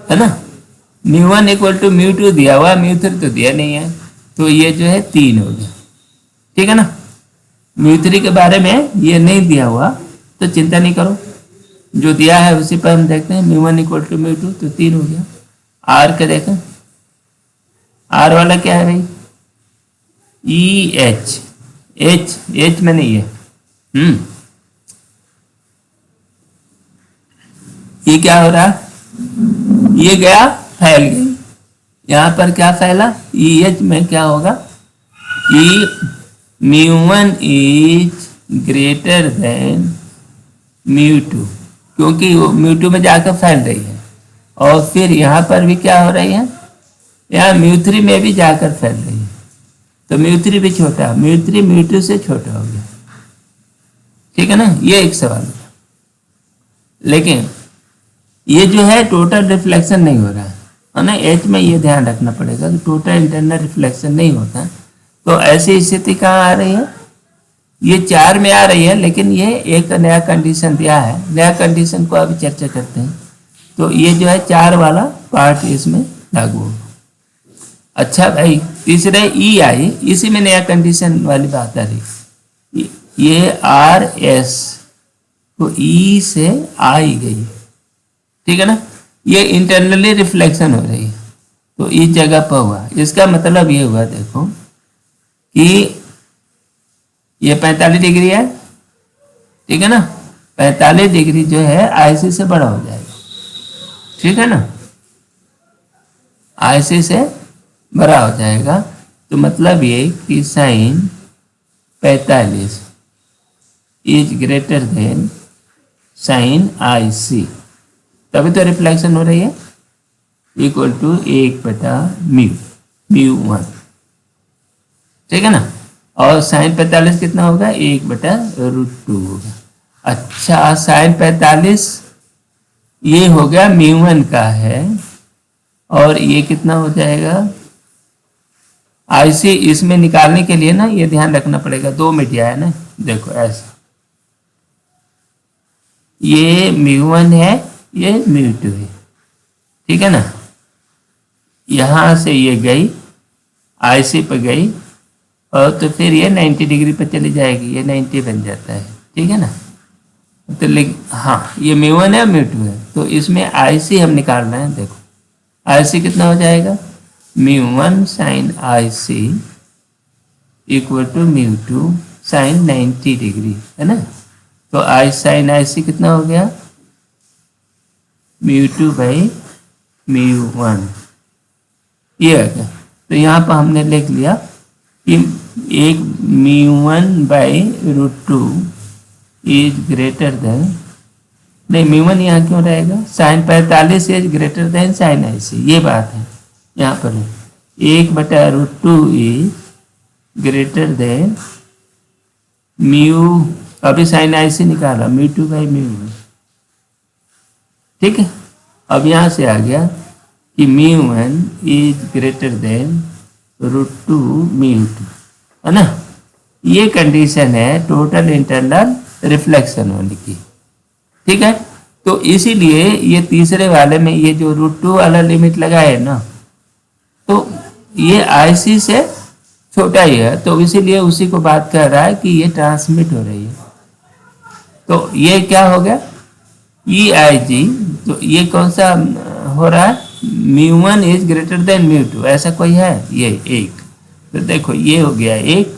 है ना, mu one equal to mu two दिया हुआ, म्यू थ्री तो दिया नहीं है, तो ये जो है 3 हो गया, ठीक है ना। म्यू थ्री के बारे में ये नहीं दिया हुआ तो चिंता नहीं करो, जो दिया है उसी पर हम देखते हैं, mu one equal to mu two, तो 3 हो गया। आर का देखें, आर वाला क्या है भाई, ई एच, एच में नहीं है, ये क्या हो रहा, ये गया फैल गई, यहाँ पर क्या फैला, ई एच में क्या होगा, ई mu one is greater than mu two, क्योंकि वो म्यू टू में जाकर फैल रही है, और फिर यहाँ पर भी क्या हो रही है, यहाँ म्यू थ्री में भी जाकर फैल रही है, तो म्यू थ्री भी छोटा, म्यू थ्री म्यू टू से छोटा हो गया, ठीक है ना, ये एक सवाल है। लेकिन ये जो है टोटल रिफ्लेक्शन नहीं हो रहा है ना, एच में ये ध्यान रखना पड़ेगा कि टोटल इंटरनल रिफ्लेक्शन नहीं होता, तो ऐसी स्थिति कहाँ आ रही है, ये 4 में आ रही है, लेकिन ये एक नया कंडीशन दिया है, नया कंडीशन को अभी चर्चा करते हैं, तो ये जो है 4 वाला पार्ट इसमें लागू होगा। अच्छा भाई, तीसरे ई आई, इसी में नया कंडीशन वाली बात आ रही, ये आर एस तो ई से आई गई, ठीक है ना, ये इंटरनली रिफ्लेक्शन हो रही है, तो इस जगह पर हुआ, इसका मतलब ये हुआ देखो कि ये 45 डिग्री है, ठीक है ना, 45 डिग्री जो है आईसी से बड़ा हो जाएगा, ठीक है ना, आईसी से बड़ा हो जाएगा, तो मतलब ये कि sine 45 is greater than sine I C, तभी तो रिफ्लेक्शन हो रही है, इक्वल टू 1/म्यू, म्यू वन, ठीक है ना, और साइन 45 कितना होगा, 1/√2 होगा। अच्छा, साइन 45 ये हो गया म्यू वन का है, और ये कितना हो जाएगा, आईसी इसमें निकालने के लिए ना ये ध्यान रखना पड़ेगा, 2 में दिया है ना, देखो ऐसा, ये म्यू वन है, ये म्यू टू है, ठीक है ना, यहां से ये गई आईसी पर गई, और तो फिर ये 90 डिग्री पर चली जाएगी, ये 90 बन जाता है, ठीक है ना, तो हाँ ये म्यू वन है म्यू टू है, तो इसमें आईसी हम निकाल रहे हैं, देखो आईसी कितना हो जाएगा, mu one sine IC equal to mu two sine 90 degree, है ना, तो आई साइन आईसी कितना हो गया, mu two by mu one, ये आ गया, तो यहाँ पर हमने लिख लिया कि एक mu one by √2 is greater than, नहीं म्यू वन यहाँ क्यों रहेगा, sine 45 is greater than sine IC, ये बात है यहाँ पर, 1/√2 इज ग्रेटर देन म्यू, अभी साइन आईसी निकाला, mu two by mu one, ठीक है, अब यहाँ से आ गया कि μ1 इज ग्रेटर देन √2 μ2, है ना। ये कंडीशन है टोटल इंटरनल रिफ्लेक्शन होने की, ठीक है। तो इसीलिए ये तीसरे वाले में ये जो √2 वाला लिमिट लगा है ना, तो ये IC से छोटा ही है, तो इसीलिए उसी को बात कर रहा है कि ये ट्रांसमिट हो रही है। तो ये क्या हो गया EIG, तो ये कौन सा हो रहा है, μ1 इज ग्रेटर देन μ2, ऐसा कोई है, ये एक। तो देखो ये हो गया एक,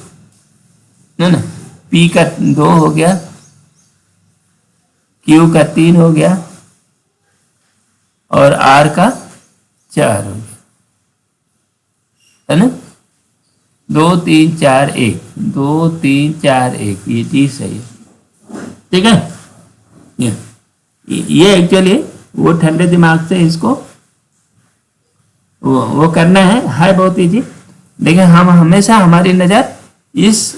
है ना, P का 2 हो गया, Q का 3 हो गया और R का 4 हो गया, है ना। 2 3 4 1, 2 3 4 1, ये चीज सही है, ठीक है। ये एक्चुअली वो ठंडे दिमाग से इसको वो करना है बहुत इजी। लेकिन हम हमेशा हमारी नज़र इस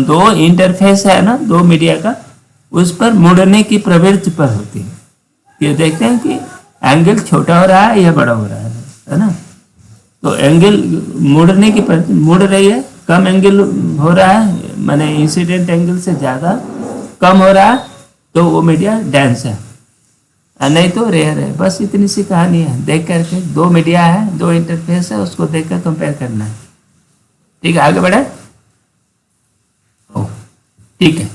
दो इंटरफेस है ना, दो मीडिया का, उस पर मुड़ने की प्रवृत्ति पर होती है। ये देखते हैं कि एंगल छोटा हो रहा है या बड़ा हो रहा है ना। तो एंगल मुड़ने की प्रवृत्ति मुड़ रही है, कम एंगल हो रहा है, माने इंसिडेंट एंगल से ज़्यादा कम हो रहा है, तो वो मीडिया डेंस है, नहीं तो रेयर है। बस इतनी सी कहानी है। देख करके दो मीडिया है, दो इंटरफेस है, उसको देखकर कंपेयर करना है, ठीक है। आगे बढ़े, ठीक है।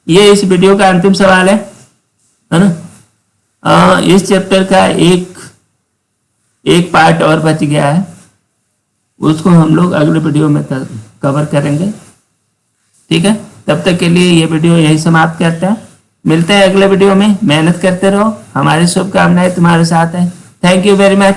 ये इस वीडियो का अंतिम सवाल है ना। इस चैप्टर का एक पार्ट और बच गया है, उसको हम लोग अगले वीडियो में कवर करेंगे, ठीक है। तब तक के लिए ये वीडियो यही समाप्त करते हैं। मिलते हैं अगले वीडियो में। मेहनत करते रहो, हमारी शुभकामनाएं तुम्हारे साथ है। Thank you very much.